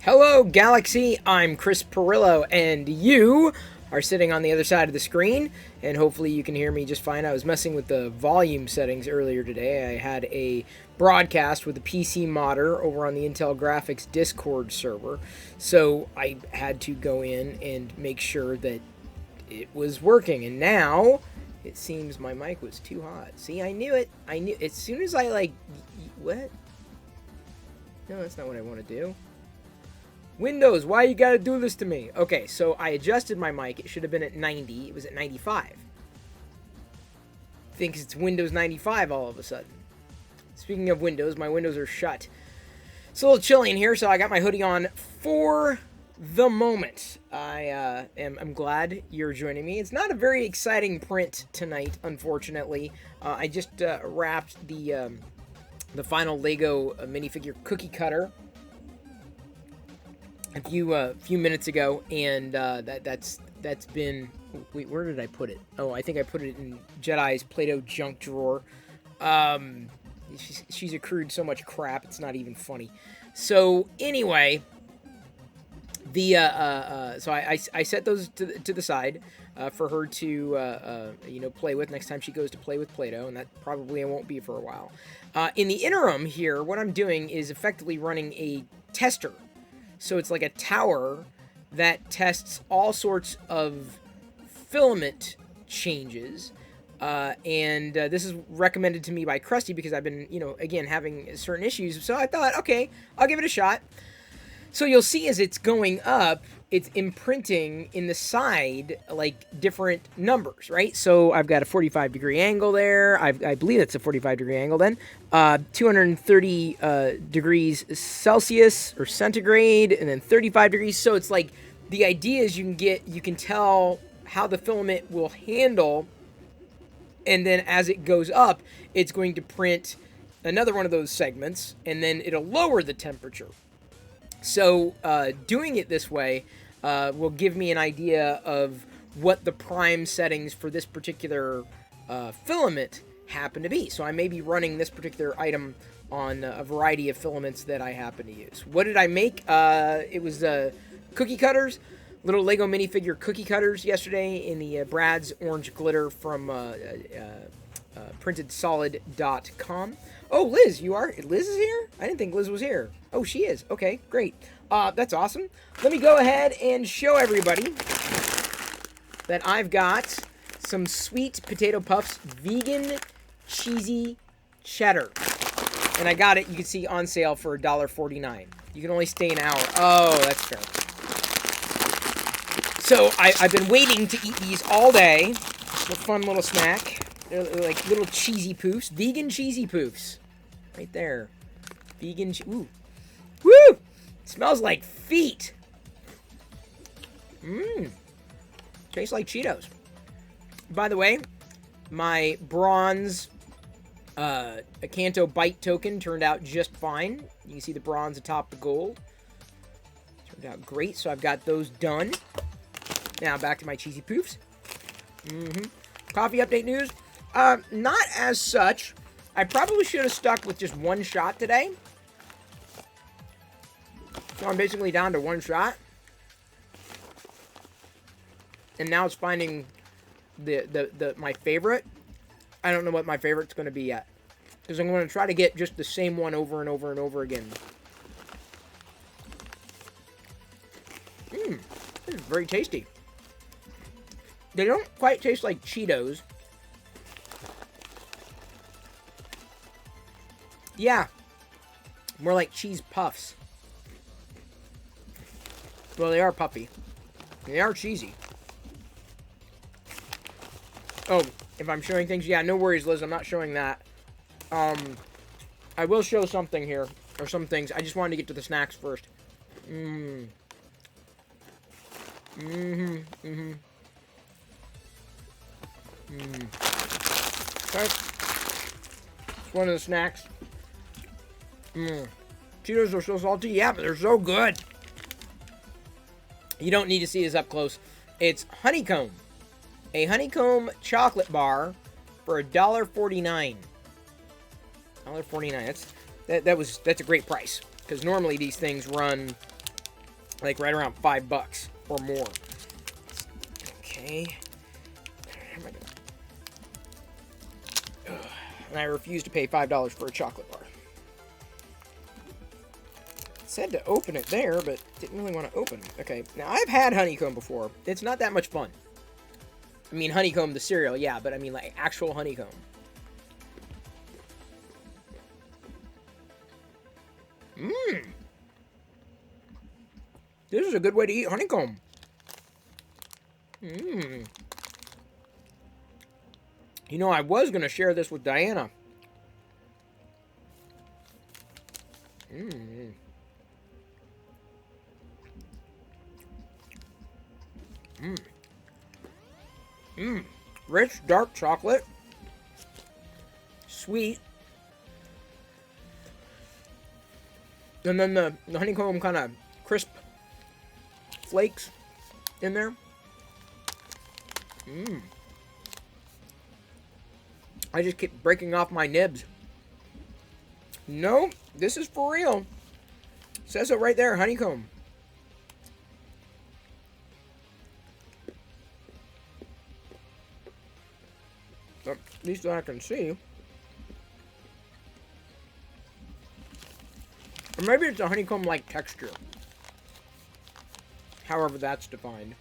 Hello, Galaxy. I'm Chris Perillo, and you are sitting on the other side of the screen, and hopefully you can hear me just fine. I was messing with the volume settings earlier today. I had a broadcast with the PC modder over on the Intel Graphics Discord server, so I had to go in and make sure that it was working, and now it seems my mic was too hot. See, I knew it. I knew as soon as I what? No, that's not what I want to do. Windows, why you gotta do this to me? Okay, so I adjusted my mic. It should have been at 90. It was at 95. Thinks it's Windows 95 all of a sudden. Speaking of Windows, my windows are shut. It's a little chilly in here, so I got my hoodie on for the moment. I'm glad you're joining me. It's not a very exciting print tonight, unfortunately. I just wrapped the final Lego minifigure cookie cutter a few minutes ago, and that's been. Wait, where did I put it? Oh, I think I put it in Jedi's Play-Doh junk drawer. She's accrued so much crap, it's not even funny. So anyway, so I set those to the side for her to play with next time she goes to play with Play-Doh, and that probably won't be for a while. In the interim here, what I'm doing is effectively running a tester. So it's like a tower that tests all sorts of filament changes. And this is recommended to me by Krusty because I've been, again, having certain issues. So I thought, okay, I'll give it a shot. So you'll see as it's going up, it's imprinting in the side, like, different numbers, right? So I've got a 45-degree angle there. I believe it's a 45-degree angle then. 230 degrees Celsius or centigrade, and then 35 degrees. So it's like, the idea is you can tell how the filament will handle, and then as it goes up, it's going to print another one of those segments, and then it'll lower the temperature. So doing it this way will give me an idea of what the prime settings for this particular filament happen to be. So I may be running this particular item on a variety of filaments that I happen to use. What did I make? It was cookie cutters, little Lego minifigure cookie cutters yesterday in the Brad's Orange Glitter from printedsolid.com. Oh, Liz, Liz is here? I didn't think Liz was here. Oh, she is. Okay, great. That's awesome. Let me go ahead and show everybody that I've got some Sweet Potato Puffs vegan cheesy cheddar. And I got it, you can see, on sale for $1.49. You can only stay an hour. Oh, that's fair. So I've been waiting to eat these all day. It's a fun little snack. They're like little cheesy poofs. Vegan cheesy poofs. Right there. Vegan. Ooh. Woo! It smells like feet. Mmm. Tastes like Cheetos. By the way, my bronze Acanto Bite token turned out just fine. You can see the bronze atop the gold. Turned out great, so I've got those done. Now back to my cheesy poofs. Coffee update news. Not as such. I probably should have stuck with just one shot today. So I'm basically down to one shot. And now it's finding my favorite. I don't know what my favorite's going to be yet. Because I'm going to try to get just the same one over and over and over again. This is very tasty. They don't quite taste like Cheetos. Yeah. More like cheese puffs. Well, they are puffy. They are cheesy. Oh, if I'm showing things, yeah, no worries, Liz. I'm not showing that. I will show something here, or some things. I just wanted to get to the snacks first. Okay. It's one of the snacks. Cheetos are so salty. Yeah, but they're so good. You don't need to see this up close. It's honeycomb. A honeycomb chocolate bar for $1.49. $1.49. That's a great price. Because normally these things run like right around $5 or more. Okay. And I refuse to pay $5 for a chocolate bar. It said to open it there, but didn't really want to open it. Okay, now I've had honeycomb before. It's not that much fun. I mean, honeycomb, the cereal, yeah, but I mean, like, actual honeycomb. Mmm. This is a good way to eat honeycomb. Mmm. You know, I was going to share this with Diana. Mmm. Mmm. Mmm. Rich, dark chocolate. Sweet. And then the honeycomb kind of crisp flakes in there. Mmm. I just keep breaking off my nibs. No, this is for real. Says it right there, honeycomb. At least I can see. Or maybe it's a honeycomb-like texture. However that's defined.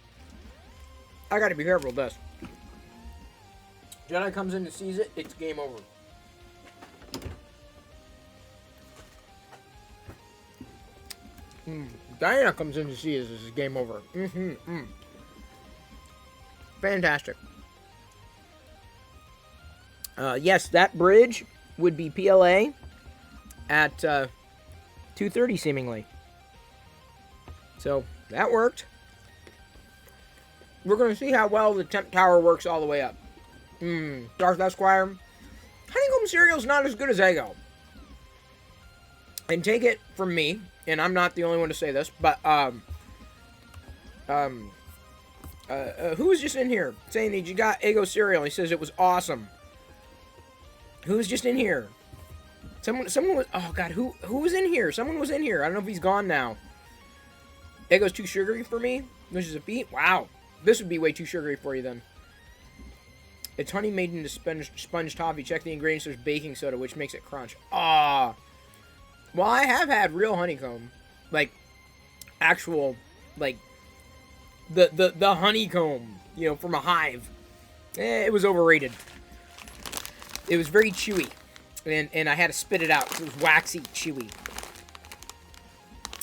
I gotta be careful with this. Jedi comes in and sees it, it's game over. Diana comes in to see this is game over. Fantastic. Yes, that bridge would be PLA at 2:30 seemingly. So that worked. We're going to see how well the temp tower works all the way up. Darth Esquire. Honeycomb cereal's not as good as Eggo. And take it from me, and I'm not the only one to say this, but who was just in here saying that you got Eggo cereal? He says it was awesome. Who was just in here? Someone was, oh god, who was in here? Someone was in here. I don't know if he's gone now. Eggo's too sugary for me, which is a feat. Wow, this would be way too sugary for you then. It's honey made into sponge toffee. Check the ingredients. There's baking soda, which makes it crunch. Ah. Well, I have had real honeycomb, like actual, like the honeycomb, you know, from a hive. It was overrated. It was very chewy, and I had to spit it out. It was waxy, chewy.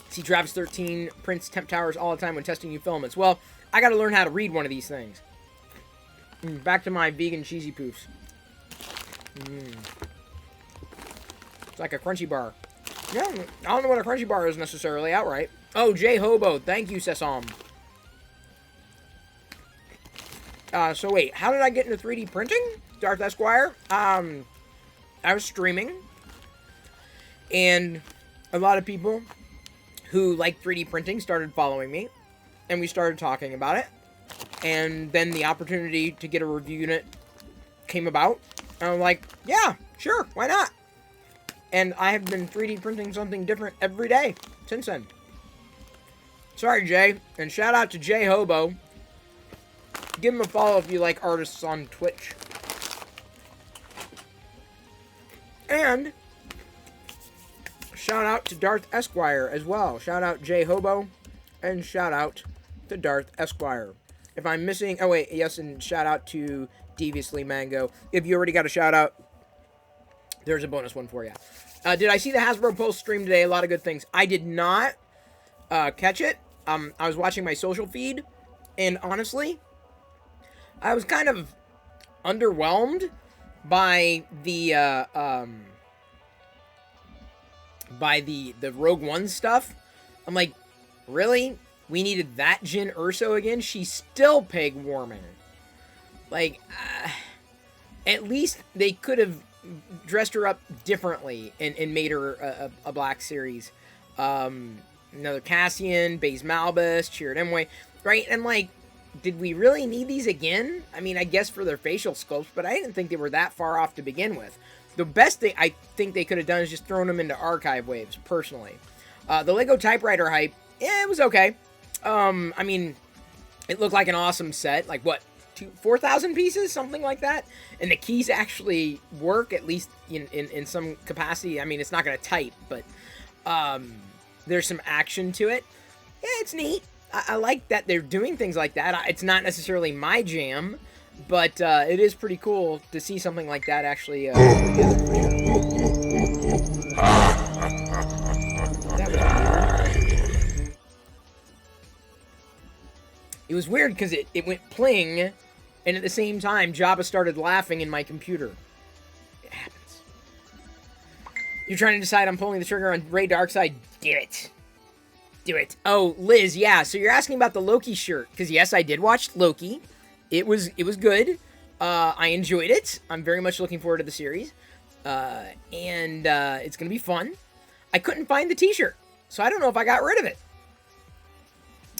See Travis 13 prints temp towers all the time when testing new filaments. Well, I got to learn how to read one of these things. Back to my vegan cheesy poofs. It's like a crunchy bar. Yeah, I don't know what a crunchy bar is necessarily outright. Oh, Jay Hobo, thank you, Sesam. So wait, how did I get into 3D printing? Darth Esquire? I was streaming, and a lot of people who like 3D printing started following me, and we started talking about it, and then the opportunity to get a review unit came about, and I'm like, yeah, sure, why not? And I have been 3D printing something different every day since then. Sorry, Jay, and shout out to Jay Hobo. Give him a follow if you like artists on Twitch. And shout out to Darth Esquire as well. Shout out Jay Hobo, and shout out to Darth Esquire. If I'm missing, oh wait, yes, and shout out to Deviously Mango. If you already got a shout out, there's a bonus one for you. Did I see the Hasbro Pulse stream today? A lot of good things. I did not catch it. I was watching my social feed, and honestly, I was kind of underwhelmed by the Rogue One stuff. I'm like, really? We needed that Jyn Erso again? She's still peg warming. Like, at least they could have dressed her up differently and made her a Black Series. Another Cassian, Baze Malbus, Chirrut Imwe, right? And like, did we really need these again? I mean, I guess for their facial sculpts, but I didn't think they were that far off to begin with. The best thing I think they could have done is just thrown them into archive waves, personally. The Lego typewriter hype, yeah, it was okay. I mean, it looked like an awesome set. Like, what, 4,000 pieces? Something like that? And the keys actually work, at least in some capacity. I mean, it's not going to type, but there's some action to it. Yeah, it's neat. I like that they're doing things like that. It's not necessarily my jam, but it is pretty cool to see something like that actually put together. That was weird. It was weird because it went pling, and at the same time, Jabba started laughing in my computer. It happens. You're trying to decide I'm pulling the trigger on Rey Darkseid? Do it. Do it. Oh, Liz, yeah, so you're asking about the Loki shirt, because yes, I did watch Loki. It was good. I enjoyed it. I'm very much looking forward to the series. And it's going to be fun. I couldn't find the t-shirt, so I don't know if I got rid of it.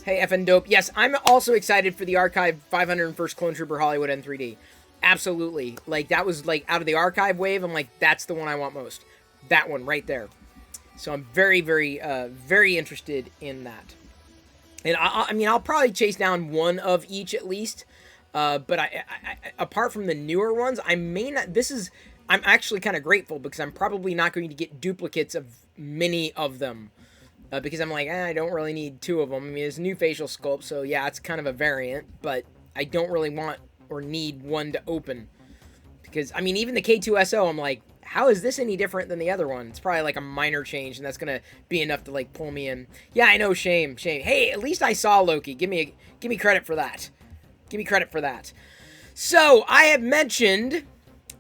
Hey, effing dope. Yes, I'm also excited for the Archive 501st Clone Trooper Hollywood N3D. Absolutely. Like, that was, like, out of the Archive wave, I'm like, that's the one I want most. That one right there. So I'm very, very, very interested in that. And I mean, I'll probably chase down one of each at least. But I apart from the newer ones, I may not. I'm actually kind of grateful because I'm probably not going to get duplicates of many of them. Because I'm like, I don't really need two of them. I mean, there's a new facial sculpt, so yeah, it's kind of a variant. But I don't really want or need one to open. Because, I mean, even the K2SO, I'm like, how is this any different than the other one? It's probably like a minor change, and that's going to be enough to, like, pull me in. Yeah, I know, shame. Hey, at least I saw Loki. Give me credit for that. Give me credit for that. So, I have mentioned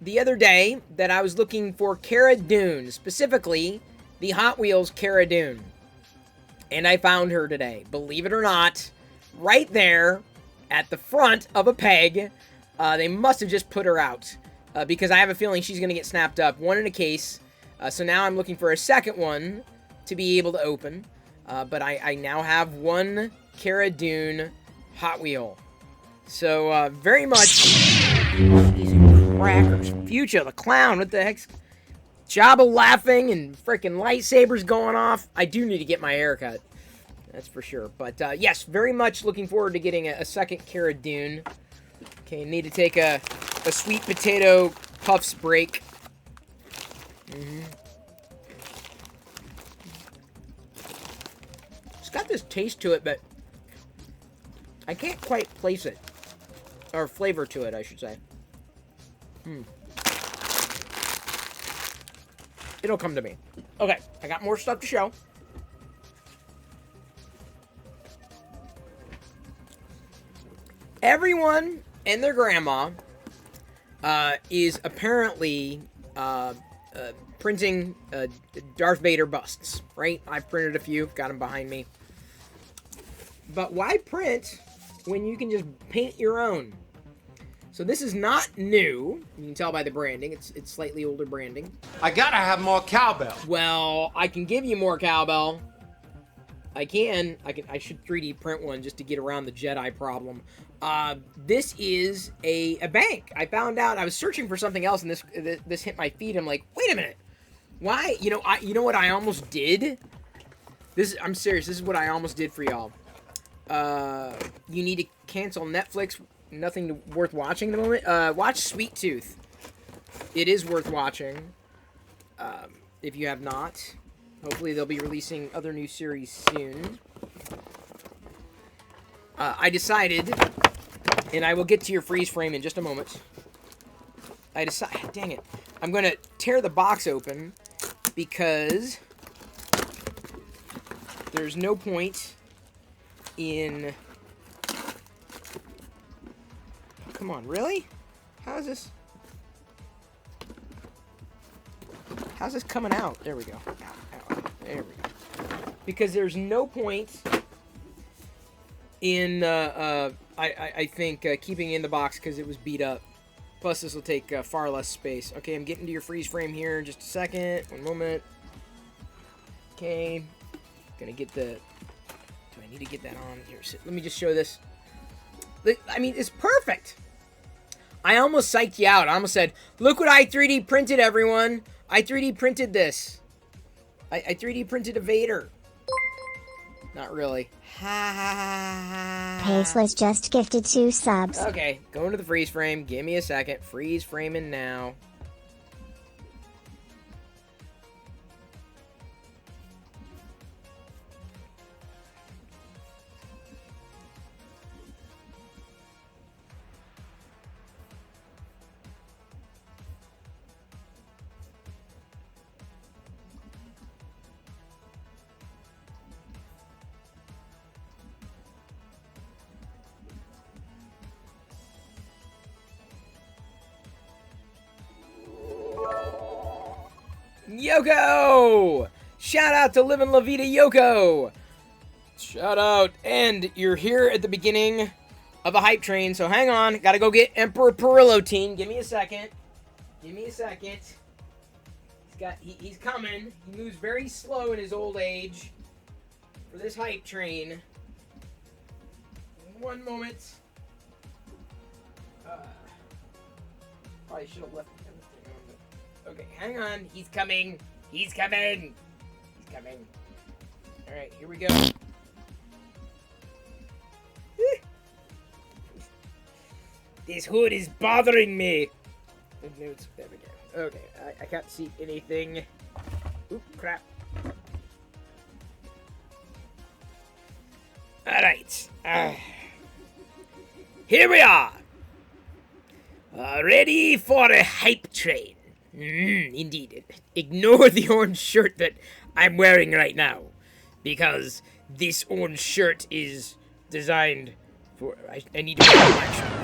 the other day that I was looking for Cara Dune, specifically the Hot Wheels Cara Dune. And I found her today. Believe it or not, right there at the front of a peg. They must have just put her out. Because I have a feeling she's going to get snapped up. One in a case. So now I'm looking for a second one to be able to open. But I now have one Cara Dune Hot Wheel. So, very much... These crackers. Future the Clown. What the heck's... Jabba laughing and freaking lightsabers going off. I do need to get my hair cut. That's for sure. But, yes, very much looking forward to getting a second Cara Dune. Okay, need to take a sweet potato puffs break. It's got this taste to it, but I can't quite place it. Or flavor to it, I should say. It'll come to me. Okay, I got more stuff to show. Everyone and their grandma is apparently printing Darth Vader busts, right? I've printed a few, got them behind me. But why print when you can just paint your own? So this is not new. You can tell by the branding. It's slightly older branding. I gotta have more cowbell. Well, I can give you more cowbell. I should 3D print one just to get around the Jedi problem. This is a bank. I found out, I was searching for something else, and this hit my feed. I'm like, wait a minute. Why? You know what I almost did? I'm serious. This is what I almost did for y'all. You need to cancel Netflix. Nothing worth watching at the moment. Watch Sweet Tooth. It is worth watching. If you have not. Hopefully they'll be releasing other new series soon. I decided, and I will get to your freeze frame in just a moment. Dang it. I'm going to tear the box open because there's no point in... Come on, really? How's this coming out? There we go. Ow. There we go. Because there's no point in, I think, keeping it in the box because it was beat up. Plus, this will take far less space. Okay, I'm getting to your freeze frame here in just a second. One moment. Okay. Gonna get the... Do I need to get that on? Here, let me just show this. I mean, it's perfect. I almost psyched you out. I almost said, look what I 3D printed, everyone. I 3D printed this. I 3D printed a Vader. Not really. Ha. Paceless just gifted 2 subs. Okay, go into the freeze frame. Give me a second. Freeze framing now. Yoko! Shout out to Livin' La Vida Yoko! Shout out. And you're here at the beginning of a hype train, so hang on. Gotta go get Emperor Perillo Teen. Give me a second. Give me a second. He's coming. He moves very slow in his old age for this hype train. One moment. Probably should have left the thing on, but okay, hang on. He's coming. He's coming. He's coming. All right, here we go. This hood is bothering me. There we go. Okay, I can't see anything. Oop, crap. All right. Here we are. Ready for a hype train. Indeed. Ignore the orange shirt that I'm wearing right now, because this orange shirt is designed for... I need to...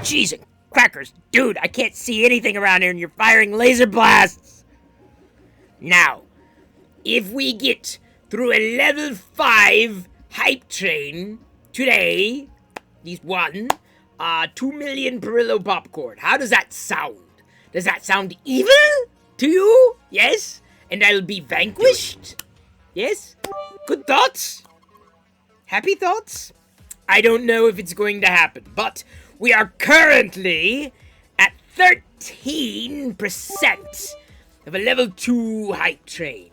Jeez and crackers. Dude, I can't see anything around here and you're firing laser blasts. Now, if we get through a level 5 hype train today, at least one, 2 million Perillo popcorn. How does that sound? Does that sound evil to you? Yes? And I'll be vanquished? Yes? Good thoughts? Happy thoughts? I don't know if it's going to happen, but we are currently at 13% of a level 2 hype train.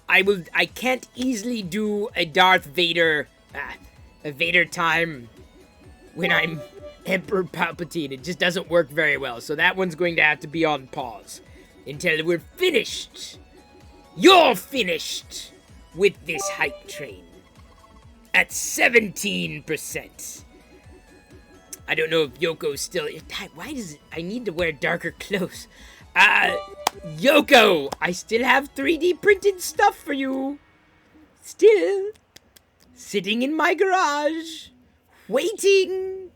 I can't easily do a Darth Vader, a Vader time when I'm Emperor Palpatine. It just doesn't work very well, so that one's going to have to be on pause until we're finished. You're finished with this hype train at 17%. I don't know if Yoko's still... Why does it... I need to wear darker clothes. Yoko, I still have 3D printed stuff for you. Still sitting in my garage, waiting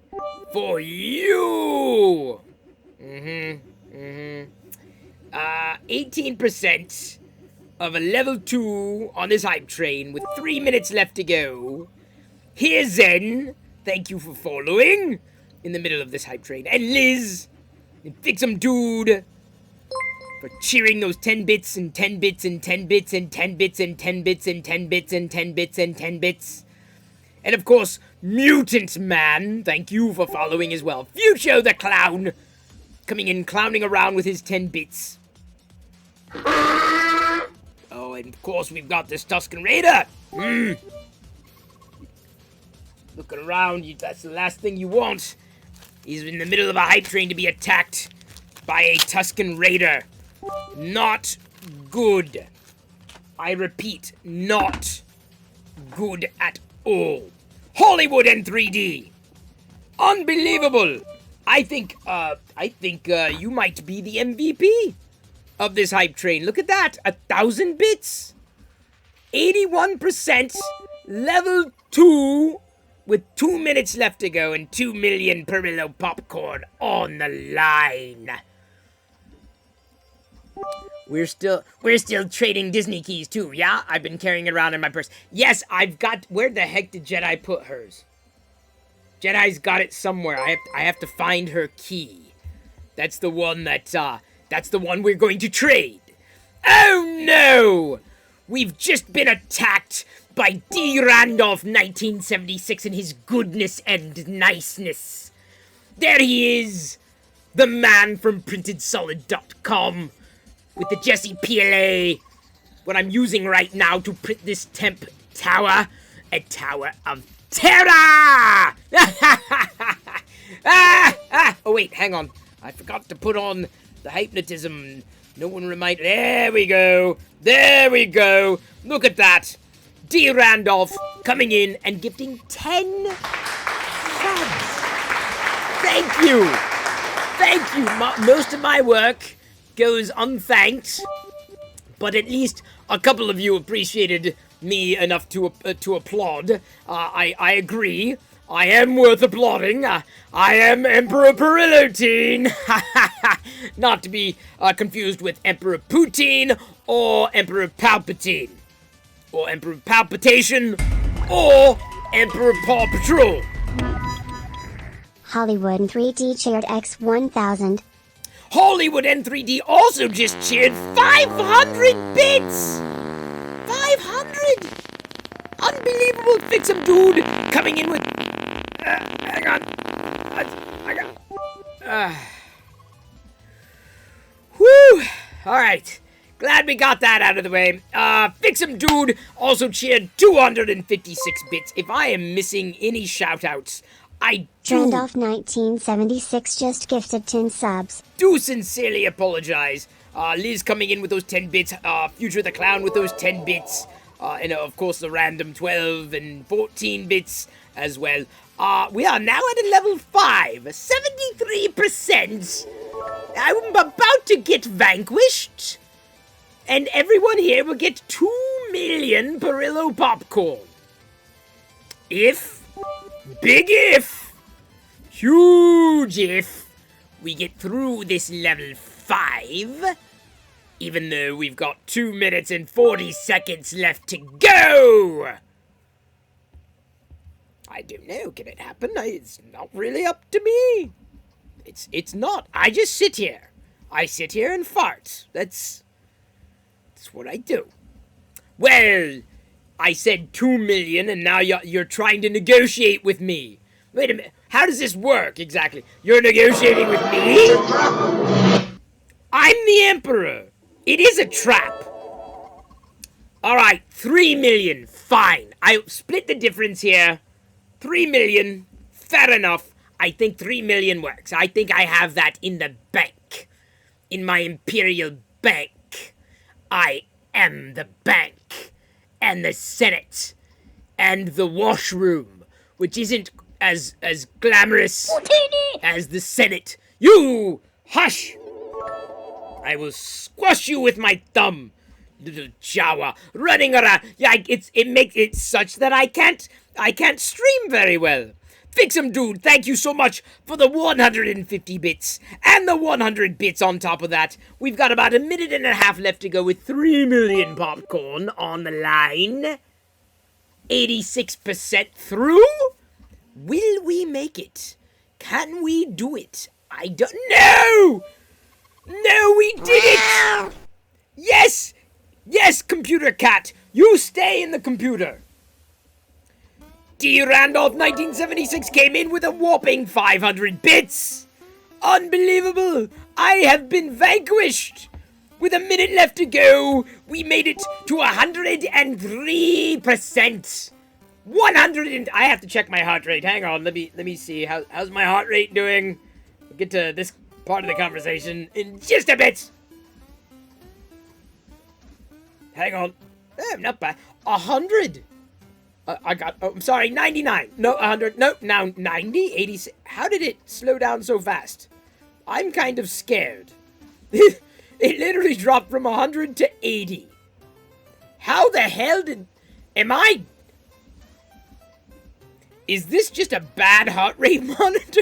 for you. 18% of a level 2 on this hype train with 3 minutes left to go. Here's Zen. Thank you for following in the middle of this hype train. And Liz, and Fix'em Dude, for cheering those 10 bits and 10 bits and 10 bits and 10 bits and 10 bits and 10 bits and 10 bits and 10 bits. And of course, Mutant Man, thank you for following as well. Future the Clown, coming in clowning around with his 10 bits. Oh, and of course we've got this Tusken Raider. Looking around, that's the last thing you want. He's in the middle of a hype train to be attacked by a Tusken Raider. Not good. I repeat, not good at all. Hollywood in 3D. Unbelievable. I think you might be the MVP of this hype train. Look at that, 1,000 bits. 81% level 2 with 2 minutes left to go and 2 million Perillo popcorn on the line. We're still trading Disney keys too, yeah? I've been carrying it around in my purse. Yes, I've got... Where the heck did Jedi put hers? Jedi's got it somewhere. I have to find her key. That's the one that's the one we're going to trade. Oh no! We've just been attacked by D. Randolph 1976 and his goodness and niceness. There he is, the man from PrintedSolid.com with the Jesse PLA, what I'm using right now to print this temp tower. a tower of terror! Oh, wait, hang on. I forgot to put on the hypnotism. No one remind. There we go. There we go. Look at that. D. Randolph coming in and gifting 10 subs. Thank you. Thank you. Most of my work goes unthanked, but at least a couple of you appreciated me enough to applaud. I agree. I am worth applauding. I am Emperor Perilotine. Not to be confused with Emperor Poutine or Emperor Palpatine. Or Emperor Palpitation or Emperor Paw Patrol. Hollywood in 3D cheered X1000. Hollywood N3D also just cheered 500 bits! 500! Unbelievable. Fix 'em, dude. Coming in with... hang on. I got... Whew. Alright. Glad we got that out of the way. Fix 'em, dude also cheered 256 bits. If I am missing any shout-outs, I do... Randolph 1976 just gifted 10 subs. Do sincerely apologize. Liz coming in with those 10 bits. Future the Clown with those 10 bits. And of course the random 12 and 14 bits as well. We are now at a level 5. 73%. I'm about to get vanquished. And everyone here will get 2 million Perillo popcorn. If, big if, huge if, we get through this level 5, even though we've got 2 minutes and 40 seconds left to go. I don't know, can it happen? It's not really up to me. It's not. I just sit here. I sit here and fart. That's what I do. Well, I said 2 million and now you're trying to negotiate with me. Wait a minute. How does this work exactly? You're negotiating with me? I'm the Emperor. It is a trap. Alright, 3 million. Fine. I split the difference here. 3 million. Fair enough. I think 3 million works. I think I have that in the bank. In my Imperial Bank. I am the bank. And the Senate. And the washroom. Which isn't as glamorous as the Senate. You! Hush! I will squash you with my thumb. Little Jawa running around. Yeah, it makes it such that I can't stream very well. Fix 'em, dude. Thank you so much for the 150 bits and the 100 bits on top of that. We've got about a minute and a half left to go with 3 million popcorn on the line. 86% through. Will we make it? Can we do it? I don't know. No, we did it. Yes. Yes, computer cat. You stay in the computer. D. Randolph 1976 came in with a whopping 500 bits. Unbelievable. I have been vanquished. With a minute left to go, we made it to 103%. 100 I have to check my heart rate. Hang on, let me see. How's my heart rate doing? We'll get to this part of the conversation in just a bit. Hang on. Not bad. 100. I'm sorry, 99. No, 100. No, now 90, 86. How did it slow down so fast? I'm kind of scared. It literally dropped from 100 to 80. How the hell am I? Is this just a bad heart rate monitor?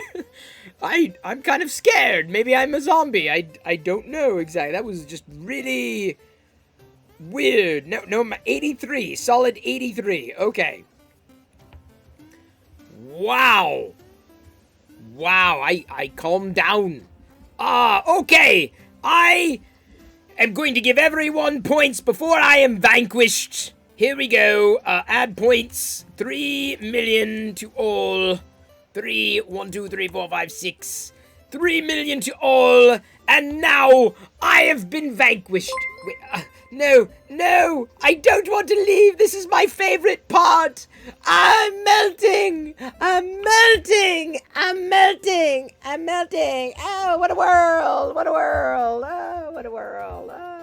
I'm kind of scared. Maybe I'm a zombie. I don't know exactly. That was just really weird. No, 83. Solid 83. Okay. Wow. Wow, I calmed down. Okay. I am going to give everyone points before I am vanquished. Here we go. Add points. 3 million to all. 1, 2, 3, 4, 5, 6. 3 million to all. And now I have been vanquished. Wait, No, no, I don't want to leave. This is my favorite part. I'm melting. I'm melting. I'm melting. I'm melting. Oh, what a world. What a world. Oh, what a world. Oh.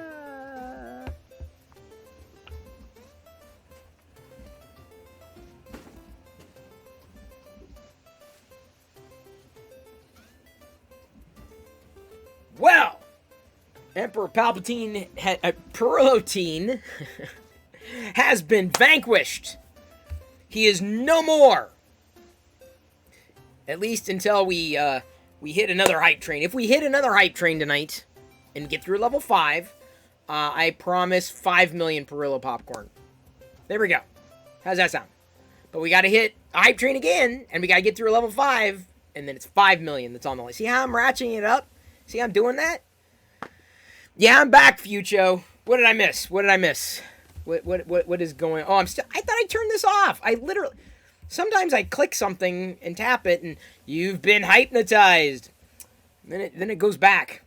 Well, Emperor Palpatine, Perotine, has been vanquished. He is no more. At least until we hit another hype train. If we hit another hype train tonight and get through level 5, I promise 5 million Perillo popcorn. There we go. How's that sound? But we got to hit a hype train again, and we got to get through level 5, and then it's 5 million that's on the list. See how I'm ratcheting it up? See how I'm doing that? Yeah, I'm back, Fucho. What did I miss? What did I miss? What is going on? Oh, I thought I turned this off. I literally... Sometimes I click something and tap it, and you've been hypnotized. Then it goes back.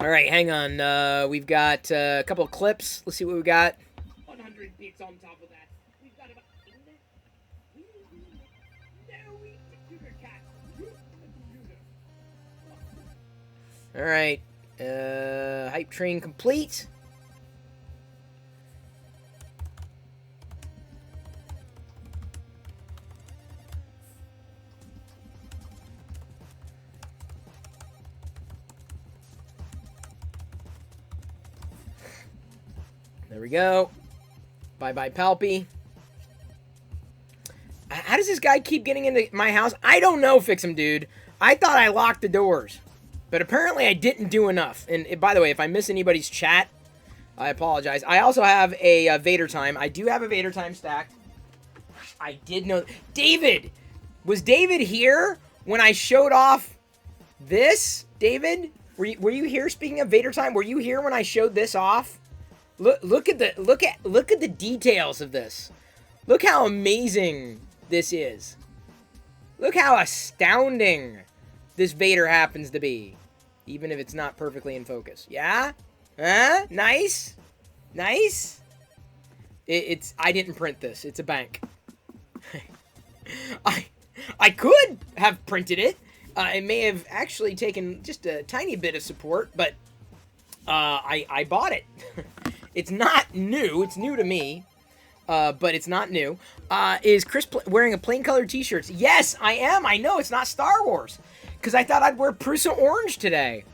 All right, hang on. We've got a couple of clips. Let's see what we got. 100 beats on top of that. We've got about... All right. Hype train complete. There we go. Bye-bye, Palpy. How does this guy keep getting into my house? I don't know, Fix'em Dude. I thought I locked the doors. But apparently I didn't do enough. And by the way, if I miss anybody's chat, I apologize. I also have a Vader Time. I do have a Vader Time stacked. I did know... David! Was David here when I showed off this? David? Were you here, speaking of Vader Time? Were you here when I showed this off? Look at the details of this. Look how amazing this is. Look how astounding this Vader happens to be, even if it's not perfectly in focus. Yeah? Huh? Nice? Nice? I didn't print this. It's a bank. I could have printed it. It may have actually taken just a tiny bit of support, but I bought it. It's not new. It's new to me, but it's not new. Is Chris wearing a plain colored t-shirt? Yes, I am. I know it's not Star Wars, because I thought I'd wear Prusa Orange today.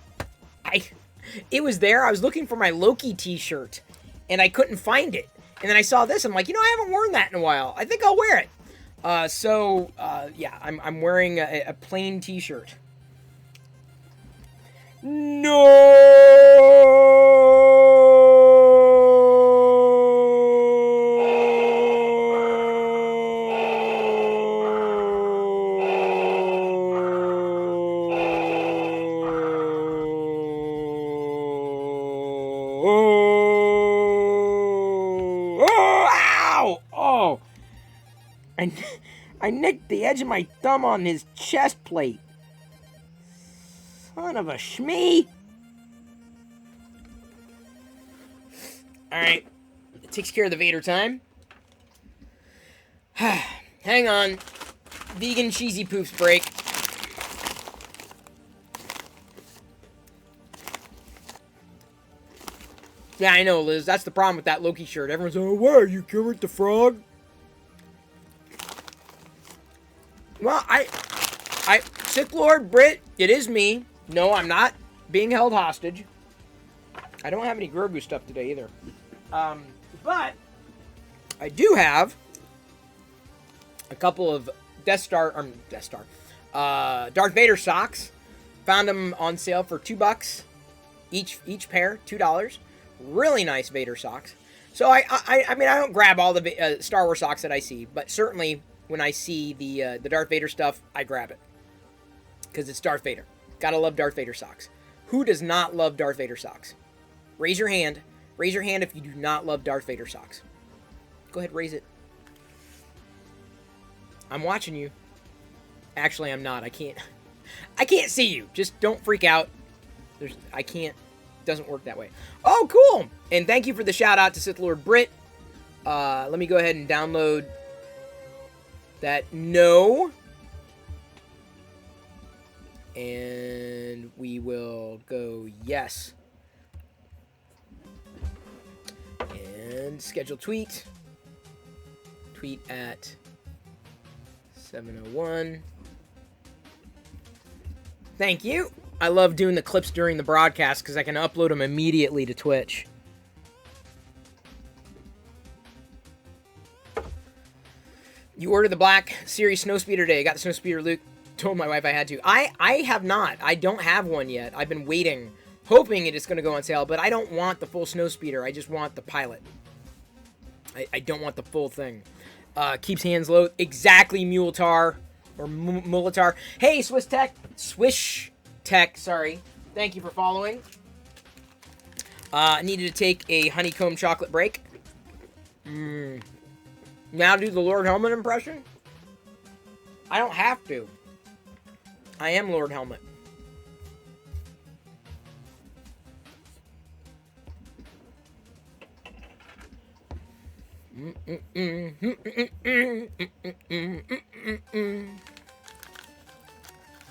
It was there. I was looking for my Loki t-shirt, and I couldn't find it. And then I saw this. I'm like, I haven't worn that in a while. I think I'll wear it. Yeah, I'm wearing a plain t-shirt. I nicked the edge of my thumb on his chest plate. Son of a shmee. Alright. It takes care of the Vader Time. Hang on. Vegan cheesy poops break. Yeah, I know, Liz. That's the problem with that Loki shirt. Everyone's like, oh, why are you Kermit the Frog? Well, Sith Lord Brit, it is me. No, I'm not being held hostage. I don't have any Grogu stuff today either. But I do have a couple of Darth Vader socks. Found them on sale for $2 each pair, $2. Really nice Vader socks. So I mean, I don't grab all the Star Wars socks that I see, but certainly when I see the Darth Vader stuff, I grab it. Because it's Darth Vader. Gotta love Darth Vader socks. Who does not love Darth Vader socks? Raise your hand. Raise your hand if you do not love Darth Vader socks. Go ahead, raise it. I'm watching you. Actually, I'm not. I can't see you. Just don't freak out. I can't doesn't work that way. Oh, cool! And thank you for the shout out to Sith Lord Brit. Let me go ahead and download that no. And we will go yes. And schedule tweet. Tweet at 7:01. Thank you. I love doing the clips during the broadcast because I can upload them immediately to Twitch. You ordered the Black Series Snowspeeder today. I got the Snowspeeder, Luke. Told my wife I had to. I have not. I don't have one yet. I've been waiting, hoping it is going to go on sale, but I don't want the full Snowspeeder. I just want the pilot. I don't want the full thing. Keeps hands low. Exactly, Muletar. Or Muletar. Hey, Swish Tech, sorry. Thank you for following. I needed to take a honeycomb chocolate break. Now do the Lord Helmet impression? I don't have to. I am Lord Helmet.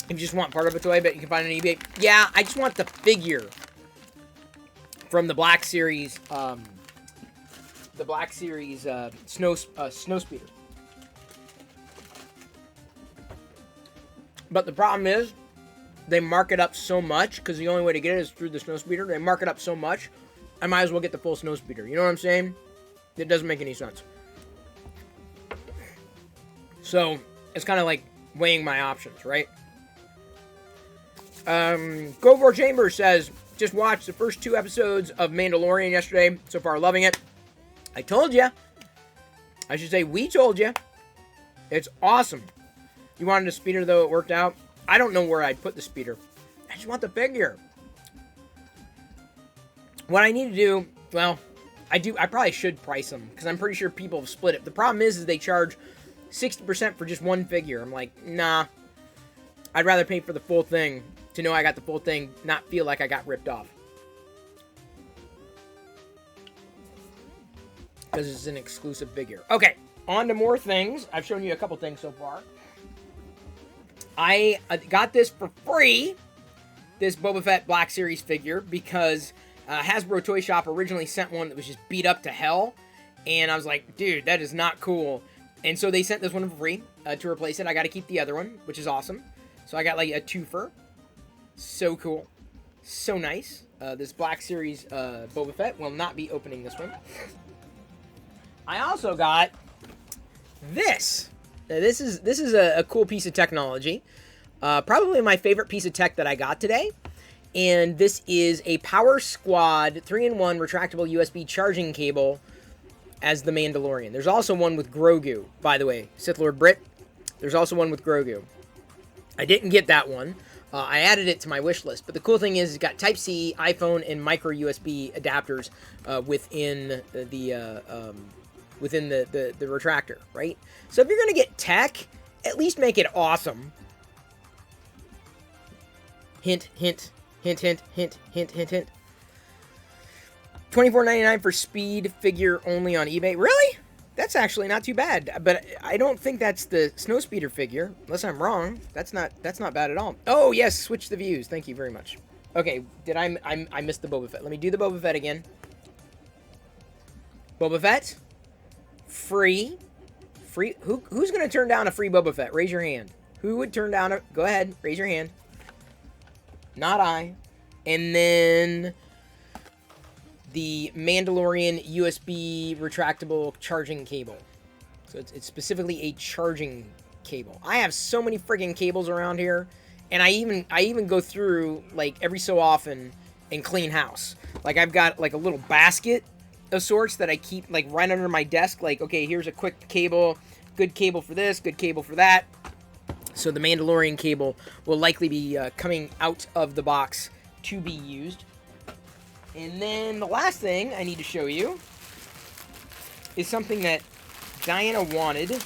If you just want part of a toy, I bet you can find it on eBay. Yeah, I just want the figure from the Black Series, Snowspeeder. But the problem is, they mark it up so much, because the only way to get it is through the Snowspeeder. They mark it up so much, I might as well get the full Snowspeeder. You know what I'm saying? It doesn't make any sense. So, it's kind of like weighing my options, right? Govor Chambers says, just watched the first 2 episodes of Mandalorian yesterday. So far, loving it. I told you. I should say, we told you. It's awesome. You wanted a speeder, though it worked out. I don't know where I'd put the speeder. I just want the figure. What I need to do, well, I probably should price them, because I'm pretty sure people have split it. The problem is they charge 60% for just one figure. I'm like, nah. I'd rather pay for the full thing to know I got the full thing, not feel like I got ripped off. Because it's an exclusive figure. Okay, on to more things. I've shown you a couple things so far. I got this for free, this Boba Fett Black Series figure, because Hasbro Toy Shop originally sent one that was just beat up to hell. And I was like, dude, that is not cool. And so they sent this one for free to replace it. I got to keep the other one, which is awesome. So I got like a twofer. So cool. So nice. This Black Series Boba Fett. Will not be opening this one. I also got this. Now, this is a cool piece of technology. Probably my favorite piece of tech that I got today. And this is a Power Squad 3-in-1 retractable USB charging cable as the Mandalorian. There's also one with Grogu, by the way. Sith Lord Brit. There's also one with Grogu. I didn't get that one. I added it to my wish list. But the cool thing is it's got Type-C, iPhone, and micro USB adapters within the retractor, right? So if you're going to get tech, at least make it awesome. Hint, hint, hint, hint, hint, hint, hint, hint. $24.99 for speed figure only on eBay. Really? That's actually not too bad. But I don't think that's the Snowspeeder figure, unless I'm wrong. That's not bad at all. Oh yes, switch the views. Thank you very much. Okay, I missed the Boba Fett. Let me do the Boba Fett again. Boba Fett, free. Who's gonna turn down a free Boba Fett? Raise your hand. Who would turn down a? Go ahead, raise your hand. Not I. And then the Mandalorian USB retractable charging cable. So it's specifically a charging cable. I have so many friggin' cables around here, and I even go through like every so often and clean house. Like I've got like a little basket of sorts that I keep like right under my desk. Like, okay, here's a quick cable, good cable for this, good cable for that. So the Mandalorian cable will likely be coming out of the box to be used. And then the last thing I need to show you is something that Diana wanted.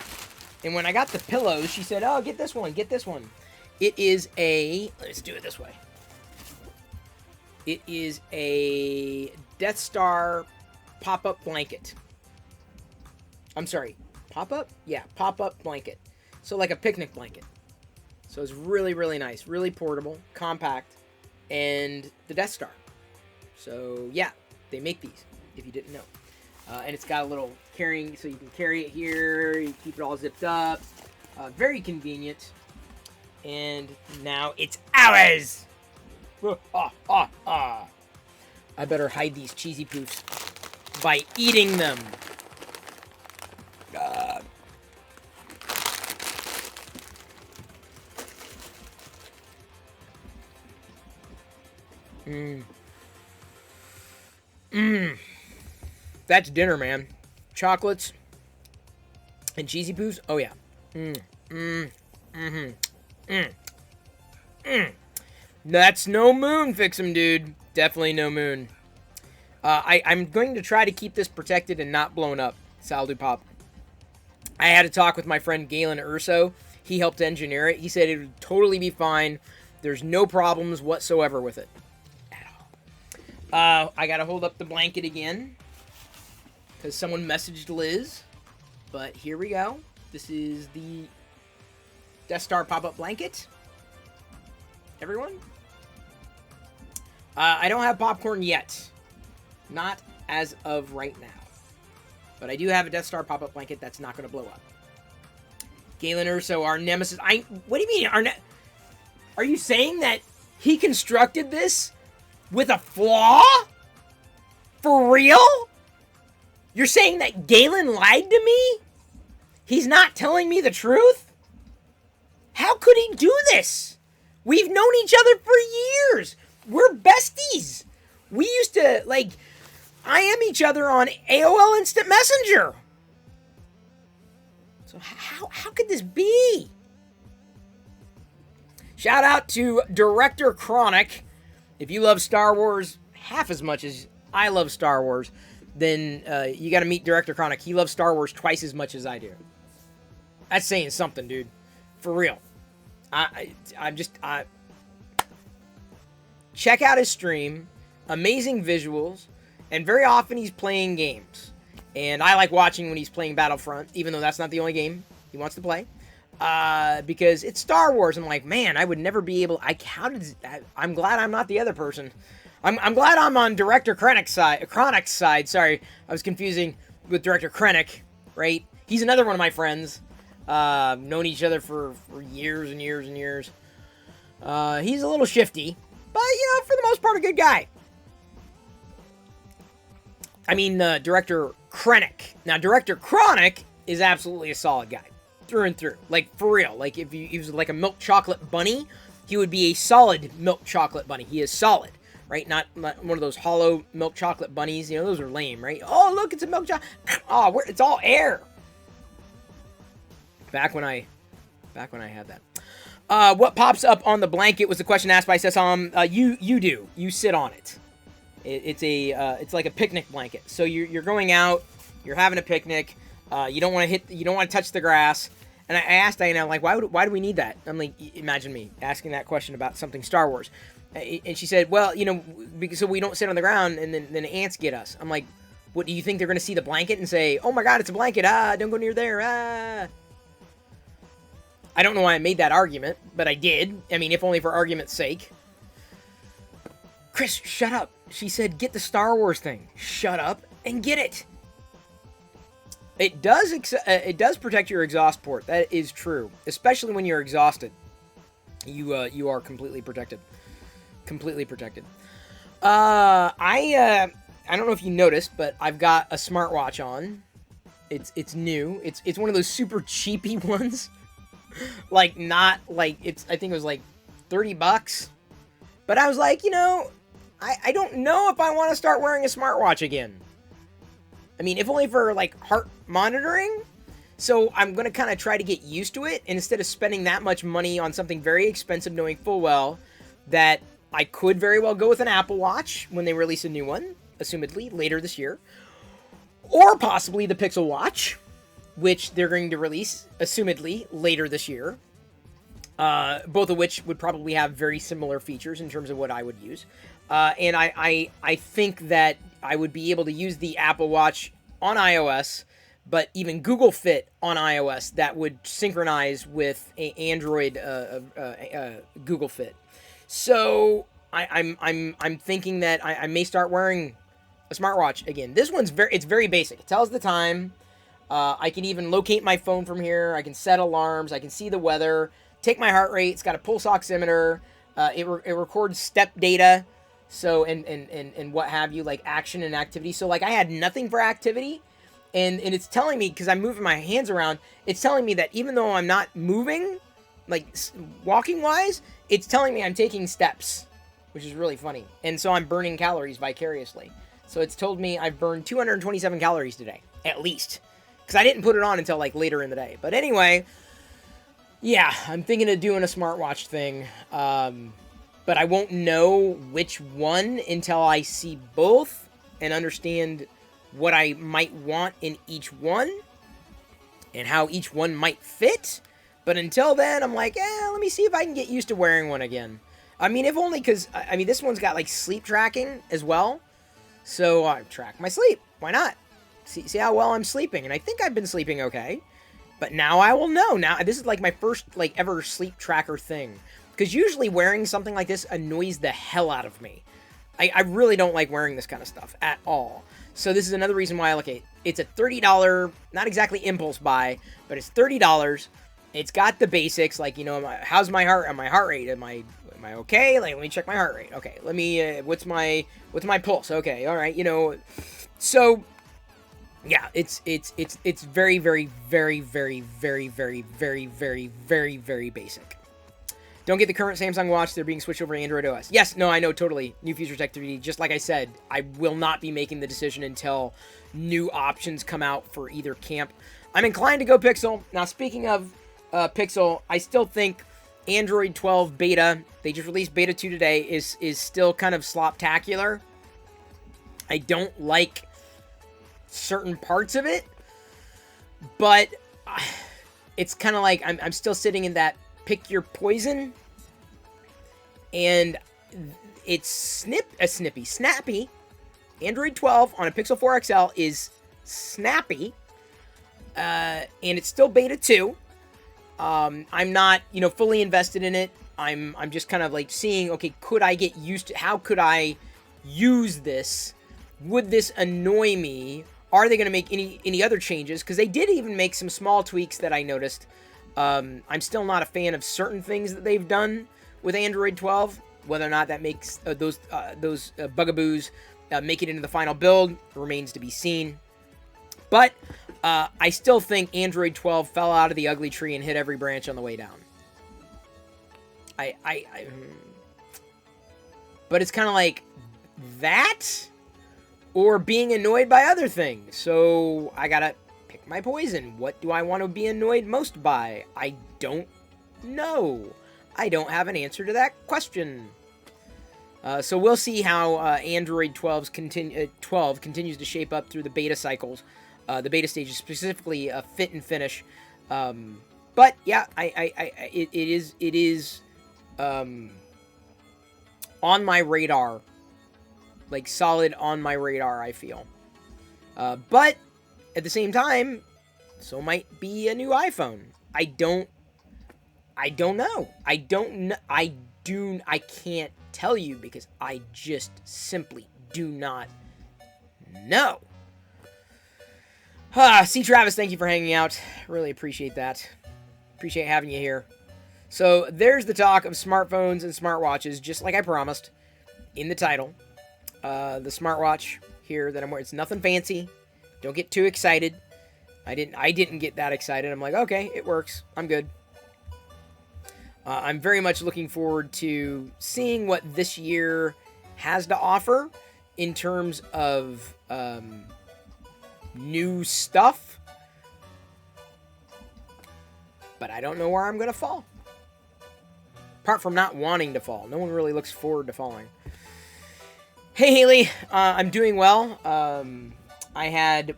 And when I got the pillows, she said, oh, get this one, get this one. It is a, let's do it this way. It is a Death Star pop-up blanket. I'm sorry, pop-up? Yeah, pop-up blanket. So like a picnic blanket. So it's really, really nice. Really portable, compact, and the Death Star. So yeah, they make these, if you didn't know. And it's got a little carrying, so you can carry it here, you keep it all zipped up. Very convenient. And now it's ours! I better hide these cheesy poofs by eating them. That's dinner, man. Chocolates and cheesy poofs. Oh yeah. That's no moon, fix 'em, dude. Definitely no moon. I'm going to try to keep this protected and not blown up. Saldo Pop. I had a talk with my friend Galen Urso. He helped engineer it. He said it would totally be fine. There's no problems whatsoever with it. At all. I gotta hold up the blanket again. Because someone messaged Liz. But here we go. This is the Death Star pop-up blanket. Everyone? I don't have popcorn yet. Not as of right now. But I do have a Death Star pop-up blanket that's not going to blow up. Galen Urso, our nemesis. What do you mean? Are you saying that he constructed this with a flaw? For real? You're saying that Galen lied to me? He's not telling me the truth? How could he do this? We've known each other for years. We're besties. We used to, IM each other on AOL Instant Messenger. So how could this be? Shout out to Director Chronic. If you love Star Wars half as much as I love Star Wars, then you got to meet Director Chronic. He loves Star Wars twice as much as I do. That's saying something, dude. For real. I'm just check out his stream. Amazing visuals. And very often he's playing games. And I like watching when he's playing Battlefront, even though that's not the only game he wants to play. Because it's Star Wars. I'm like, man, I would never be able... I'm glad I'm not the other person. I'm glad I'm on Director Krennic's side. Sorry, I was confusing with Director Krennic, right? He's another one of my friends. Known each other for years and years and years. He's a little shifty, but, for the most part, a good guy. I mean, Director Krennic. Now, Director Chronic is absolutely a solid guy. Through and through. For real. If he was like a milk chocolate bunny, he would be a solid milk chocolate bunny. He is solid. Right? Not one of those hollow milk chocolate bunnies. Those are lame, right? Oh, look, it's a milk chocolate. Oh, it's all air. Back when I had that. What pops up on the blanket was the question asked by Sesam. You do. You sit on it. It's like a picnic blanket. So you're going out, you're having a picnic. You don't want to touch the grass. And I asked Diana, why do we need that? I'm like, imagine me asking that question about something Star Wars. And she said, well, because so we don't sit on the ground and then ants get us. I'm like, what, do you think they're going to see the blanket and say, oh my God, it's a blanket. Don't go near there. I don't know why I made that argument, but I did. I mean, if only for argument's sake. Chris, shut up. She said, get the Star Wars thing. Shut up and get it. It does protect your exhaust port. That is true. Especially when you're exhausted. You are completely protected. Completely protected. I don't know if you noticed, but I've got a smartwatch on. It's new. It's one of those super cheapy ones. I think it was $30. But I was like, I don't know if I want to start wearing a smartwatch again. I mean, if only for heart monitoring. So I'm going to kind of try to get used to it. And instead of spending that much money on something very expensive, knowing full well that I could very well go with an Apple Watch when they release a new one, assumedly later this year. Or possibly the Pixel Watch, which they're going to release, assumedly, later this year. Both of which would probably have very similar features in terms of what I would use. And I think that I would be able to use the Apple Watch on iOS, but even Google Fit on iOS that would synchronize with Android Google Fit. So I'm thinking that I may start wearing a smartwatch again. This one's very basic. It tells the time. I can even locate my phone from here. I can set alarms. I can see the weather. Take my heart rate. It's got a pulse oximeter. It records step data. So and what have you, like action and activity. So like I had nothing for activity, and it's telling me, because I'm moving my hands around, it's telling me that even though I'm not moving, like walking wise, it's telling me I'm taking steps, which is really funny. And so I'm burning calories vicariously. So it's told me I've burned 227 calories today, at least. Because I didn't put it on until like later in the day. But anyway, yeah, I'm thinking of doing a smartwatch thing. But I won't know which one until I see both and understand what I might want in each one and how each one might fit. But until then, I'm like, let me see if I can get used to wearing one again. I mean, if only because, I mean, this one's got like sleep tracking as well. So I track my sleep. Why not? See how well I'm sleeping. And I think I've been sleeping okay. But now I will know. Now, this is like my first like ever sleep tracker thing. Because usually wearing something like this annoys the hell out of me. I really don't like wearing this kind of stuff at all. So this is another reason why I look at it. It's a $30, not exactly impulse buy, but it's $30. It's got the basics, like, you know, how's my heart rate? Am I okay? Like, let me check my heart rate. Okay, let me, what's my pulse? Okay, all right, you know. So yeah, it's very, very, very, very, very, very, very, very, very, very basic. Don't get the current Samsung Watch. They're being switched over to Android OS. Yes, no, I know, totally. New features activity. Just like I said, I will not be making the decision until new options come out for either camp. I'm inclined to go Pixel. Now, speaking of Pixel, I still think Android 12 beta, they just released beta 2 today, is still kind of sloptacular. I don't like certain parts of it, but it's kind of like I'm still sitting in that pick your poison, and it's snappy. Android 12 on a Pixel 4 XL is snappy, and it's still beta 2. I'm not, you know, fully invested in it. I'm just kind of like seeing, okay, could I get used to, how could I use this? Would this annoy me? Are they going to make any other changes? Because they did even make some small tweaks that I noticed. I'm still not a fan of certain things that they've done with Android 12. Whether or not that makes those bugaboos make it into the final build remains to be seen. But I still think Android 12 fell out of the ugly tree and hit every branch on the way down. But it's kind of like that, or being annoyed by other things. So I gotta pick my poison. What do I want to be annoyed most by? I don't know. I don't have an answer to that question. So we'll see how Android 12 continues to shape up through the beta cycles, the beta stages, specifically fit and finish. But yeah, it is on my radar, like solid on my radar, I feel. But at the same time, so might be a new iPhone. I don't know. I can't tell you because I just simply do not know. C. Travis, thank you for hanging out. Really appreciate that. Appreciate having you here. So there's the talk of smartphones and smartwatches, just like I promised in the title. The smartwatch here that I'm wearing, it's nothing fancy. Don't get too excited. I didn't get that excited. I'm like, okay, it works. I'm good. I'm very much looking forward to seeing what this year has to offer in terms of new stuff. But I don't know where I'm going to fall. Apart from not wanting to fall. No one really looks forward to falling. Hey, Haley. I'm doing well. I had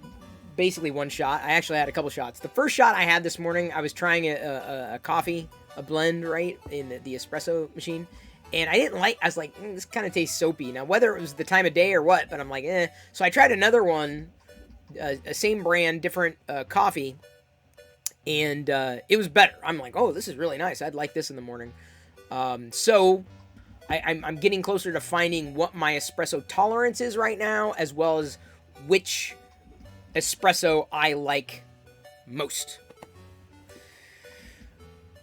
basically one shot. I actually had a couple shots. The first shot I had this morning, I was trying a coffee, a blend, right, in the espresso machine. And I didn't like, I was like, this kind of tastes soapy. Now, whether it was the time of day or what, but I'm like, eh. So I tried another one, same brand, different coffee, and it was better. I'm like, oh, this is really nice. I'd like this in the morning. So I'm getting closer to finding what my espresso tolerance is right now, as well as which espresso I like most.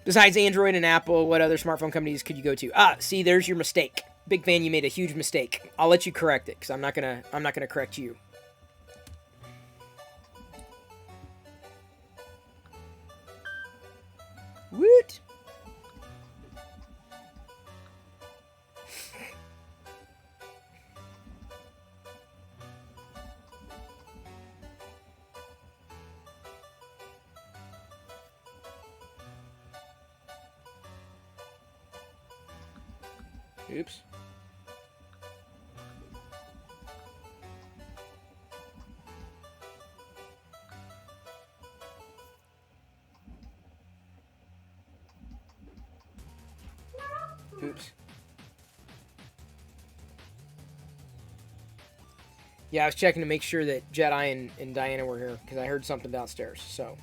Besides Android and Apple, what other smartphone companies could you go to? See, there's your mistake. Big fan, you made a huge mistake. I'll let you correct it, because I'm not gonna correct you. Woot! Oops. Oops. Yeah, I was checking to make sure that Jedi and Diana were here, because I heard something downstairs, so.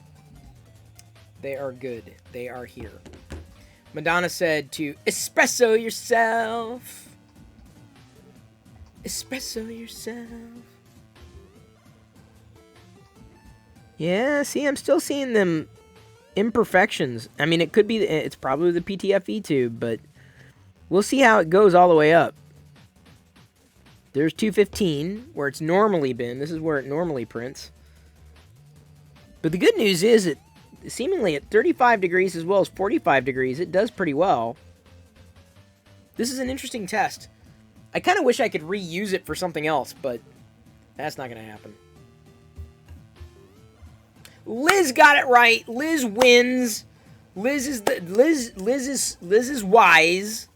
They are good. They are here. Madonna said to espresso yourself. Espresso yourself. Yeah, see, I'm still seeing them imperfections. I mean, it could be, it's probably the PTFE tube, but we'll see how it goes all the way up. There's 215, where it's normally been. This is where it normally prints. But the good news is it seemingly at 35 degrees as well as 45 degrees, it does pretty well. This is an interesting test. I kind of wish I could reuse it for something else, but that's not going to happen. Liz got it right. Liz wins. Liz is wise.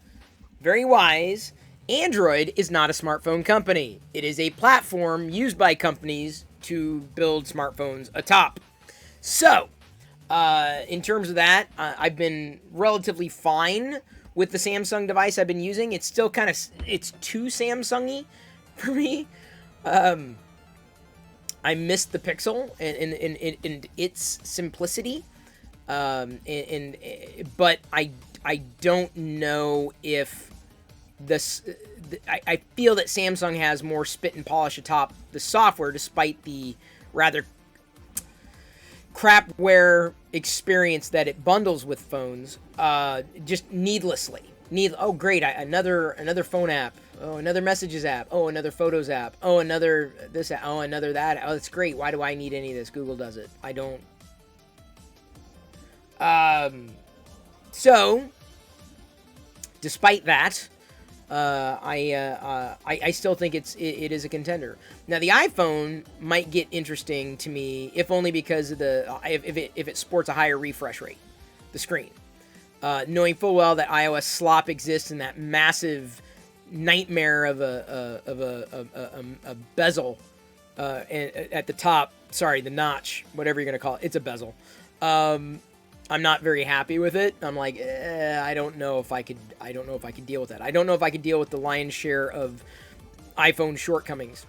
Very wise. Android is not a smartphone company. It is a platform used by companies to build smartphones atop. So, in terms of that, I've been relatively fine with the Samsung device I've been using. It's still kind of, it's too Samsung-y for me. I missed the Pixel and its simplicity. But I don't know if this. I feel that Samsung has more spit and polish atop the software, despite the rather crapware experience that it bundles with phones, just needlessly. Oh, great! Another phone app. Oh, another messages app. Oh, another photos app. Oh, another this app. Oh, another that. Oh, that's great. Why do I need any of this? Google does it. I don't. So, despite that, I still think it is a contender. Now, the iPhone might get interesting to me, if only because of if it sports a higher refresh rate, the screen. Knowing full well that iOS slop exists in that massive nightmare of a bezel at the top. Sorry, the notch, whatever you're gonna call it. It's a bezel. I'm not very happy with it. I'm like, I don't know if I could deal with that. I don't know if I could deal with the lion's share of iPhone shortcomings.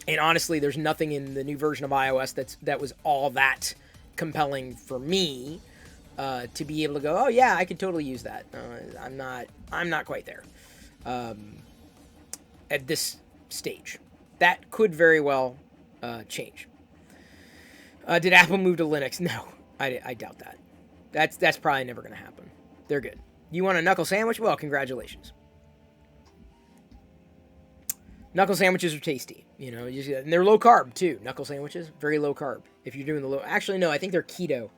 And honestly, there's nothing in the new version of iOS that was all that compelling for me to be able to go, oh yeah, I could totally use that. I'm not quite there at this stage. That could very well change. Did Apple move to Linux? No. I doubt that. That's probably never going to happen. They're good. You want a knuckle sandwich? Well, congratulations. Knuckle sandwiches are tasty, and they're low carb too. Knuckle sandwiches, very low carb. If you're doing the low, actually no, I think they're keto.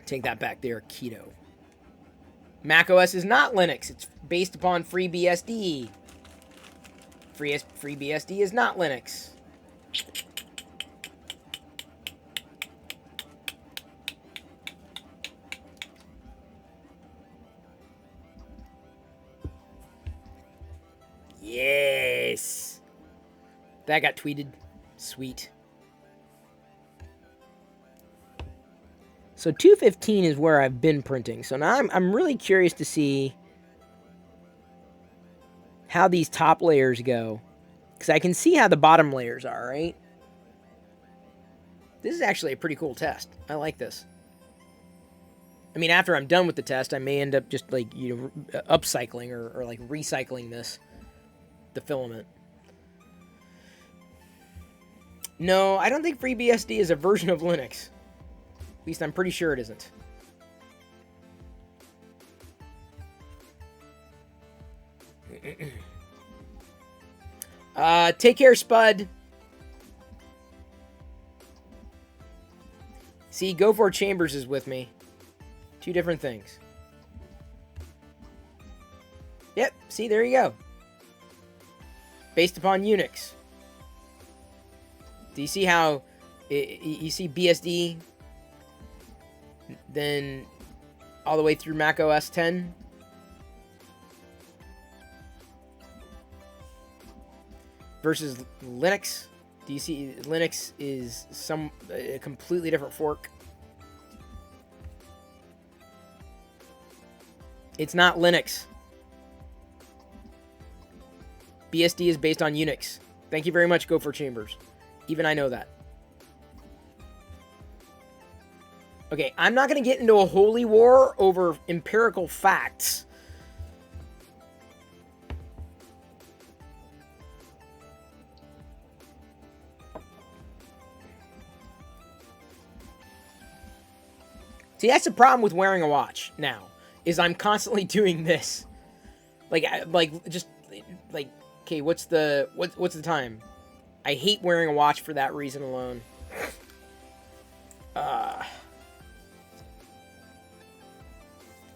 Take that back. They are keto. macOS is not Linux. It's based upon FreeBSD. FreeBSD is not Linux. Yes. That got tweeted. Sweet. So 215 is where I've been printing. So now I'm really curious to see how these top layers go. Because I can see how the bottom layers are, right? This is actually a pretty cool test. I like this. I mean, after I'm done with the test, I may end up just like, upcycling or like recycling the filament. No, I don't think FreeBSD is a version of Linux. At least I'm pretty sure it isn't. Take care, Spud. See, Go For Chambers is with me. Two different things. Yep, see, there you go. Based upon Unix. Do you see how you see BSD, then all the way through Mac OS 10? Versus Linux? Do you see Linux is a completely different fork? It's not Linux. BSD is based on Unix. Thank you very much, Go For Chambers. Even I know that. Okay, I'm not going to get into a holy war over empirical facts. See, that's the problem with wearing a watch now, is I'm constantly doing this. Okay, what's the time? I hate wearing a watch for that reason alone.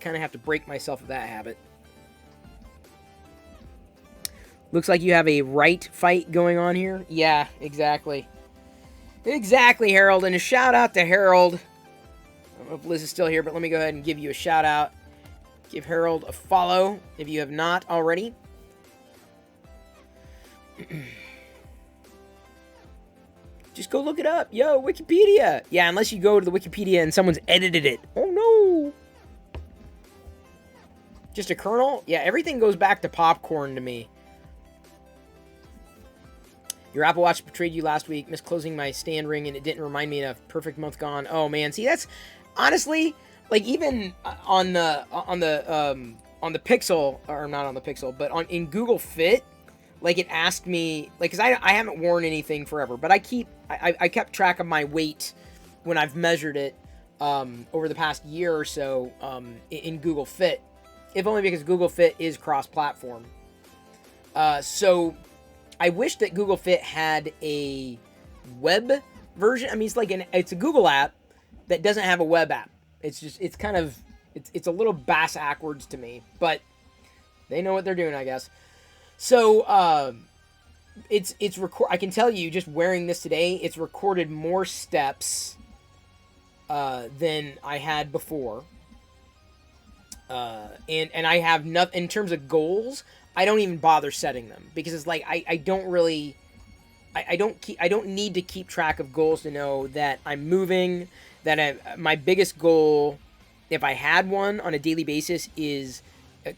Kind of have to break myself of that habit. Looks like you have a right fight going on here. Yeah, exactly. Exactly, Harold. And a shout out to Harold. I don't know if Liz is still here, but let me go ahead and give you a shout out. Give Harold a follow if you have not already. Just go look it up. Yo, Wikipedia. Yeah, unless you go to the Wikipedia and someone's edited it. Oh, no. Just a kernel? Yeah, everything goes back to popcorn to me. Your Apple Watch betrayed you last week. Missed closing my stand ring, and it didn't remind me enough. Perfect month gone. Oh, man. See, that's... Honestly, like, even on the Pixel... Or not on the Pixel, but in Google Fit... Like, it asked me, like, because I haven't worn anything forever, but I kept track of my weight when I've measured it over the past year or so in Google Fit, if only because Google Fit is cross-platform. So I wish that Google Fit had a web version. I mean, it's a Google app that doesn't have a web app. It's a little bass-ackwards to me, but they know what they're doing, I guess. So, I can tell you, just wearing this today, it's recorded more steps than I had before. And I have nothing, in terms of goals, I don't even bother setting them. Because it's like, I don't need to keep track of goals to know that I'm moving, that my biggest goal, if I had one on a daily basis, is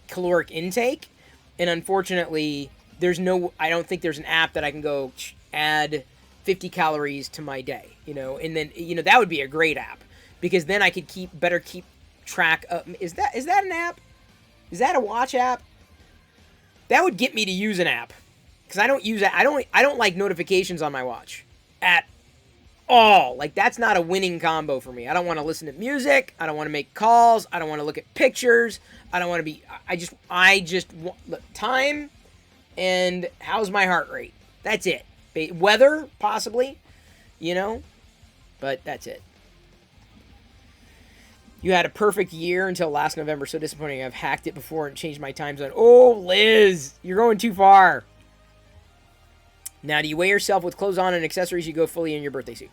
caloric intake. And unfortunately, I don't think there's an app that I can go add 50 calories to my day, and then, that would be a great app, because then I could keep track of, is that an app? Is that a watch app? That would get me to use an app, because I don't use it. I don't like notifications on my watch at all. Like, that's not a winning combo for me. I don't want to listen to music. I don't want to make calls. I don't want to look at pictures. I don't want to be, I just want time and how's my heart rate. That's it. Weather, possibly, but that's it. You had a perfect year until last November. So disappointing. I've hacked it before and changed my time zone. Oh, Liz, you're going too far. Now, do you weigh yourself with clothes on and accessories? You go fully in your birthday suit.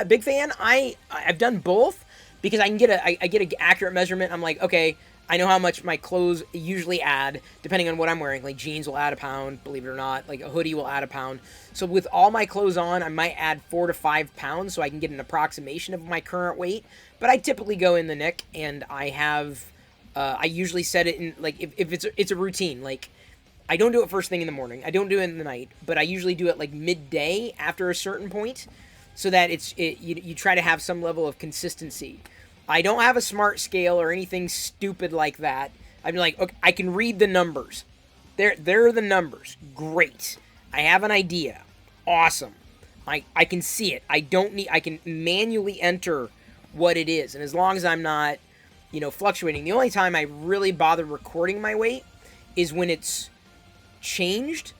Big fan. I've done both because I get an accurate measurement. I'm like, okay, I know how much my clothes usually add, depending on what I'm wearing. Like jeans will add a pound, believe it or not. Like a hoodie will add a pound. So with all my clothes on, I might add 4 to 5 pounds so I can get an approximation of my current weight. But I typically go in the nick, and I have, I usually set it in, like, if it's a routine. Like, I don't do it first thing in the morning. I don't do it in the night. But I usually do it, like, midday after a certain point, so that you try to have some level of consistency. I don't have a smart scale or anything stupid like that. I'm like, okay, I can read the numbers. There are the numbers. Great. I have an idea. Awesome. I can see it. I can manually enter what it is. And as long as I'm not, fluctuating. The only time I really bother recording my weight is when it's changed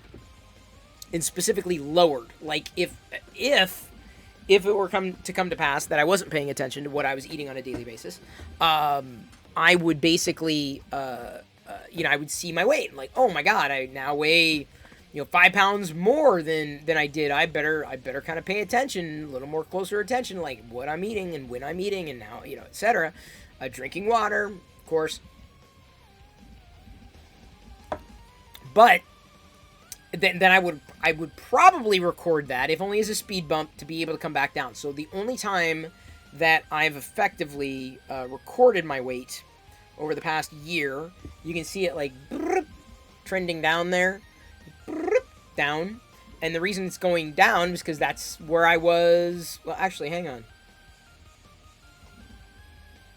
and specifically lowered. Like if it were come to pass that I wasn't paying attention to what I was eating on a daily basis, I would basically, I would see my weight. I'm like, oh my God, I now weigh, 5 pounds more than I did. I better kind of pay attention, a little more closer attention, like what I'm eating and when I'm eating and now, etc. Drinking water, of course. But then I would probably record that, if only as a speed bump, to be able to come back down. So the only time that I've effectively recorded my weight over the past year, you can see it like trending down there, down. And the reason it's going down is because that's where I was. Well, actually, hang on.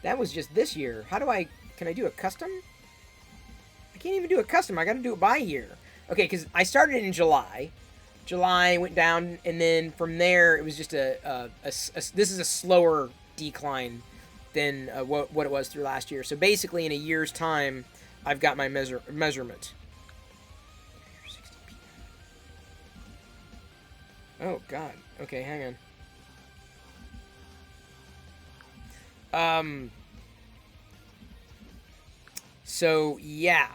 That was just this year. Can I do a custom? I can't even do a custom. I got to do it by year. Okay, because I started in July. July went down, and then from there it was just this is a slower decline than what it was through last year. So basically, in a year's time, I've got my measurement. Oh God. Okay, hang on. So yeah.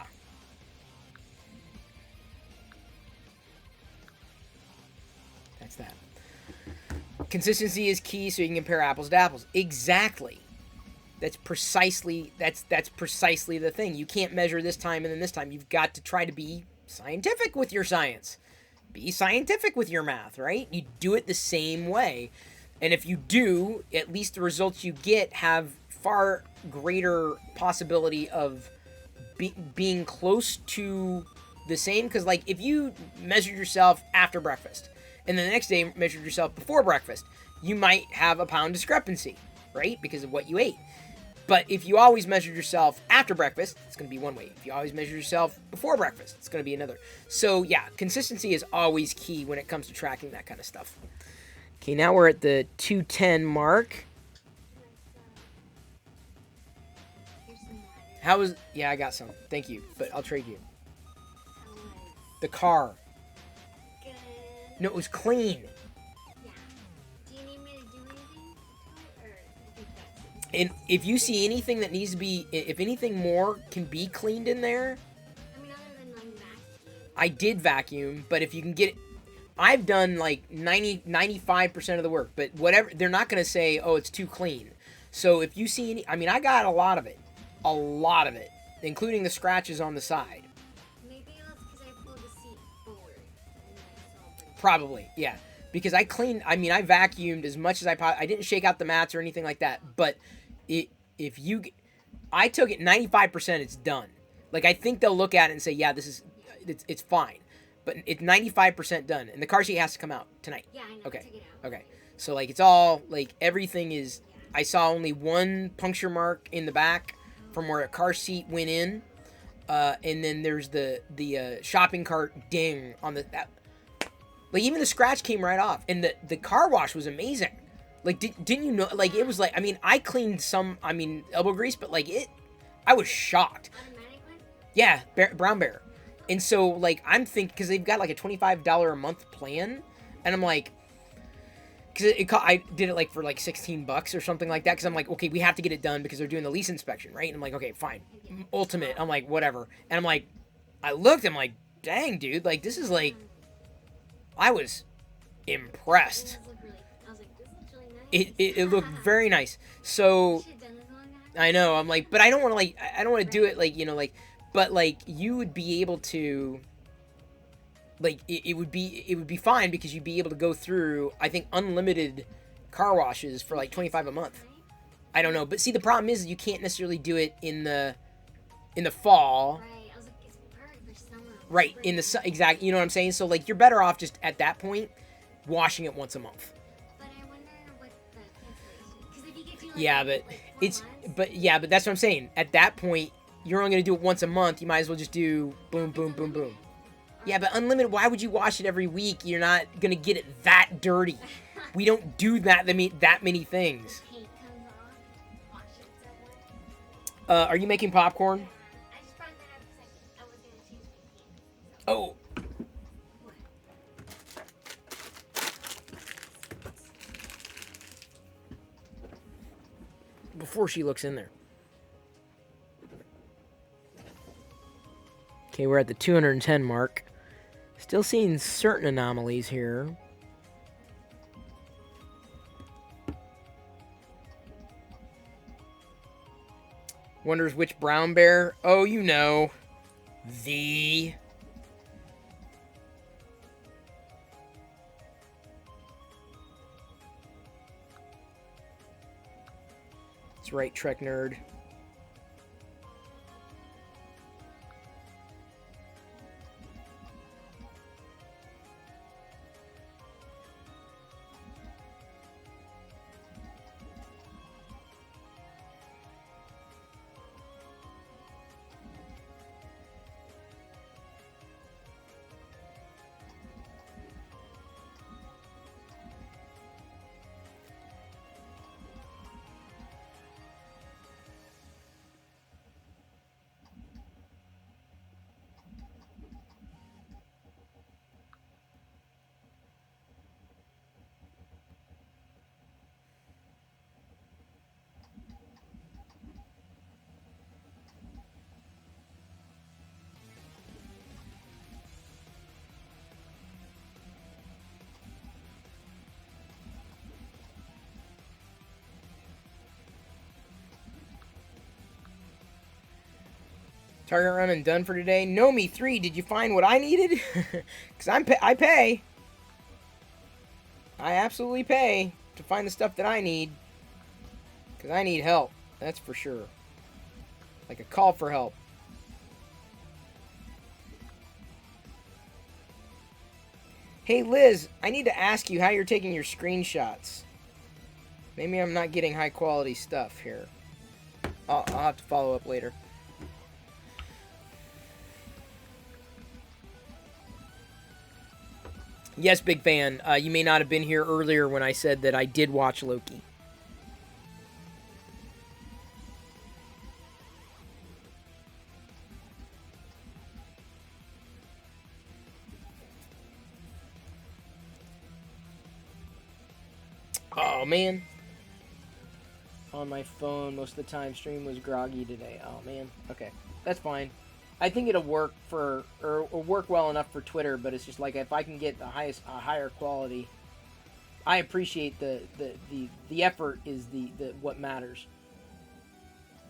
That's that. Consistency is key, so you can compare apples to apples. Exactly. That's precisely the thing. You can't measure this time and then this time. You've got to try to be scientific with your science. Be scientific with your math, right? You do it the same way. And if you do, at least the results you get have far greater possibility of being close to the same. Because, like, if you measured yourself after breakfast and then the next day measured yourself before breakfast, you might have a pound discrepancy, right? Because of what you ate. But if you always measured yourself after breakfast, it's going to be one way. If you always measure yourself before breakfast, it's going to be another. So, yeah, consistency is always key when it comes to tracking that kind of stuff. Okay, now we're at the 210 mark. Yeah, I got some. Thank you, but I'll trade you. The car. No, it was clean. And if you see anything that needs to be, if anything more can be cleaned in there, I mean, other than like vacuum. I did vacuum, but if you can get it, I've done like 95% of the work, but whatever, they're not going to say, oh, it's too clean. So if you see any, I mean, I got a lot of it, including the scratches on the side. Maybe that's because I pulled the seat forward. Probably, yeah. Because I cleaned, I mean, I vacuumed as much as I didn't shake out the mats or anything like that, but I took it 95%, it's done. Like, I think they'll look at it and say, yeah, it's fine. But it's 95% done, and the car seat has to come out tonight. Yeah, I know. Okay. I took it out. Okay. So, like, it's all, like, everything is, I saw only one puncture mark in the back from where a car seat went in, and then there's the shopping cart ding on like, even the scratch came right off, and the car wash was amazing. Like, didn't you know, like, it was like, I mean, I cleaned some, elbow grease, but, like, I was shocked. Automatic one? Yeah, Brown Bear. And so, like, I'm thinking, because they've got, like, a $25 a month plan, and I'm like, because I did it, like, for, like, $16 or something like that, because I'm like, okay, we have to get it done because they're doing the lease inspection, right? And I'm like, okay, fine. Ultimate. I'm like, whatever. And I'm like, I looked, I'm like, dang, dude, like, this is, like, I was impressed. I was like, this looks really nice. It looked very nice. So, Shit, done this long time? I know. I'm like, but I don't want to like. I don't want to do it like, you know, like. But like, you would be able to. Like, it would be fine because you'd be able to go through, I think, unlimited car washes for like 25 a month. I don't know, but see, the problem is you can't necessarily do it in the fall. Right. I was like, it's perfect for summer. Right, in the exact. You know what I'm saying? So like, you're better off just at that point washing it once a month. But I wonder what the cancellation. Because if you get to like, Yeah, but like 4 it's months, but that's what I'm saying. At that point, you're only gonna do it once a month. You might as well just do boom, it's boom, boom, boom. unlimited. Yeah, but unlimited. Why would you wash it every week? You're not gonna get it that dirty. We don't do that many things. Paint comes off. Wash it somewhere. Are you making popcorn? I just brought that up because I was gonna change my paint. Oh, before she looks in there. Okay, we're at the 210 mark. Still seeing certain anomalies here. Wonders which brown bear? Oh, you know. The... That's right, Trek nerd. Target run and done for today. Nomi 3, did you find what I needed? Because I pay. I absolutely pay to find the stuff that I need. Because I need help. That's for sure. Like a call for help. Hey Liz, I need to ask you how you're taking your screenshots. Maybe I'm not getting high quality stuff here. I'll have to follow up later. Yes, big fan. You may not have been here earlier when I said that I did watch Loki. Oh, man. On my phone, most of the time, stream was groggy today. Oh, man. Okay. That's fine. I think it'll work for, or work well enough for Twitter, but it's just like, if I can get the higher quality, I appreciate the effort is the what matters.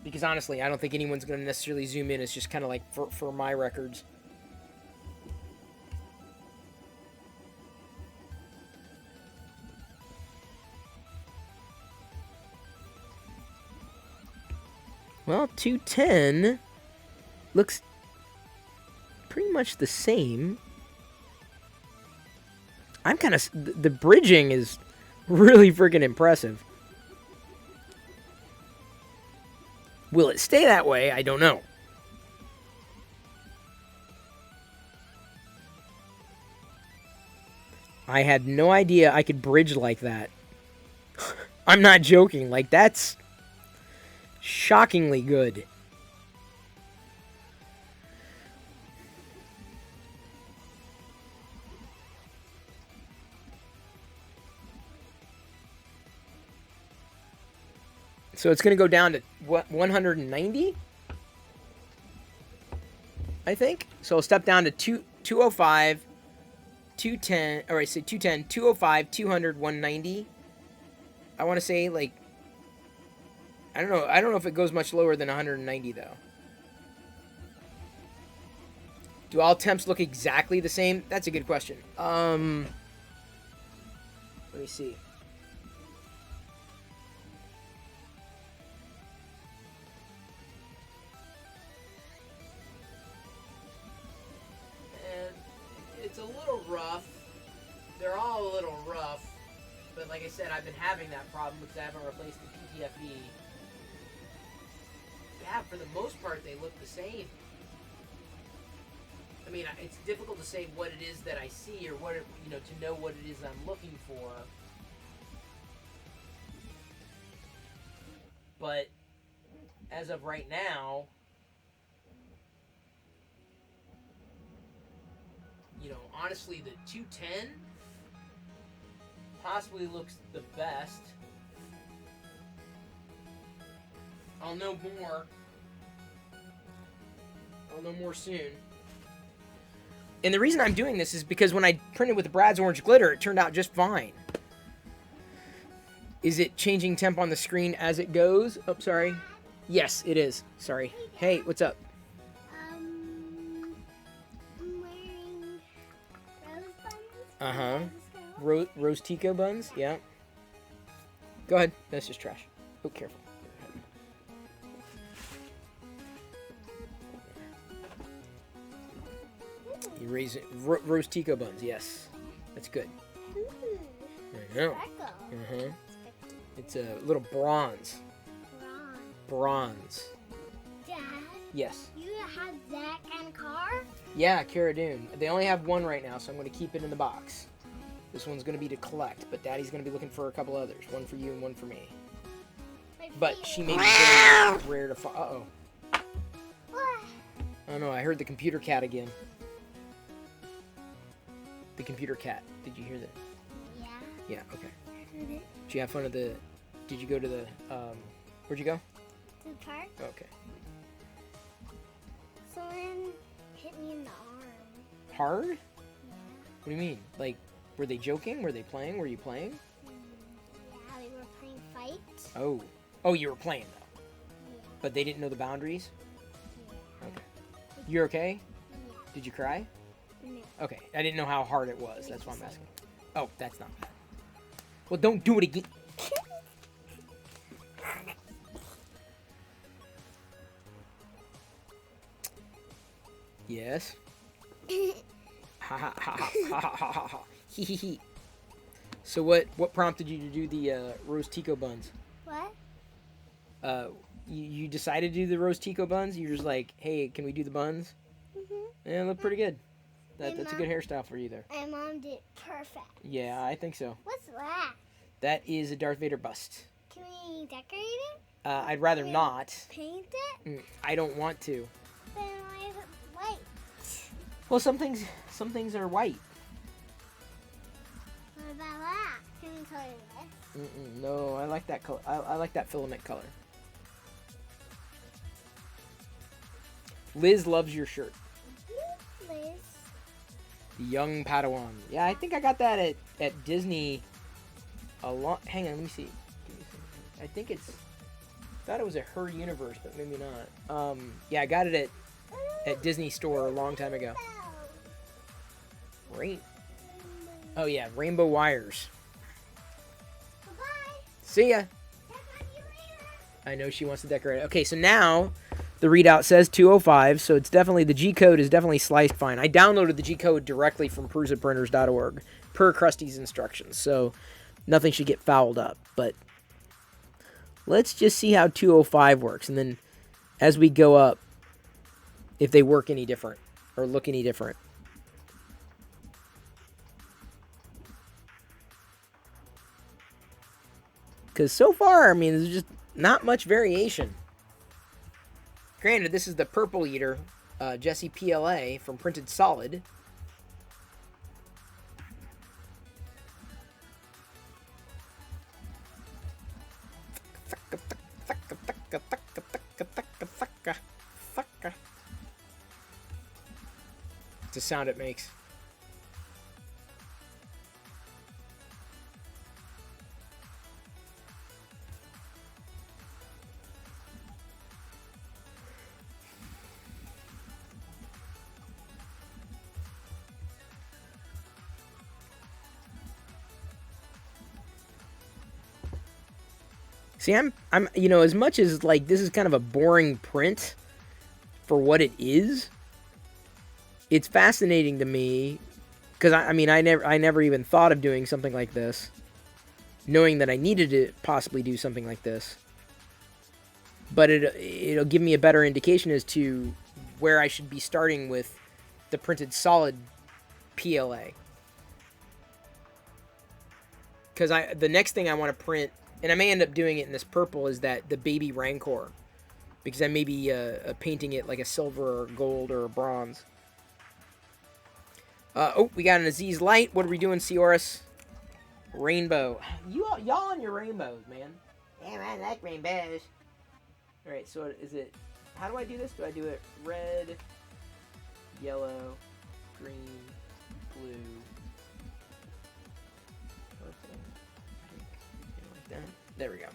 Because honestly, I don't think anyone's going to necessarily zoom in. It's just kind of like for my records. Well, 210 looks pretty much the same. I'm kind of... The bridging is really freaking impressive. Will it stay that way? I don't know. I had no idea I could bridge like that. I'm not joking. Like, that's shockingly good. So it's going to go down to, what, 190? I think. So I'll step down to 205, 210, or I say 210, 205, 200, 190. I want to say, like, I don't know. I don't know if it goes much lower than 190 though. Do all temps look exactly the same? That's a good question. Let me see. And it's a little rough. They're all a little rough. But like I said, I've been having that problem because I haven't replaced the PTFE. Yeah, for the most part, they look the same. I mean, it's difficult to say what it is that I see or what, to know what it is I'm looking for. But as of right now, honestly, the 210 possibly looks the best. I'll know more. I'll know more soon. And the reason I'm doing this is because when I printed with the Brad's Orange Glitter, it turned out just fine. Is it changing temp on the screen as it goes? Oh, sorry. Yes, it is. Sorry. Hey, what's up? I'm wearing rose buns. Uh-huh. Rose Tico buns? Yeah. Go ahead. That's just trash. Oh, careful. You raise it. Rose Tico buns, yes. That's good. I know. Uh-huh. It's a little bronze. Bronze. Dad, Yes. you have that kind of car? Yeah, Cara Dune. They only have one right now, so I'm going to keep it in the box. This one's going to be to collect, but Daddy's going to be looking for a couple others. One for you and one for me. But she may be very rare to find. Uh-oh. Oh no, I heard the computer cat again. The computer cat. Did you hear that? Yeah. Yeah, okay. Did you have fun at the... Did you go to the... Where'd you go? To the park? Okay. Someone hit me in the arm. Hard? Yeah. What do you mean? Like, were they joking? Were they playing? Were you playing? Yeah, we were playing fight. Oh. Oh, you were playing, though. Yeah. But they didn't know the boundaries? Yeah. Okay. You're okay? Yeah. Did you cry? No. Okay. I didn't know how hard it was. That's why I'm asking. Oh, that's not bad. Well, don't do it again. Yes. Ha ha ha ha ha ha ha ha. Hee hee hee. So what prompted you to do the Rose Tico buns? What? You decided to do the Rose Tico buns? You're just like, hey, can we do the buns? Mhm. Yeah, they look pretty good. Hey, That's a Mom. good hairstyle for you there. And Mom did perfect. Yeah, I think so. What's that? That is a Darth Vader bust. Can we decorate it? I'd rather not. Paint it? I don't want to. Then why is it white? Well, some things are white. What about that? Can we color this? No, I like that color. I like that filament color. Liz loves your shirt. Liz. The young Padawan. Yeah, I think I got that at Disney. Hang on, let me see. I think it's. Thought it was a Her Universe, but maybe not. Yeah, I got it at Disney Store a long time ago. Oh yeah, Rainbow Wires. Bye-bye. See ya. Talk to you later. I know she wants to decorate it. Okay, so now the readout says 205, so it's definitely, the G code is definitely sliced fine. I downloaded the G code directly from prusaprinters.org per Krusty's instructions, so nothing should get fouled up. But let's just see how 205 works, and then as we go up, if they work any different or look any different. Because so far, I mean, there's just not much variation. Granted, this is the Purple Eater, Jesse PLA from Printed Solid. It's a sound it makes. See, I'm, you know, as much as like this is kind of a boring print for what it is, it's fascinating to me because I mean, I never even thought of doing something like this, knowing that I needed to possibly do something like this. But it'll give me a better indication as to where I should be starting with the printed solid PLA. Because the next thing I want to print, and I may end up doing it in this purple, is that the baby Rancor. Because I may be painting it like a silver or gold or a bronze. Oh, we got an Aziz Light. What are we doing, Seoris? Rainbow. Y'all on your rainbows, man. Damn, I like rainbows. Alright, so is it... How do I do this? Do I do it red, yellow, green, blue, purple, pink, like that? There we go.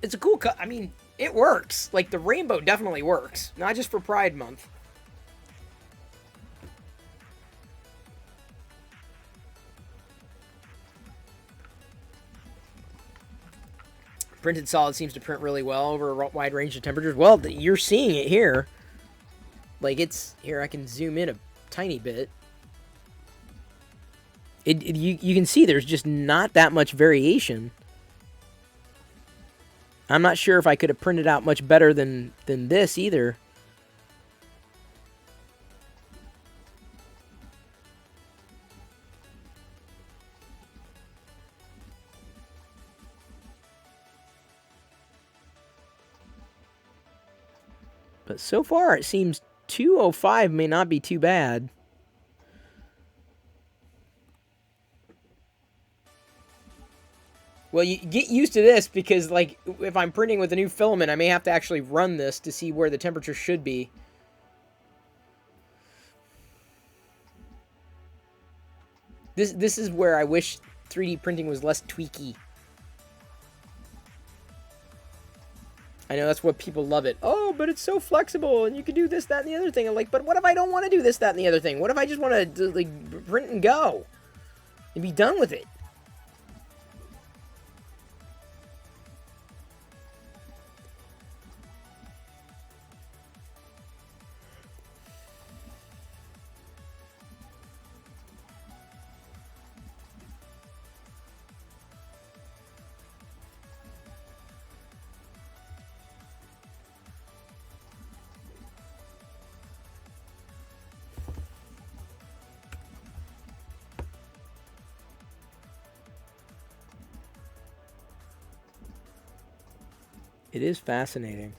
It's a cool cut. I mean, it works. Like, the rainbow definitely works. Not just for Pride Month. Printed solid seems to print really well over a wide range of temperatures. Well, you're seeing it here. Like, it's... Here, I can zoom in a tiny bit. You can see there's just not that much variation. I'm not sure if I could have printed out much better than this either. But so far, it seems 205 may not be too bad. Well, you get used to this because, like, if I'm printing with a new filament, I may have to actually run this to see where the temperature should be. This is where I wish 3D printing was less tweaky. I know that's what people love it. Oh, but it's so flexible, and you can do this, that, and the other thing. I'm like, but what if I don't want to do this, that, and the other thing? What if I just want to, like, print and go? And be done with it? It is fascinating.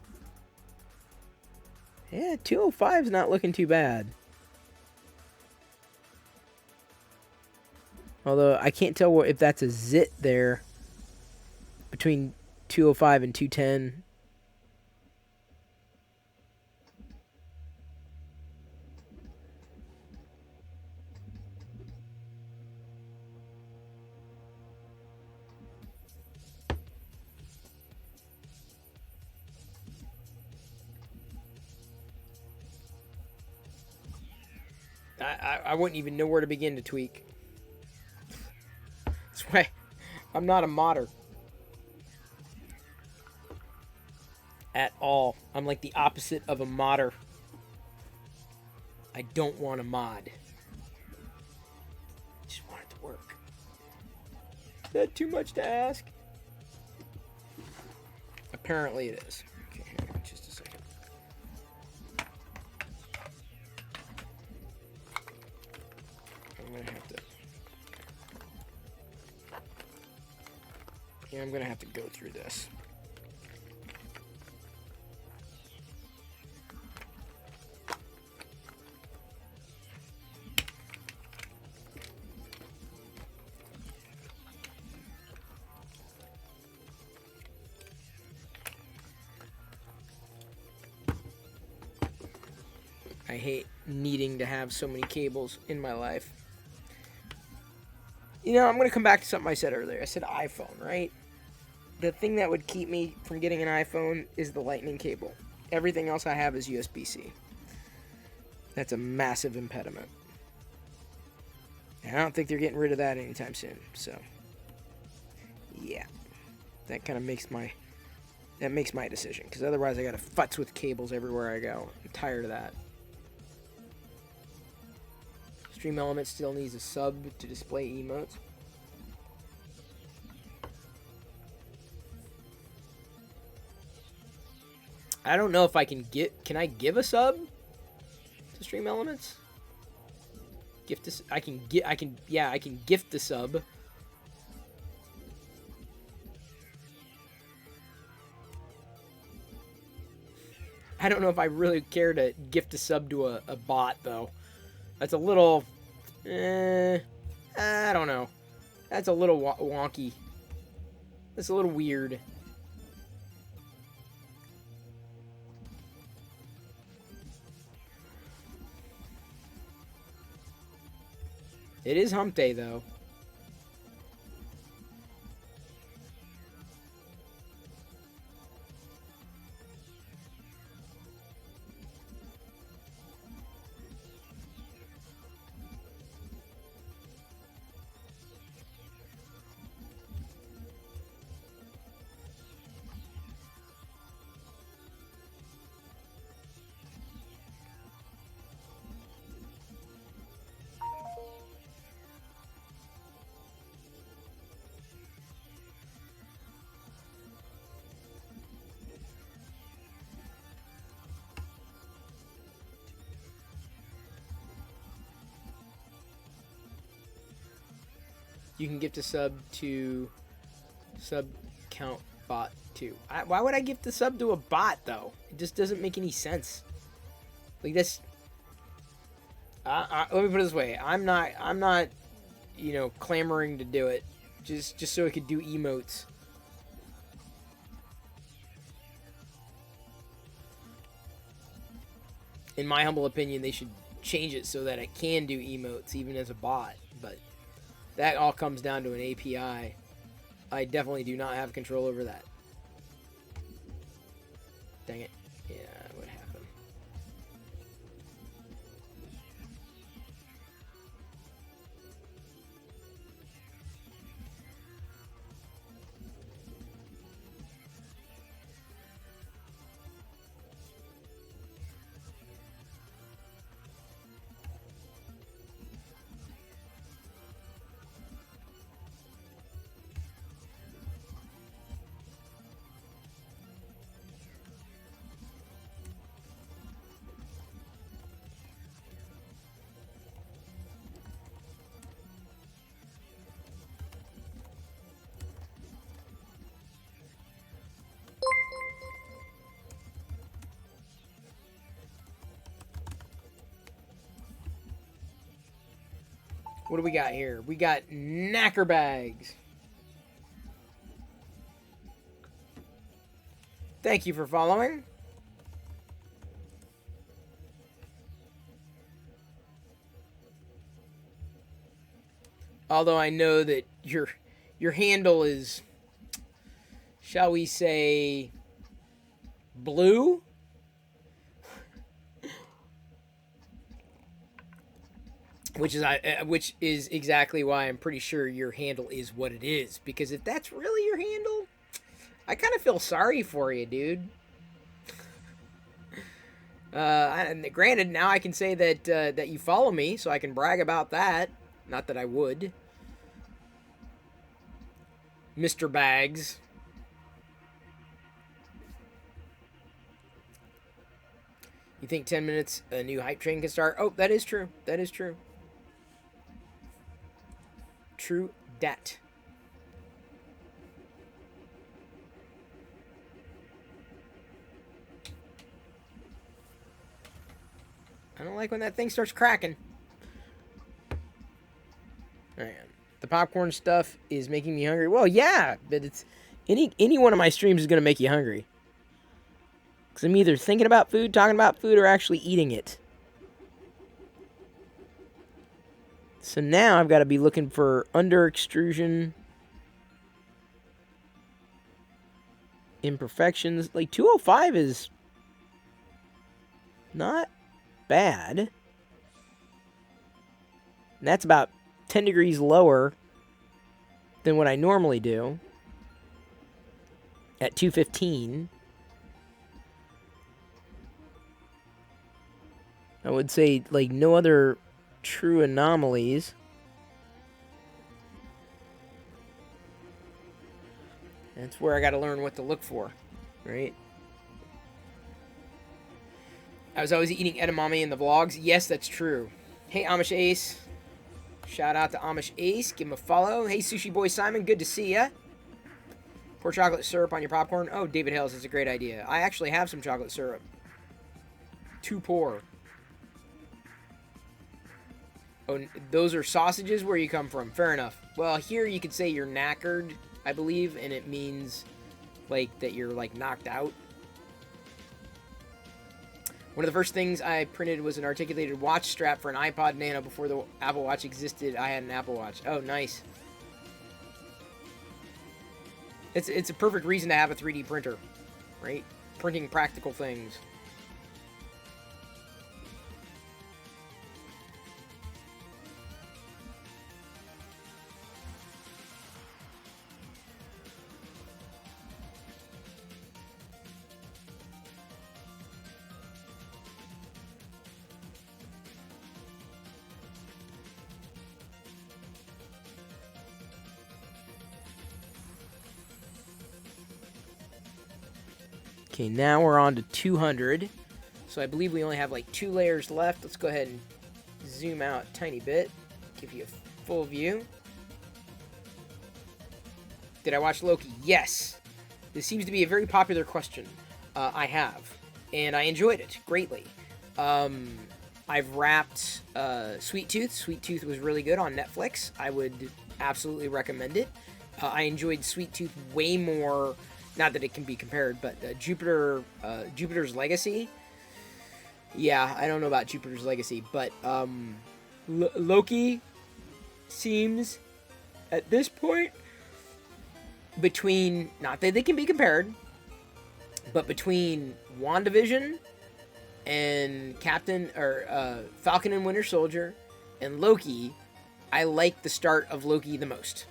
Yeah, 205 is not looking too bad. Although, I can't tell if that's a zit there between 205 and 210. I wouldn't even know where to begin to tweak. That's why I'm not a modder. At all. I'm like the opposite of a modder. I don't want to mod. I just want it to work. Is that too much to ask? Apparently it is. Okay, hang on just a second. I'm gonna have to go through this. I hate needing to have so many cables in my life. You know, I'm going to come back to something I said earlier. I said iPhone, right? The thing that would keep me from getting an iPhone is the lightning cable. Everything else I have is USB-C. That's a massive impediment. And I don't think they're getting rid of that anytime soon. So, yeah. That kind of makes my That makes my decision, because otherwise I gotta futz with cables everywhere I go. I'm tired of that. Stream Element still needs a sub to display emotes. I don't know if I can get... Can I give a sub to Stream Elements? Gift this... I can gift the sub. I don't know if I really care to gift a sub to a bot, though. That's a little... I don't know. That's a little wonky. That's a little weird. It is hump day, though. You can gift a sub to sub count bot 2. Why would I gift the sub to a bot, though? It just doesn't make any sense. Like, this... let me put it this way. I'm not, you know, clamoring to do it. Just so I could do emotes. In my humble opinion, they should change it so that it can do emotes, even as a bot. But... that all comes down to an API. I definitely do not have control over that. Dang it. Yeah, what happened? What do we got here? We got knacker bags. Thank you for following. Although I know that your handle is, shall we say, blue? Which is exactly why I'm pretty sure your handle is what it is. Because if that's really your handle, I kind of feel sorry for you, dude. Granted, now I can say that you follow me, so I can brag about that. Not that I would. Mr. Bags. You think 10 minutes a new hype train can start? Oh, that is true. That is true. True dat. I don't like when that thing starts cracking. Alright. The popcorn stuff is making me hungry. Well, yeah, but it's any one of my streams is going to make you hungry. Because I'm either thinking about food, talking about food, or actually eating it. So now I've got to be looking for under extrusion imperfections. Like 205 is not bad. And that's about 10 degrees lower than what I normally do. at 215. I would say, like, no other true anomalies. That's where I got to learn what to look for, right? I was always eating edamame in the vlogs. Yes, that's true. Hey, Amish Ace. Shout out to Amish Ace. Give him a follow. Hey, Sushi Boy Simon. Good to see ya. Pour chocolate syrup on your popcorn. Oh, David Hales, that's a great idea. I actually have some chocolate syrup. To pour. Oh, those are sausages? Where you come from? Fair enough. Well, here you could say you're knackered, I believe, and it means, like, that you're, like, knocked out. One of the first things I printed was an articulated watch strap for an iPod Nano. Before the Apple Watch existed, I had an Apple Watch. Oh, nice. It's a perfect reason to have a 3D printer, right? Printing practical things. Okay, now we're on to 200. So I believe we only have like 2 layers left. Let's go ahead and zoom out a tiny bit. Give you a full view. Did I watch Loki? Yes. This seems to be a very popular question. I have. And I enjoyed it greatly. I've wrapped Sweet Tooth. Sweet Tooth was really good on Netflix. I would absolutely recommend it. I enjoyed Sweet Tooth way more. Not that it can be compared, but Jupiter's Legacy. Yeah, I don't know about Jupiter's Legacy, but Loki seems, at this point, between, not that they can be compared, but between WandaVision and Falcon and Winter Soldier and Loki, I like the start of Loki the most.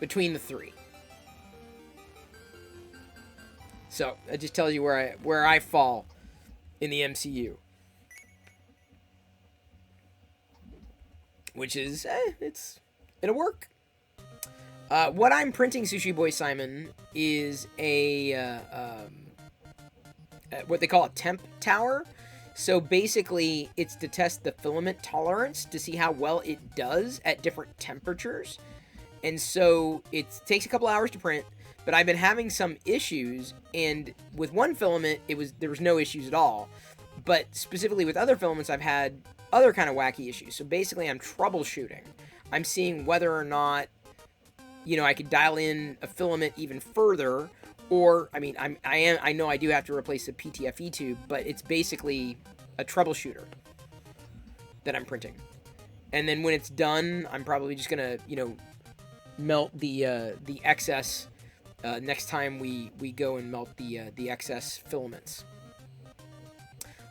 Between the 3. So, it just tells you where I fall in the MCU. Which is, it'll work. What I'm printing, Sushi Boy Simon, is what they call a temp tower. So basically, it's to test the filament tolerance to see how well it does at different temperatures. And so it takes a couple hours to print. But I've been having some issues, and with one filament, there was no issues at all. But specifically with other filaments, I've had other kind of wacky issues. So basically, I'm troubleshooting. I'm seeing whether or not, I could dial in a filament even further, or I know I do have to replace the PTFE tube, but it's basically a troubleshooter that I'm printing. And then when it's done, I'm probably just gonna, melt the excess. Next time we go and melt the excess filaments.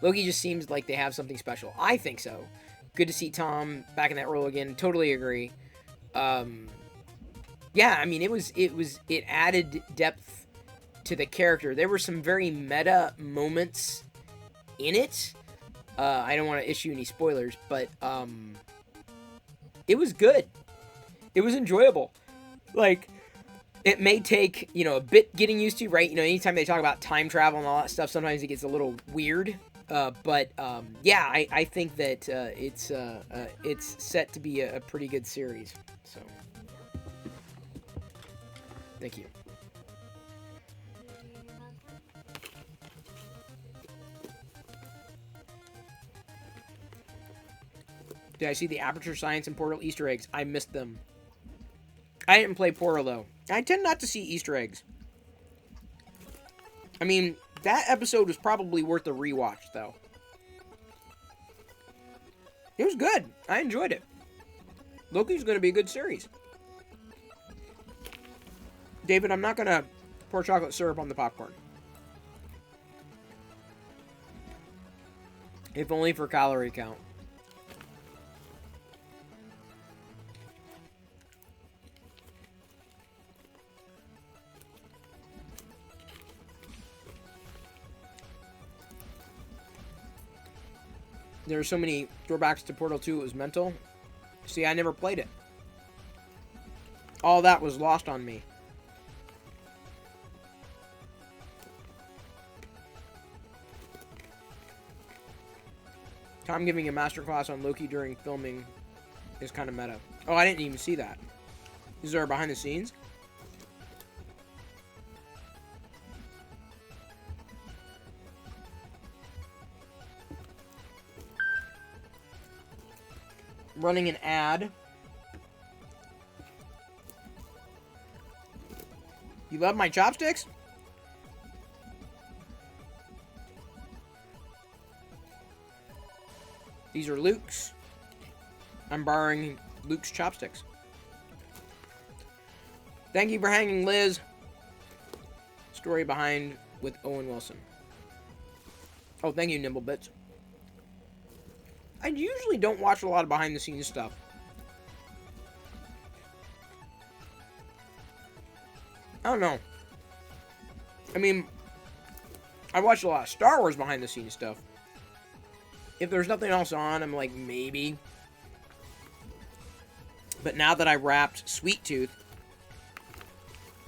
Loki just seems like they have something special. I think so. Good to see Tom back in that role again. Totally agree. Yeah, it added depth to the character. There were some very meta moments in it. I don't want to issue any spoilers, but it was good. It was enjoyable. Like, it may take, a bit getting used to, right? Anytime they talk about time travel and all that stuff, sometimes it gets a little weird. But I think that it's set to be a pretty good series. So, thank you. Did I see the Aperture Science and Portal Easter eggs? I missed them. I didn't play Portal, though. I tend not to see Easter eggs. That episode was probably worth a rewatch, though. It was good. I enjoyed it. Loki's going to be a good series. David, I'm not going to pour chocolate syrup on the popcorn. If only for calorie count. There are so many throwbacks to Portal 2, it was mental. See, I never played it. All that was lost on me. Tom giving a masterclass on Loki during filming is kind of meta. Oh, I didn't even see that. These are behind the scenes. Running an ad. You love my chopsticks? These are Luke's. I'm borrowing Luke's chopsticks. Thank you for hanging, Liz. Story behind with Owen Wilson. Oh, thank you, Nimblebits. I usually don't watch a lot of behind-the-scenes stuff. I don't know. I mean, I watch a lot of Star Wars behind-the-scenes stuff. If there's nothing else on, I'm like, maybe. But now that I wrapped Sweet Tooth,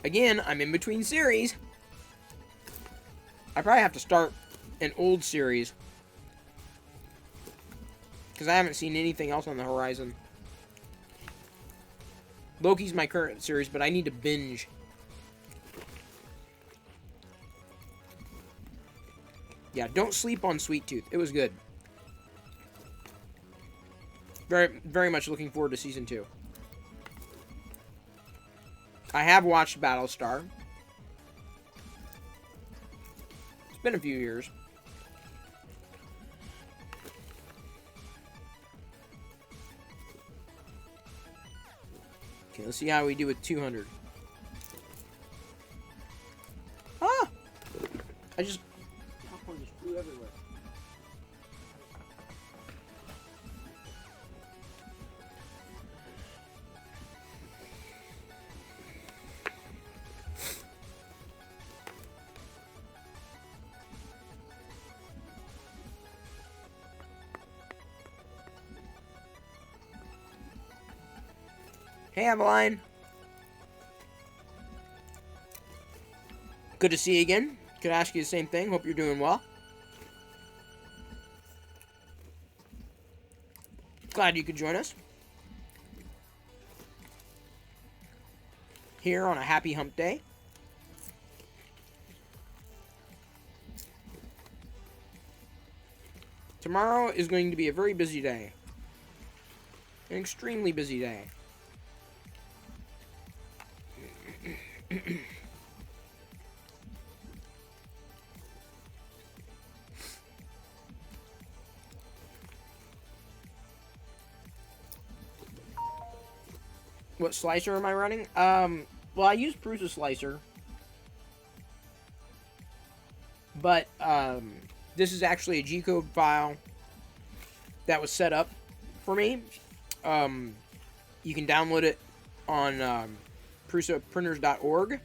again, I'm in between series. I probably have to start an old series, because I haven't seen anything else on the horizon. Loki's my current series, but I need to binge. Yeah, don't sleep on Sweet Tooth. It was good. Very, very much looking forward to Season 2. I have watched Battlestar. It's been a few years. Okay, let's see how we do with 200. Ah! Popcorn just flew everywhere. Hey, Eveline. Good to see you again. Could ask you the same thing. Hope you're doing well. Glad you could join us. Here on a happy hump day. Tomorrow is going to be a very busy day. An extremely busy day. What slicer am I running? Well, I use Prusa Slicer. But, this is actually a G-code file that was set up for me. You can download it on, prusaprinters.org.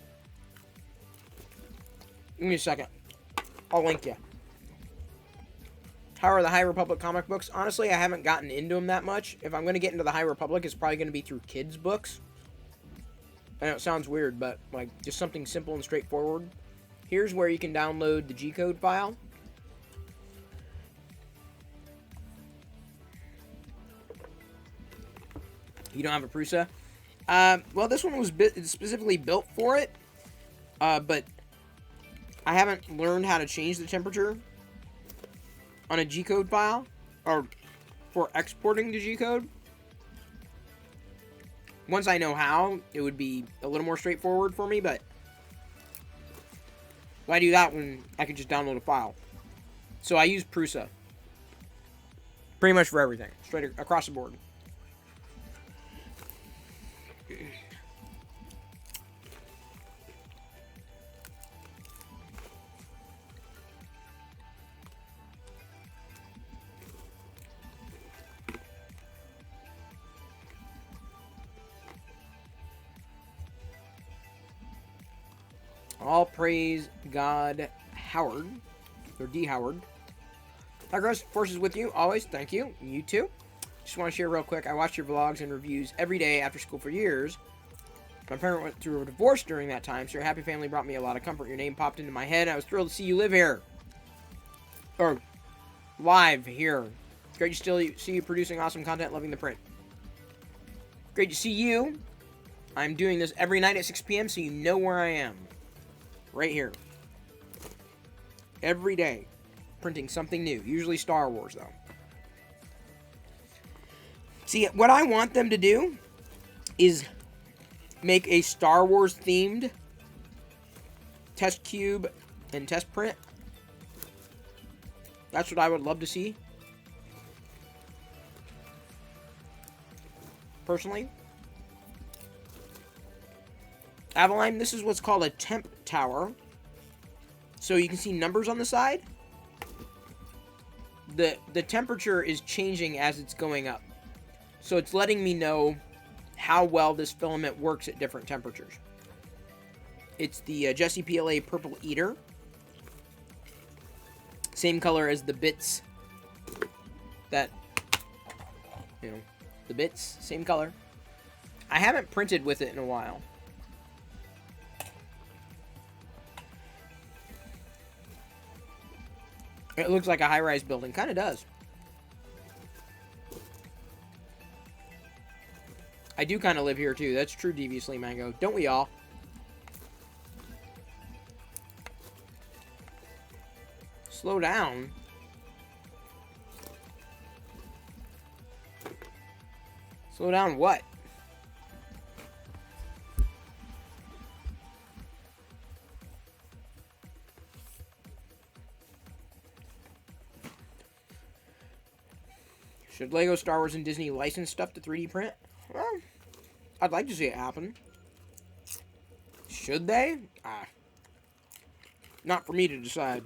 Give me a second. I'll link you. How are the High Republic comic books? Honestly, I haven't gotten into them that much. If I'm going to get into the High Republic, it's probably going to be through kids' books. I know it sounds weird, but like just something simple and straightforward. Here's where you can download the G-code file. You don't have a Prusa? Well, this one was specifically built for it, but I haven't learned how to change the temperature on a G-code file, or for exporting to G-code. Once I know how, it would be a little more straightforward for me, but why do that when I could just download a file? So I use Prusa. Pretty much for everything, straight across the board. All praise God, Howard, or D. Howard. Progress forces with you always. Thank you. You too. Just want to share real quick. I watched your vlogs and reviews every day after school for years. My parent went through a divorce during that time, so your happy family brought me a lot of comfort. Your name popped into my head. I was thrilled to see you live here. Or live here. Great to still see you producing awesome content, loving the print. Great to see you. I'm doing this every night at 6 p.m. so you know where I am. Right here. Every day. Printing something new. Usually Star Wars, though. See, what I want them to do is make a Star Wars themed test cube and test print. That's what I would love to see. Personally. Avaline, this is what's called a temp tower. So you can see numbers on the side. The temperature is changing as it's going up. So it's letting me know how well this filament works at different temperatures. It's the Jessie PLA Purple Eater. Same color as the bits. That, you know, the bits, same color. I haven't printed with it in a while. It looks like a high-rise building. Kind of does. I do kind of live here, too. That's true, Deviously Mango. Don't we all? Slow down. Slow down what? Should LEGO, Star Wars, and Disney license stuff to 3D print? Well, I'd like to see it happen. Should they? Not for me to decide.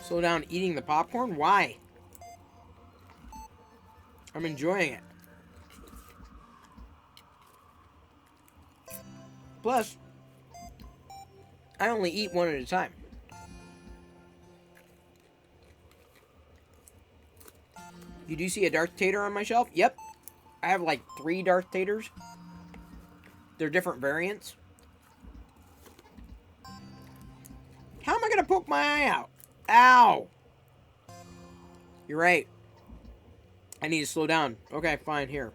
Slow down eating the popcorn? Why? I'm enjoying it. Plus, I only eat one at a time. You do see a Darth Tater on my shelf? Yep. I have like 3 Darth Taters. They're different variants. How am I going to poke my eye out? Ow! You're right. I need to slow down. Okay, fine, here.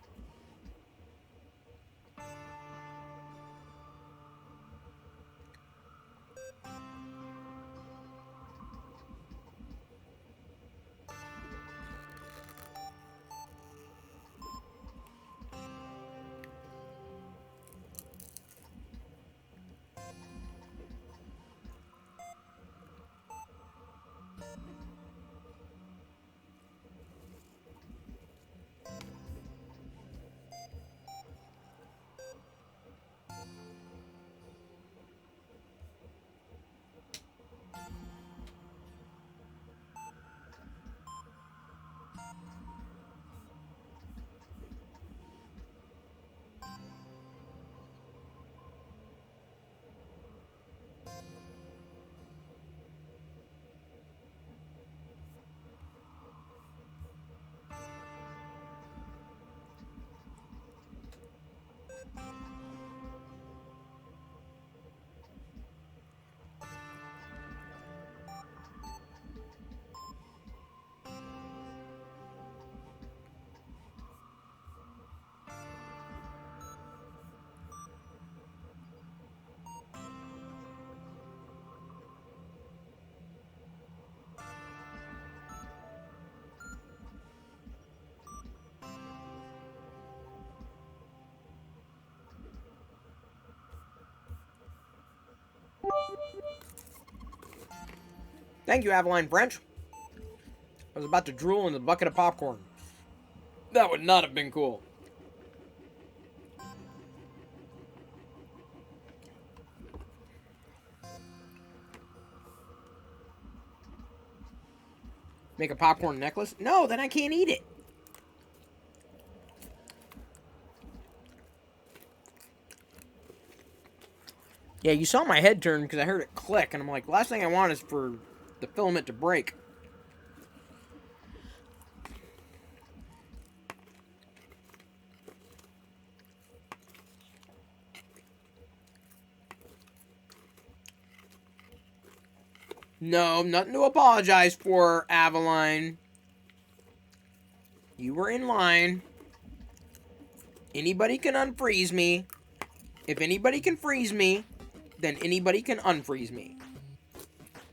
Thank you, Avaline French. I was about to drool in the bucket of popcorn. That would not have been cool. Make a popcorn necklace? No, then I can't eat it. Yeah, you saw my head turn because I heard it click, and I'm like, the last thing I want is for the filament to break. No, nothing to apologize for, Aveline. You were in line. Anybody can unfreeze me. If anybody can freeze me, then anybody can unfreeze me.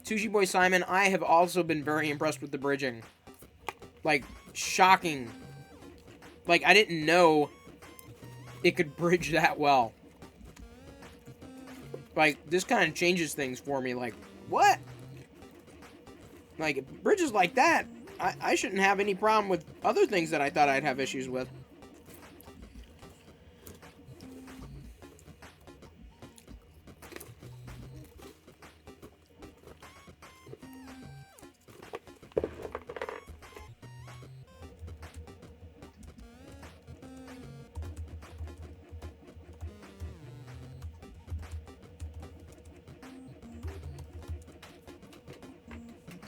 Sushi Boy Simon, I have also been very impressed with the bridging. Like, shocking. Like, I didn't know it could bridge that well. Like, this kind of changes things for me. Like, what? Like, bridges like that, I shouldn't have any problem with other things that I thought I'd have issues with.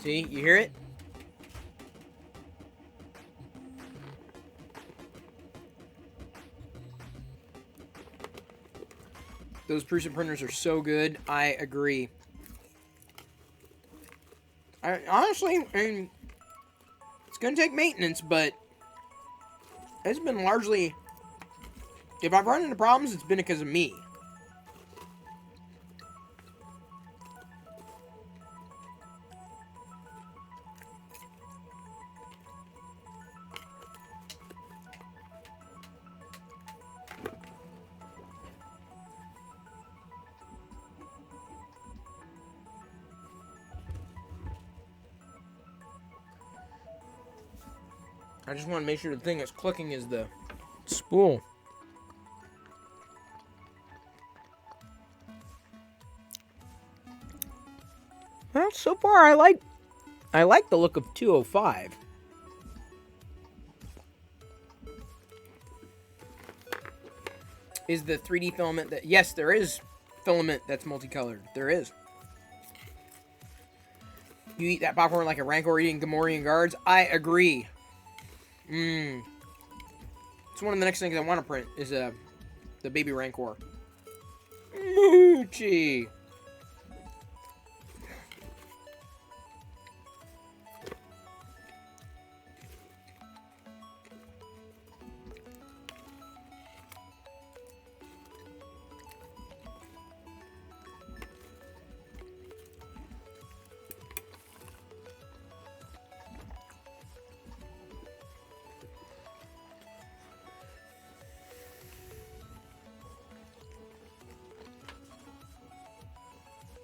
See, you hear it? Those Prusa printers are so good. I agree. Honestly, I mean, it's going to take maintenance, but it's been largely... If I've run into problems, it's been because of me. I just want to make sure the thing that's clicking is the spool. Well, so far I like the look of 205. Is the 3D filament that... Yes, there is filament that's multicolored. There is. You eat that popcorn like a Rancor eating Gamorrean guards? I agree. It's one of the next things I want to print is the baby Rancor. Moochie.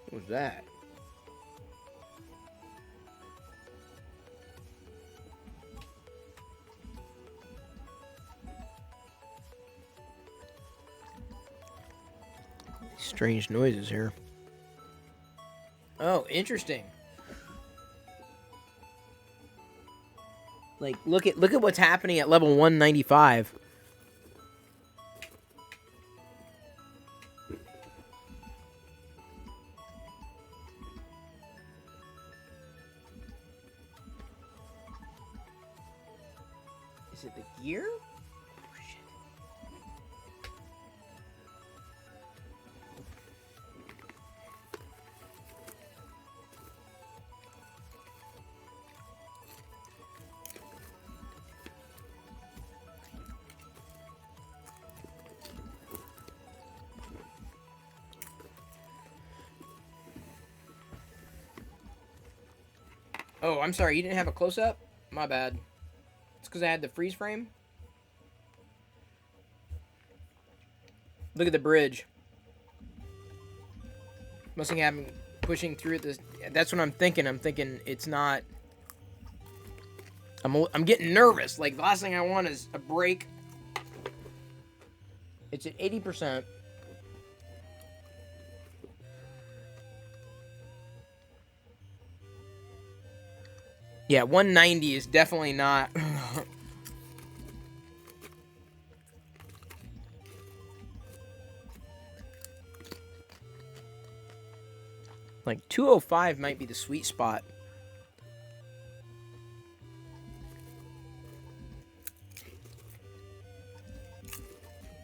What was that? Strange noises here. Oh, interesting. Like, look at what's happening at level 195. Is it the gear? Oh, shit. Oh, I'm sorry. You didn't have a close-up? My bad. It's because I had the freeze frame. Look at the bridge. Must have been pushing through this. That's what I'm thinking. I'm thinking it's not. I'm getting nervous. Like, the last thing I want is a break. It's at 80%. Yeah, 190 is definitely not. Like 205 might be the sweet spot.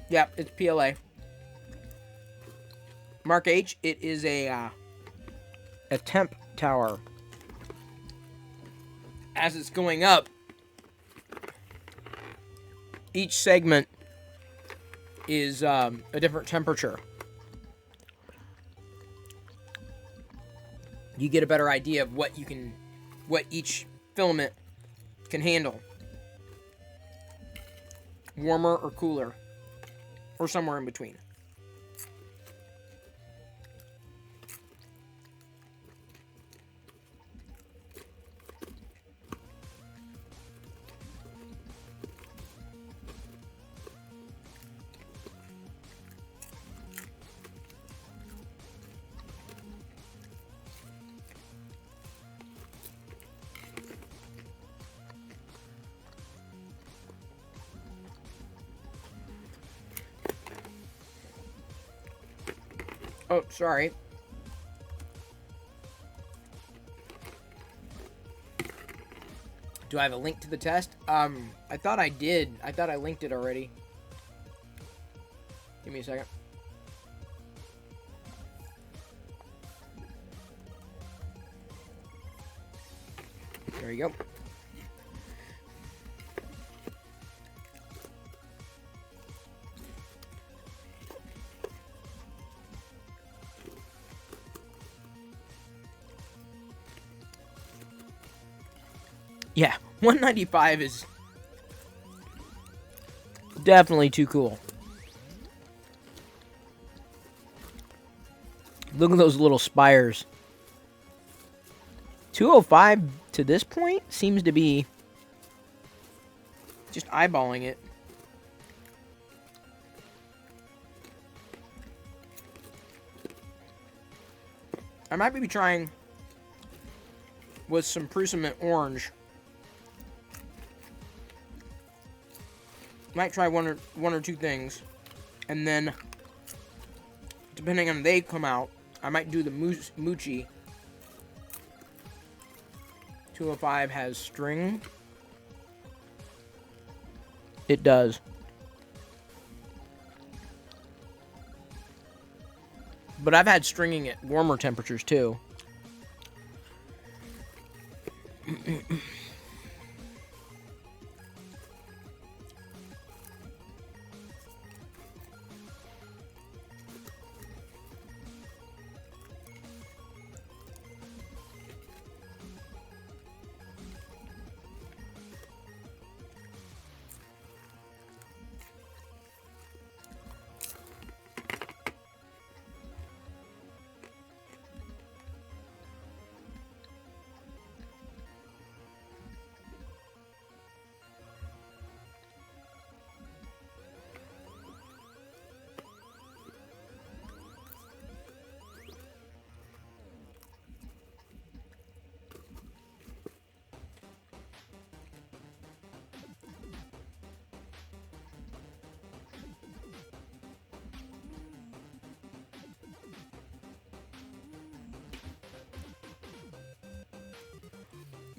Yep, it's PLA. Mark H, it is a temp tower. As it's going up, each segment is a different temperature. You get a better idea of what each filament can handle. Warmer or cooler, or somewhere in between. Oh, sorry. Do I have a link to the test? I thought I did. I thought I linked it already. Give me a second. There you go. Yeah, 195 is definitely too cool. Look at those little spires. 205 to this point seems to be just eyeballing it. I might be trying with some Prusament Orange. Might try one or two things, and then depending on when they come out, I might do the Moochie. 205 has string. It does. But I've had stringing at warmer temperatures too.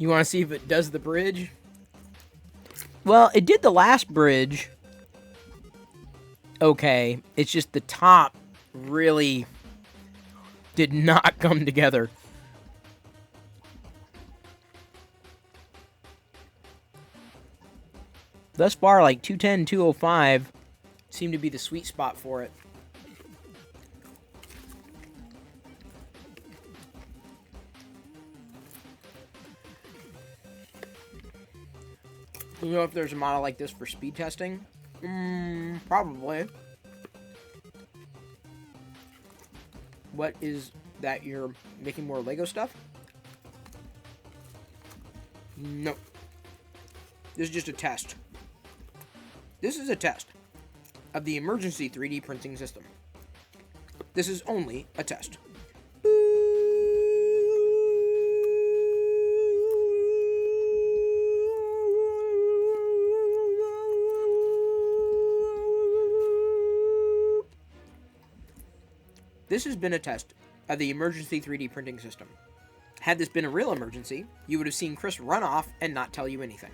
You want to see if it does the bridge? Well, it did the last bridge. Okay, it's just the top really did not come together. Thus far, like 210, 205 seem to be the sweet spot for it. You know if there's a model like this for speed testing? Probably. What is that? You're making more Lego stuff? No. This is just a test. This is a test of the emergency 3D printing system. This is only a test. This has been a test of the emergency 3D printing system. Had this been a real emergency, you would have seen Chris run off and not tell you anything.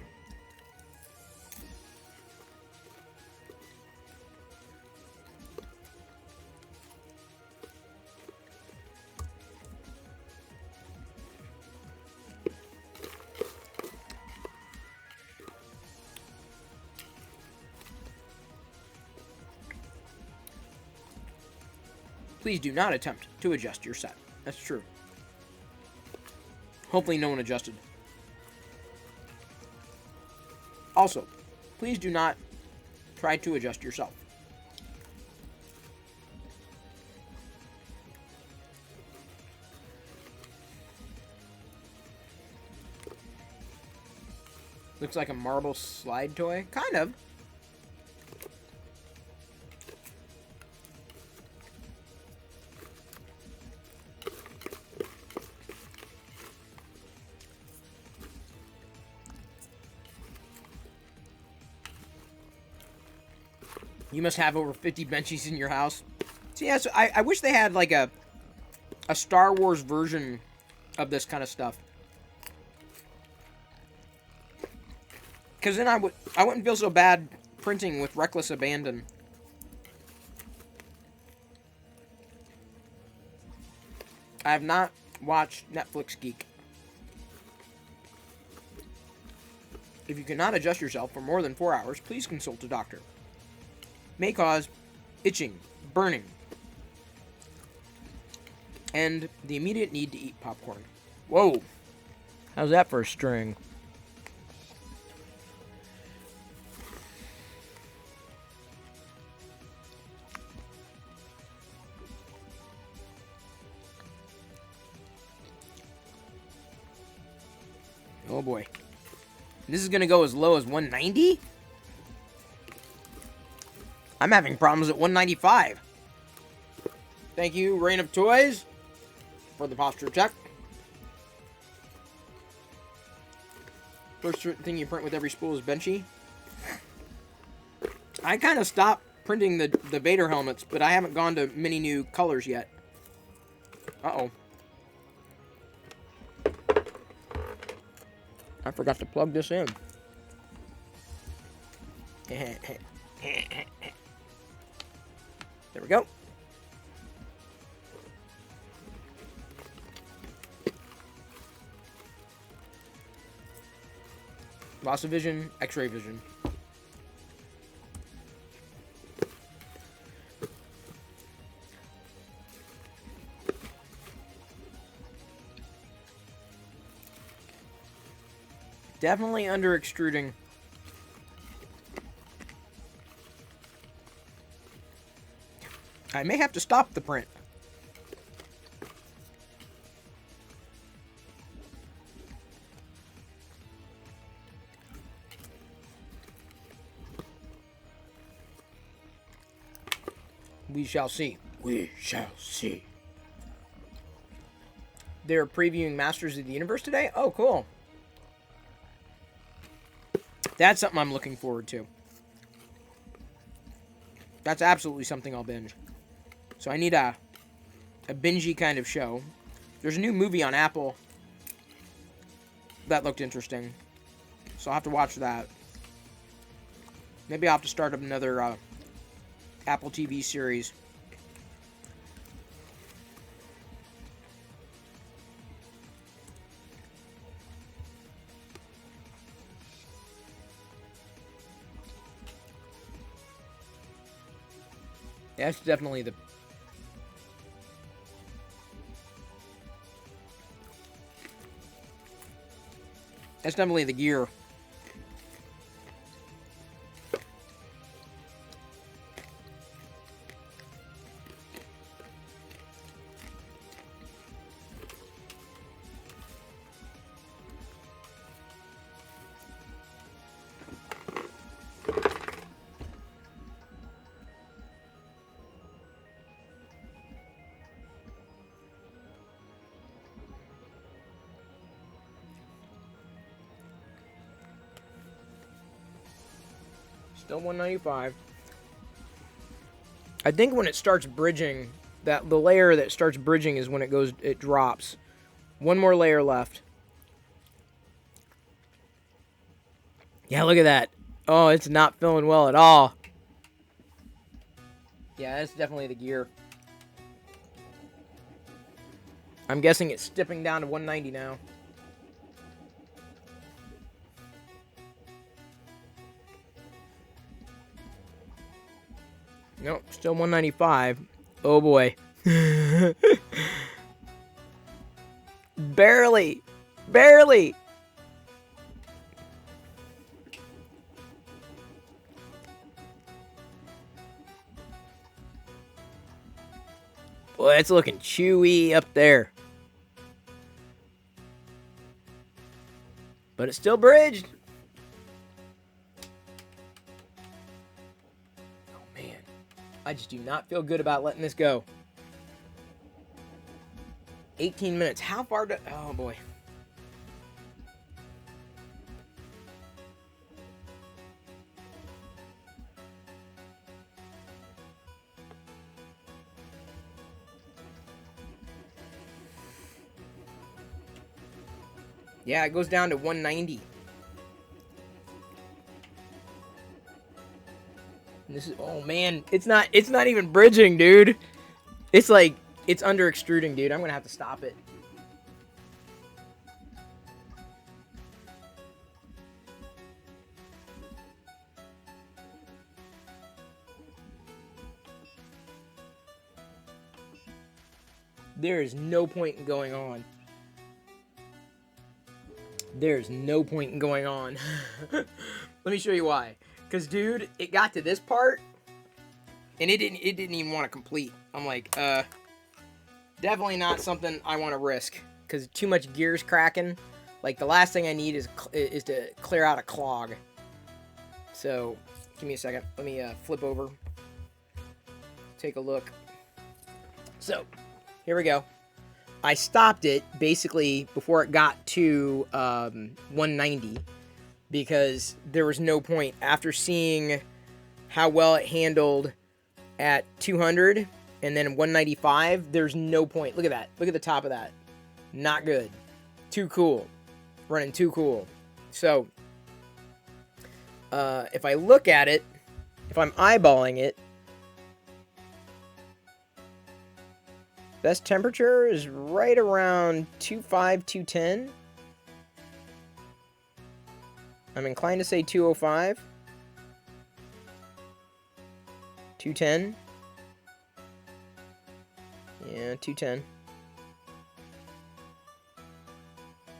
Please do not attempt to adjust your set. That's true. Hopefully no one adjusted. Also, please do not try to adjust yourself. Looks like a marble slide toy. Kind of. You must have over 50 benchies in your house. So yeah, so I wish they had like a Star Wars version of this kind of stuff. Because then I wouldn't feel so bad printing with reckless abandon. I have not watched Netflix Geek. If you cannot adjust yourself for more than 4 hours, please consult a doctor. May cause itching, burning, and the immediate need to eat popcorn. Whoa. How's that for a string? Oh boy. This is going to go as low as 190? I'm having problems at 195. Thank you, Reign of Toys, for the posture check. First thing you print with every spool is Benchy. I kind of stopped printing the Vader helmets, but I haven't gone to many new colors yet. Uh-oh. I forgot to plug this in. There we go. Loss of vision, X-ray vision. Definitely under extruding. I may have to stop the print. We shall see. We shall see. They're previewing Masters of the Universe today? Oh, cool. That's something I'm looking forward to. That's absolutely something I'll binge. So I need a bingey kind of show. There's a new movie on Apple that looked interesting. So I'll have to watch that. Maybe I'll have to start up another Apple TV series. Yeah, that's definitely the... That's definitely the gear. Still 195. I think when it starts bridging That the layer that starts bridging is when it drops. One more layer left. Yeah, look at that. Oh, it's not filling well at all. Yeah, that's definitely the gear. I'm guessing it's dipping down to 190 now. Nope, still 195. Oh boy. Barely. Barely. Boy, it's looking chewy up there. But it's still bridged. Oh, man. I just do not feel good about letting this go. 18 minutes. How far do... Oh, boy. Yeah, it goes down to 190. And this is... Oh, man. It's not even bridging, dude. It's like... It's under extruding, dude. I'm going to have to stop it. There is no point in going on. There's no point in going on. Let me show you why. Because, dude, it got to this part, and it didn't even want to complete. I'm like, definitely not something I want to risk. Because too much gears cracking. Like, the last thing I need is to clear out a clog. So, give me a second. Let me flip over. Take a look. So, here we go. I stopped it basically before it got to 190 because there was no point. After seeing how well it handled at 200 and then 195, there's no point. Look at that. Look at the top of that. Not good. Too cool. Running too cool. So, if I look at it, if I'm eyeballing it, best temperature is right around 205, 210. I'm inclined to say 205. 210. Yeah, 210.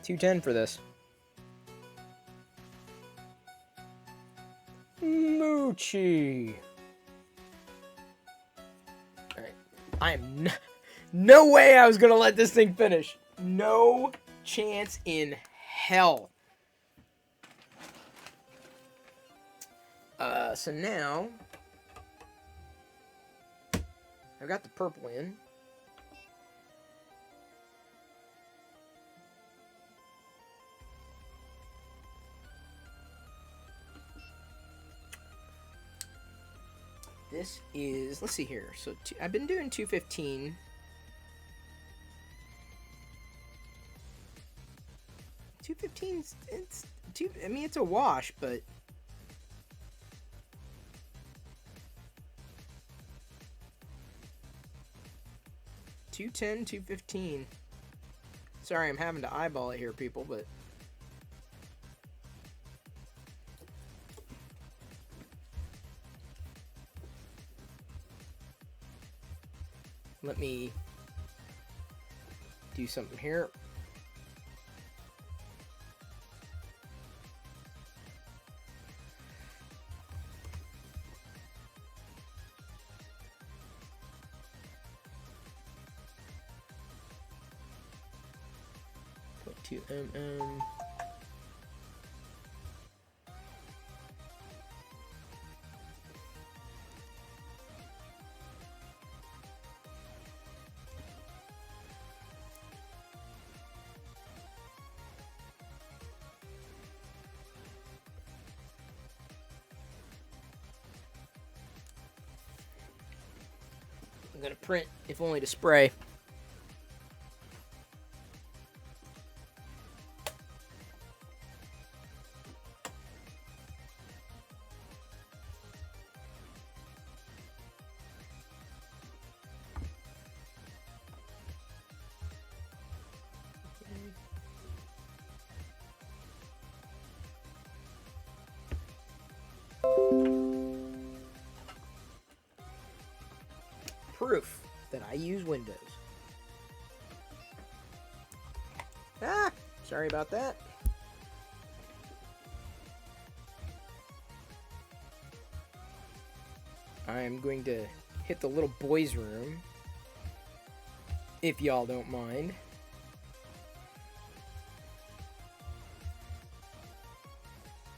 210 for this. Moochie. Alright. I am no way I was going to let this thing finish. No chance in hell. So now, I've got the purple in. This is, let's see here. So I've been doing 215. 215, I mean, it's a wash, but $210, $215. Sorry, I'm having to eyeball it here, people, but let me do something here. To I'm gonna print, if only to spray. Proof that I use Windows. Ah, sorry about that. I am going to hit the little boys' room, if y'all don't mind.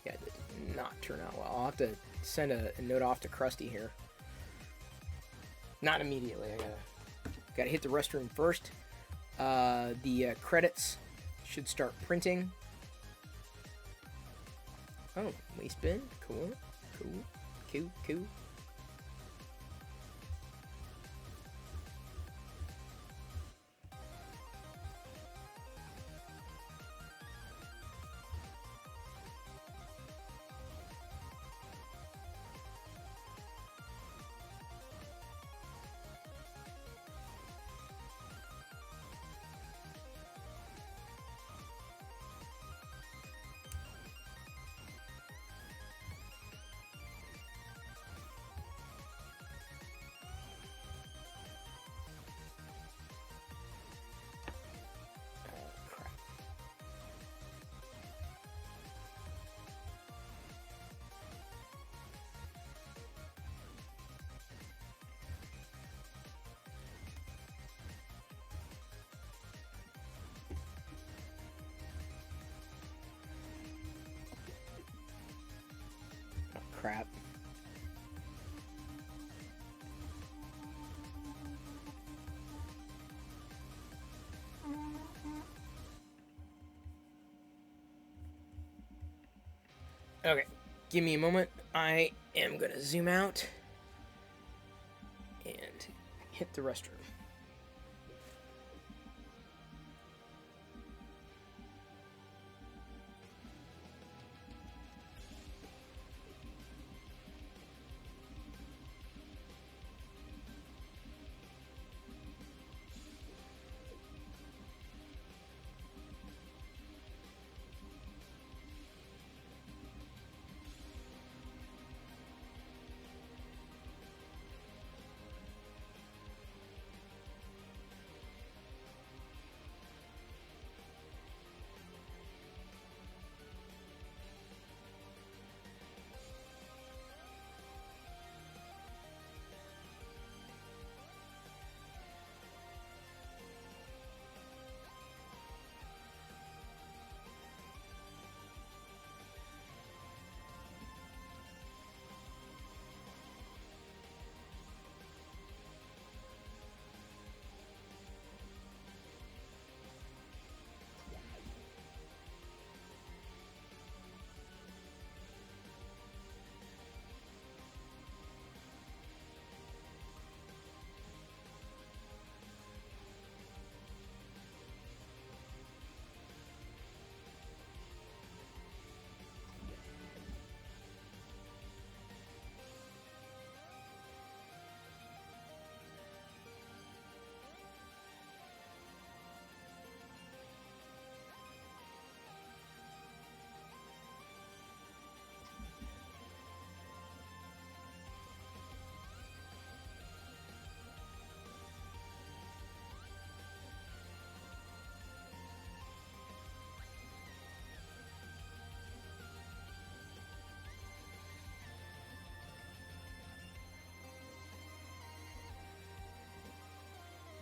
Yeah, that did not turn out well. I'll have to send a note off to Krusty here. Not immediately. I gotta hit the restroom first. The credits should start printing. Oh, waste bin. Cool. Cool. Crap. Okay, give me a moment. I am gonna zoom out and hit the restroom.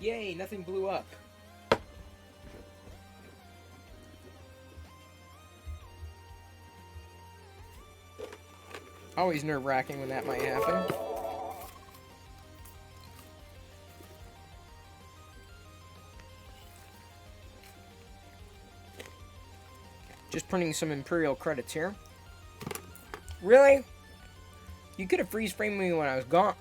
Yay, nothing blew up. Always nerve-wracking when that might happen. Just printing some Imperial credits here. Really? You could have freeze-framed me when I was gone.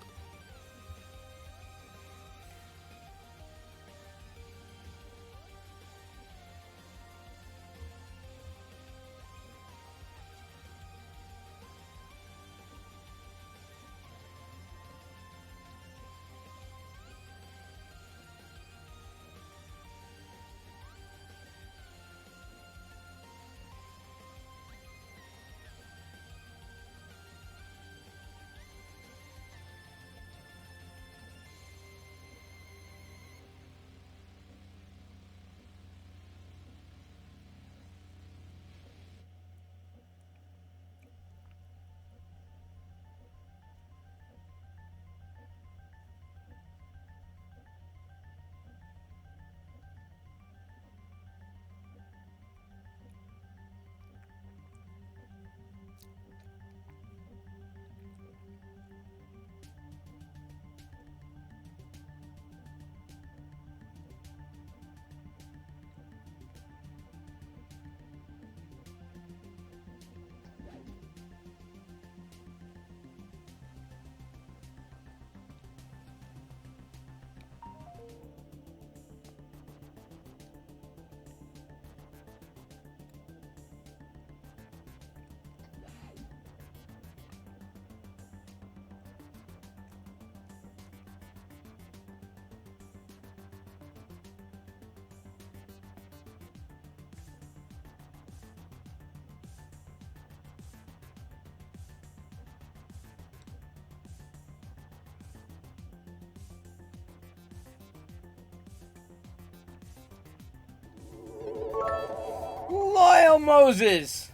Moses.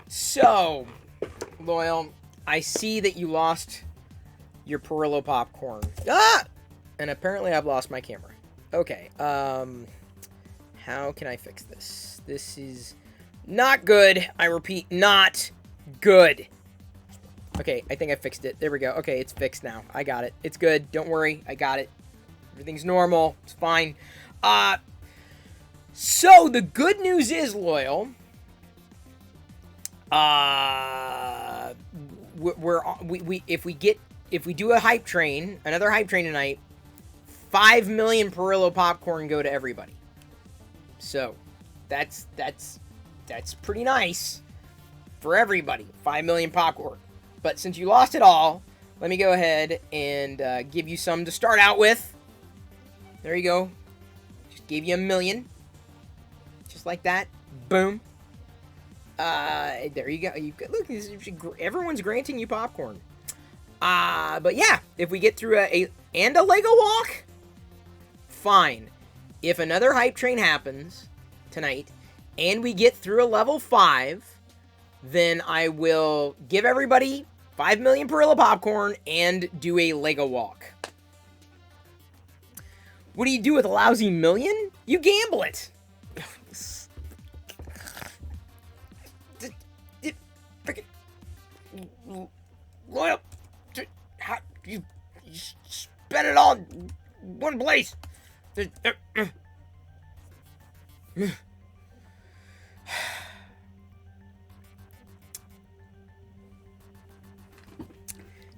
So, Loyal, I see that you lost your Perillo popcorn. Ah! And apparently I've lost my camera. Okay, how can I fix this? This is not good. I repeat, not good. Okay, I think I fixed it. There we go. Okay, it's fixed now. I got it. It's good. Don't worry. I got it. Everything's normal. It's fine. So the good news is, Loyal, if we do a hype train, another hype train tonight, 5 million Perillo popcorn go to everybody. So that's pretty nice for everybody. 5 million popcorn. But since you lost it all, let me go ahead and give you some to start out with. There you go. Just gave you 1 million. Just like that. Boom. There you go. Look, everyone's granting you popcorn. But yeah, if we get through a Lego walk, fine. If another hype train happens tonight, and we get through a level 5, then I will give everybody 5 million Perillo popcorn and do a Lego walk. What do you do with a lousy million? You gamble it. Freaking Loyal, you spend it all in one place.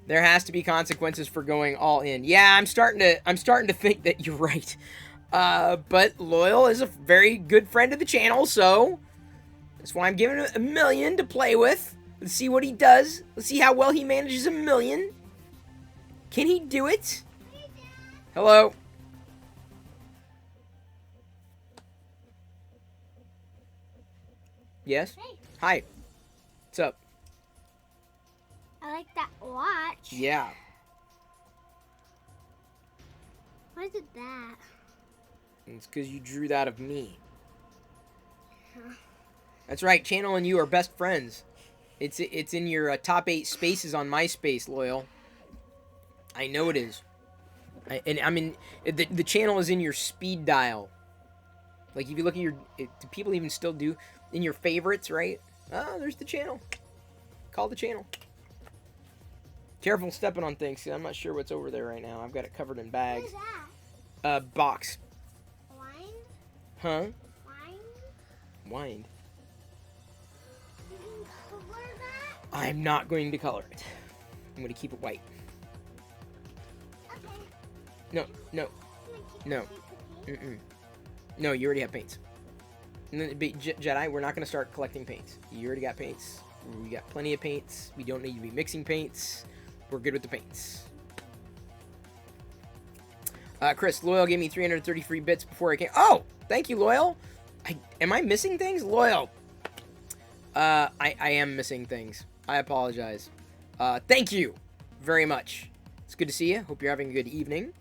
There has to be consequences for going all in. Yeah, I'm starting to think that you're right. But Loyal is a very good friend of the channel, so that's why I'm giving him 1 million to play with. Let's see what he does. Let's see how well he manages 1 million. Can he do it? Hello? Yes? Hey. Hi. What's up? I like that watch. Yeah. Why is it that? It's because you drew that of me. That's right. Channel and you are best friends. It's in your top 8 spaces on MySpace, Loyal. I know it is. The channel is in your speed dial. Like if you look at your, do people even still do in your favorites, right? Oh, there's the channel. Call the channel. Careful stepping on things. I'm not sure what's over there right now. I've got it covered in bags. What is that? Box. Wine? Huh? Wine? Wind. You can color that? I'm not going to color it. I'm going to keep it white. Okay. No. I'm gonna keep No. it cookie. No, you already have paints. Jedi, we're not going to start collecting paints. You already got paints. We got plenty of paints. We don't need to be mixing paints. We're good with the paints. Chris, Loyal gave me 333 bits before I came. Oh, thank you, Loyal. Am I missing things? Loyal. I am missing things. I apologize. Thank you very much. It's good to see you. Hope you're having a good evening.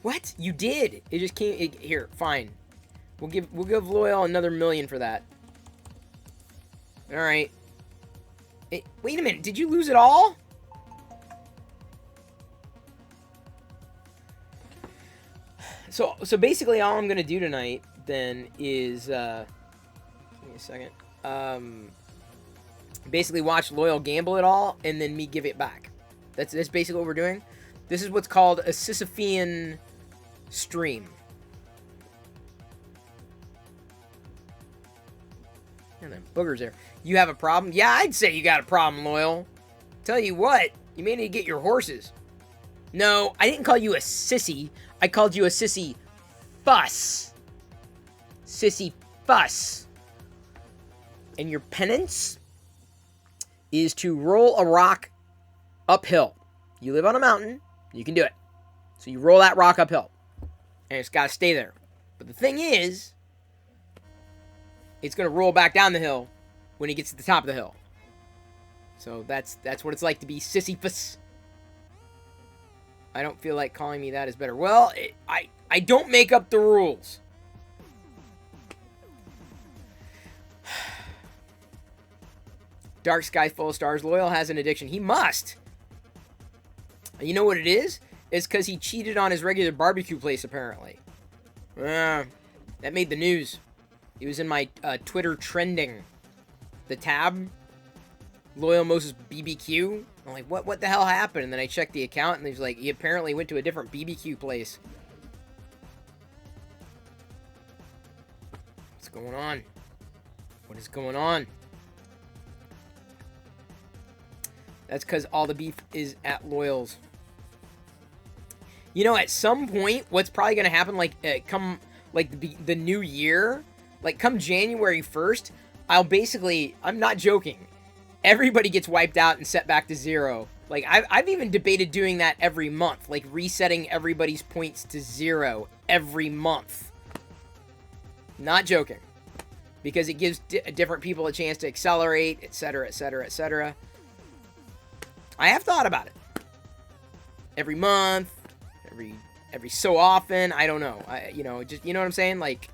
What? You did? It just came. Here, fine. We'll give Loyal another 1 million for that. All right. Hey, wait a minute. Did you lose it all? So basically, all I'm gonna do tonight then is give me a second. Basically, watch Loyal gamble it all, and then me give it back. That's basically what we're doing. This is what's called a Sisyphean stream. And then boogers there. You have a problem? Yeah, I'd say you got a problem, Loyal. Tell you what, you may need to get your horses. No, I didn't call you a sissy. I called you a sissy fuss. Sissy fuss. And your penance is to roll a rock uphill. You live on a mountain, you can do it. So you roll that rock uphill. And it's got to stay there. But the thing is, it's going to roll back down the hill when it gets to the top of the hill. So that's what it's like to be Sisyphus. I don't feel like calling me that is better. Well, I don't make up the rules. Dark sky full of stars. Loyal has an addiction. He must. You know what it is? It's because he cheated on his regular barbecue place, apparently. That made the news. He was in my Twitter trending. The tab. Loyal Moses BBQ. I'm like, what the hell happened? And then I checked the account, and he's like, he apparently went to a different BBQ place. What's going on? What is going on? That's because all the beef is at Loyal's. You know, at some point, what's probably going to happen, like, come, like, the new year, like, come January 1st, I'm not joking, everybody gets wiped out and set back to 0. Like, I've even debated doing that every month, like, resetting everybody's points to 0 every month. Not joking. Because it gives different people a chance to accelerate, etc., etc., etc. I have thought about it. Every month, every so often, I don't know. You know what I'm saying? Like,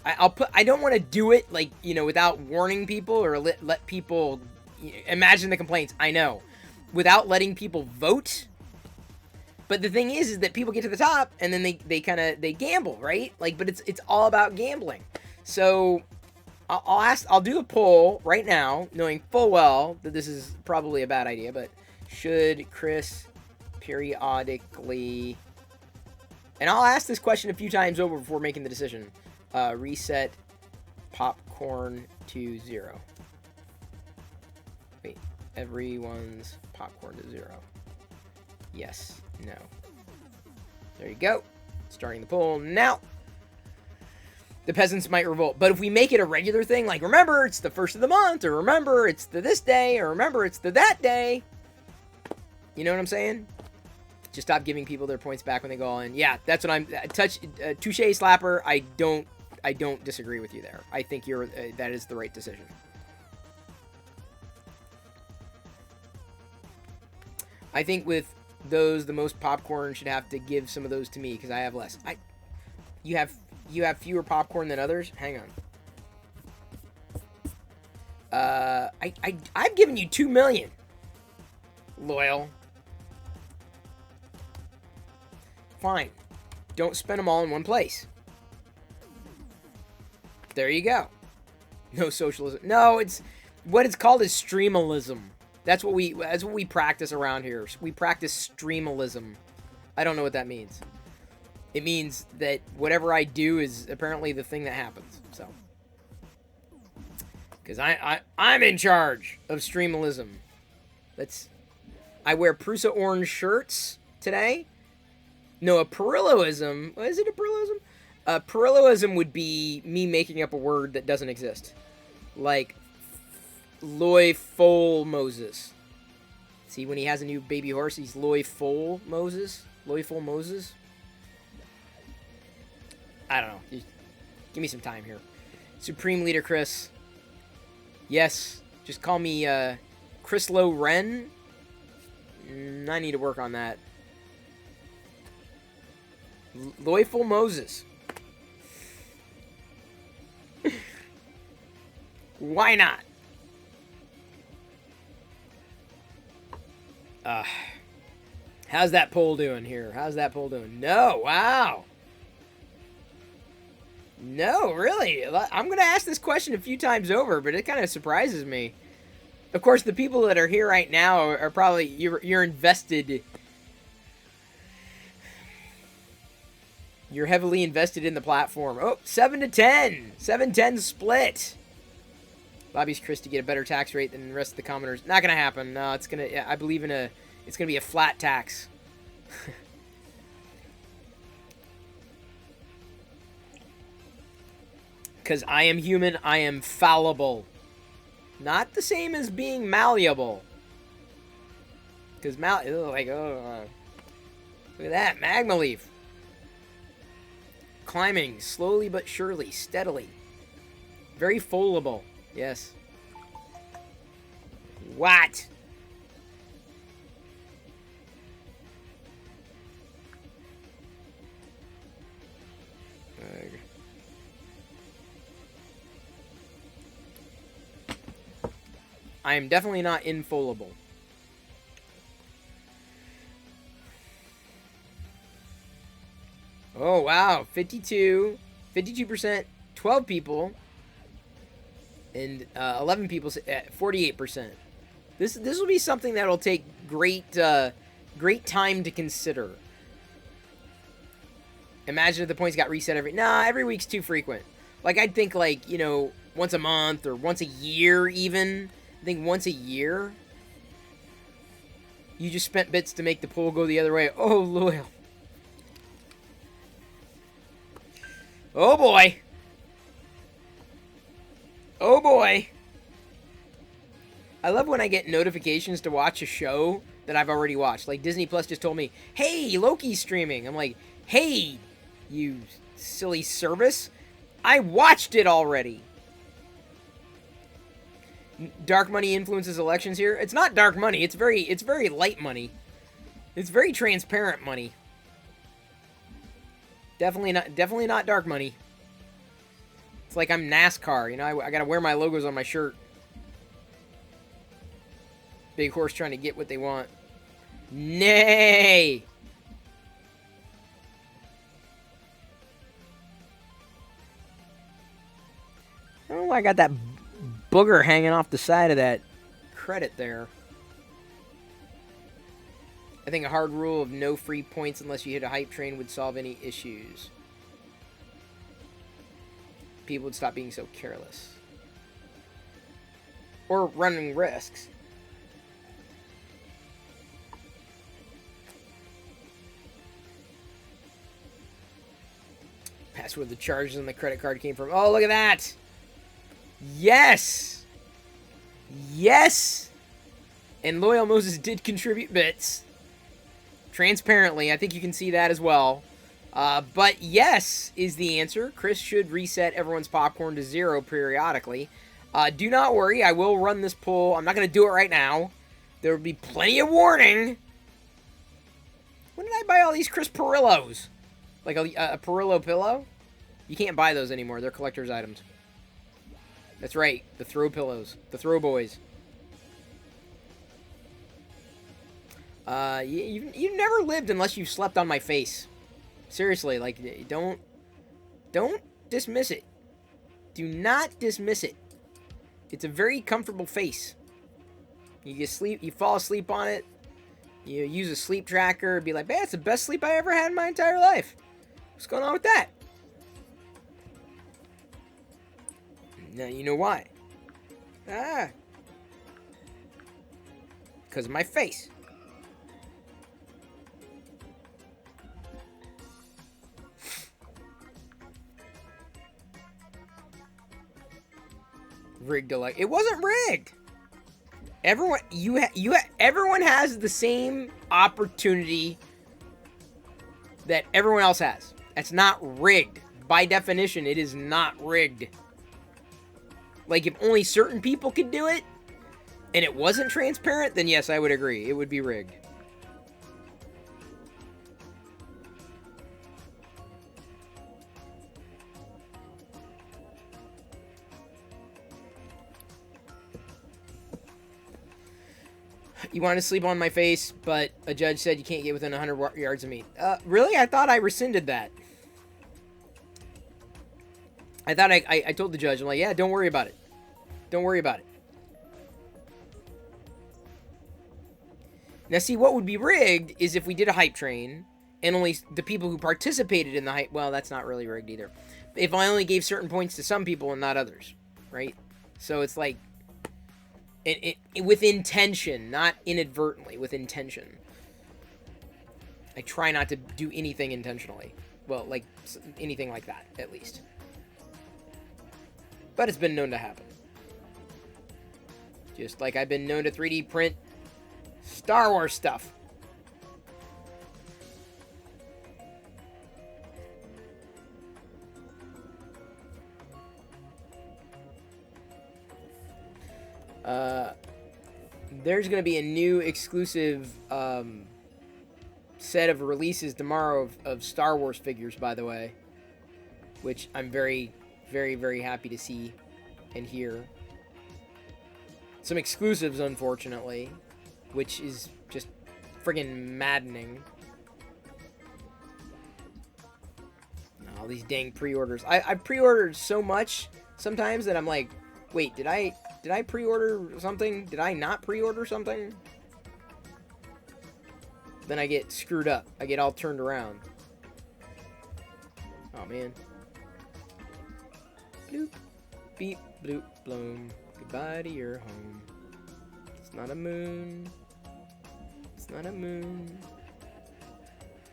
I don't want to do it, like, you know, without warning people or let people imagine the complaints. I know, without letting people vote. But the thing is that people get to the top and then they gamble, right? Like, but it's all about gambling. So I'll do a poll right now, knowing full well that this is probably a bad idea. But should Chris periodically? And I'll ask this question a few times over before making the decision. Reset popcorn to 0. Wait, everyone's popcorn to 0. Yes, no. There you go. Starting the poll now. The peasants might revolt. But if we make it a regular thing, like, remember, it's the 1st of the month, or remember, it's the this day, or remember, it's the that day. You know what I'm saying? Just stop giving people their points back when they go all in. Yeah, that's what I'm... touche slapper. I don't disagree with you there. I think that is the right decision. I think with those, the most popcorn should have to give some of those to me because I have less. You have fewer popcorn than others? Hang on. I've given you 2 million. Loyal. Fine. Don't spend them all in one place. There you go. No socialism. No, it's what it's called is streamalism. That's what we practice around here. We practice streamalism. I don't know what that means. It means that whatever I do is apparently the thing that happens. So, because I'm in charge of streamalism. I wear Prusa orange shirts today. No, a Perilloism. Is it a Perilloism? A Perilloism would be me making up a word that doesn't exist. Like, Loy Foal Moses. See, when he has a new baby horse, he's Loy Foal Moses. Loy Foal Moses. I don't know. Give me some time here. Supreme Leader Chris. Yes. Just call me Chris Low Ren. I need to work on that. Loyful Moses. Why not? How's that poll doing here? How's that poll doing? No, wow. No, really. I'm going to ask this question a few times over, but it kind of surprises me. Of course, the people that are here right now are probably, you're invested. You're heavily invested in the platform. Oh, 7-10. 7-10 split. Lobbies Chris to get a better tax rate than the rest of the commoners. Not going to happen. No, it's going to, I believe in it's going to be a flat tax. Because I am human, I am fallible. Not the same as being malleable. Because look at that, magma leaf. Climbing, slowly but surely, steadily. Very foldable, yes. What? I am definitely not infollowable. Oh, wow. 52%, 12 people, and 11 people at 48%. This will be something that'll take great time to consider. Imagine if the points got reset every week's too frequent. Like, I'd think, like, you know, once a month or once a year even. I think once a year. You just spent bits to make the poll go the other way. Oh, loyal. Oh, boy. Oh, boy. I love when I get notifications to watch a show that I've already watched. Like, Disney Plus just told me, hey, Loki's streaming. I'm like, hey, you silly service. I watched it already. Dark money influences elections here. It's not dark money. It's very light money. It's very transparent money. Definitely not dark money. It's like I'm NASCAR, you know, I gotta wear my logos on my shirt. Big horse trying to get what they want. Nay! Oh, I got that booger hanging off the side of that credit there. I think a hard rule of no free points unless you hit a hype train would solve any issues. People would stop being so careless. Or running risks. That's where the charges on the credit card came from. Oh, look at that! Yes! Yes! And Loyal Moses did contribute bits. Transparently, I think you can see that as well. But yes is the answer. Chris should reset everyone's popcorn to 0 periodically. Do not worry, I will run this poll. I'm not going to do it right now. There will be plenty of warning. When did I buy all these Chris Perillos? Like a Perillo pillow? You can't buy those anymore. They're collector's items. That's right. The throw pillows. The throw boys. You've never lived unless you've slept on my face. Seriously, like, don't dismiss it. Do not dismiss it. It's a very comfortable face. You fall asleep on it. You use a sleep tracker, be like, man, it's the best sleep I ever had in my entire life. What's going on with that? Now you know why. Because of my face. Rigged elect. It wasn't rigged. Everyone, everyone has the same opportunity that everyone else has. That's not rigged. By definition, it is not rigged. Like, if only certain people could do it, and it wasn't transparent, then yes, I would agree. It would be rigged. You want to sleep on my face, but a judge said you can't get within 100 yards of me. Really? I thought I rescinded that. I thought I told the judge, I'm like, yeah, don't worry about it. Don't worry about it. Now, see, what would be rigged is if we did a hype train, and only the people who participated in the hype, well, that's not really rigged either. If I only gave certain points to some people and not others, right? So it's like, with intention, not inadvertently, with intention. I try not to do anything intentionally. Well, like, anything like that, at least. But it's been known to happen. Just like I've been known to 3D print Star Wars stuff. There's going to be a new exclusive set of releases tomorrow of Star Wars figures, by the way. Which I'm very, very, very happy to see and hear. Some exclusives, unfortunately, which is just friggin' maddening. All these dang pre-orders. I pre-ordered so much sometimes that I'm like, wait, did I pre-order something? Did I not pre-order something? Then I get screwed up. I get all turned around. Oh, man. Bloop, beep, bloop, bloom. Goodbye to your home. It's not a moon. It's not a moon.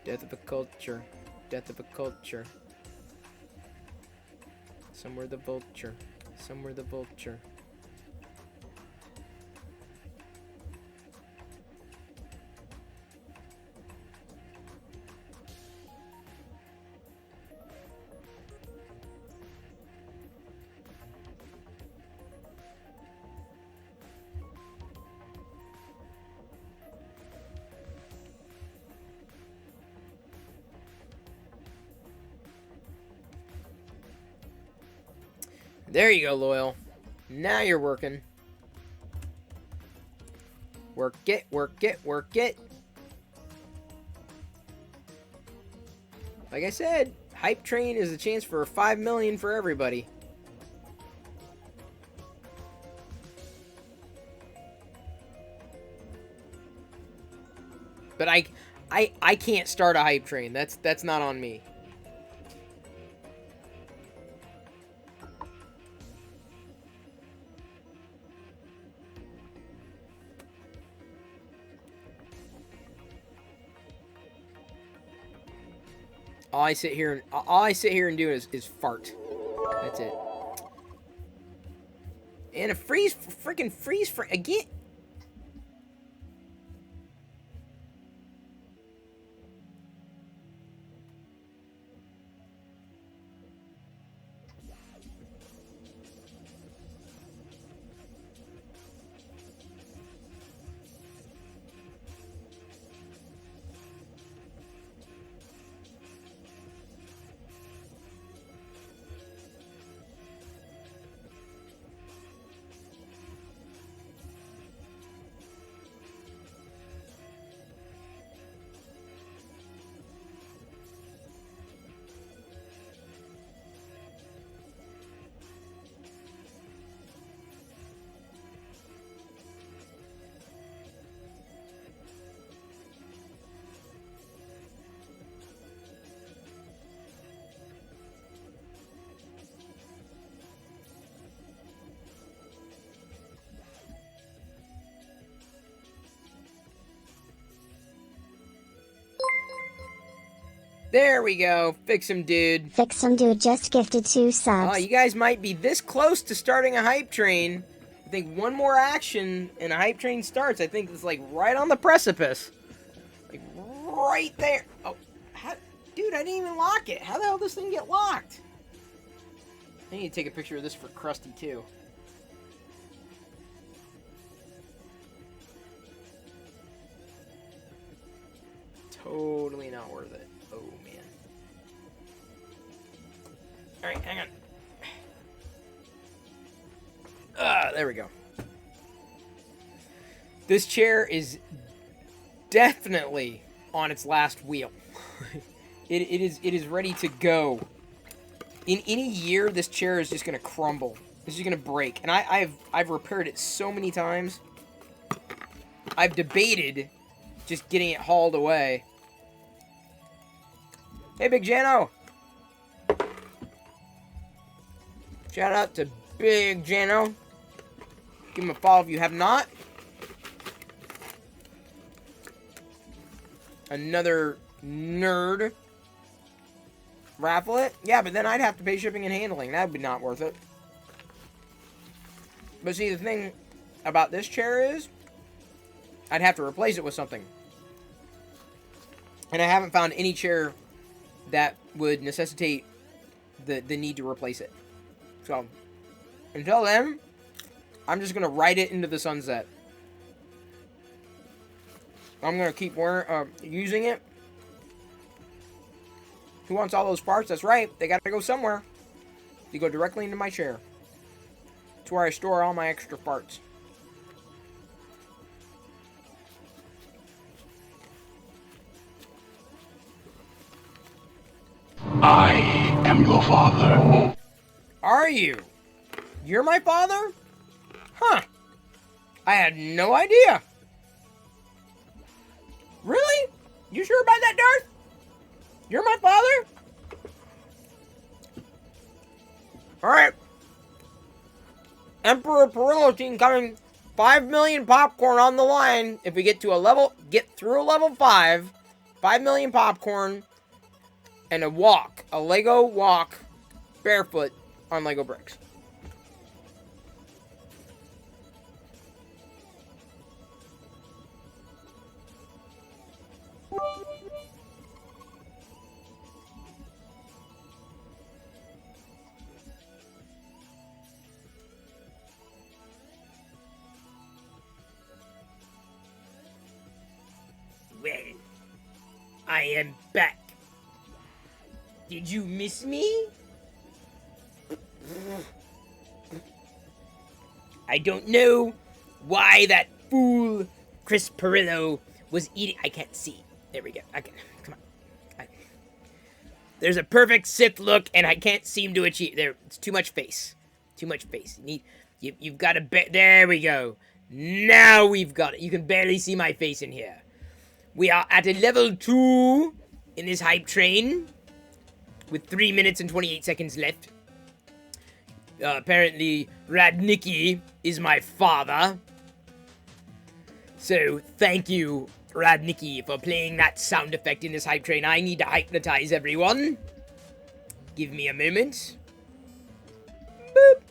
Death of a culture. Death of a culture. Somewhere the vulture. Somewhere the vulture. There you go, Loyal. Now you're working. Work it, work it, work it. Like I said, Hype Train is a chance for 5 million for everybody. But I can't start a Hype Train. That's not on me. All I sit here and do is fart. That's it. And a freaking freeze frame again. There we go. Fix him, dude. Fix some dude just gifted 2 subs. Oh, you guys might be this close to starting a Hype Train. I think one more action and a Hype Train starts. I think it's like right on the precipice. Like right there. Oh, dude, I didn't even lock it. How the hell did this thing get locked? I need to take a picture of this for Krusty, too. Totally not worth it. Oh, man. Alright, hang on. There we go. This chair is definitely on its last wheel. It is ready to go. In any year, this chair is just going to crumble. It's just going to break. And I've repaired it so many times. I've debated just getting it hauled away. Hey, Big Jano! Shout out to Big Jano. Give him a follow if you have not. Another nerd. Raffle it? Yeah, but then I'd have to pay shipping and handling. That would be not worth it. But see, the thing about this chair is, I'd have to replace it with something. And I haven't found any chair that would necessitate the need to replace it. So, until then, I'm just going to ride it into the sunset. I'm going to keep using it. Who wants all those parts? That's right. They got to go somewhere. They go directly into my chair. It's where I store all my extra parts. am your father. Are you? You're my father? Huh. I had no idea. Really? You sure about that, Darth? You're my father? Alright. Emperor Perillo team coming. 5 million popcorn on the line. If we get through a level 5, 5 million popcorn, and a Lego walk, barefoot on Lego bricks. Well, I am back. Did you miss me? I don't know why that fool Chris Perillo was eating. I can't see. There we go. Okay, come on. There's a perfect Sith look, and I can't seem to achieve. There, it's too much face. Too much face. You've got to. There we go. Now we've got it. You can barely see my face in here. We are at a level 2 in this hype train, with 3 minutes and 28 seconds left. Apparently, Radnicki is my father. So, thank you, Radnicki, for playing that sound effect in this hype train. I need to hypnotize everyone. Give me a moment. Boop.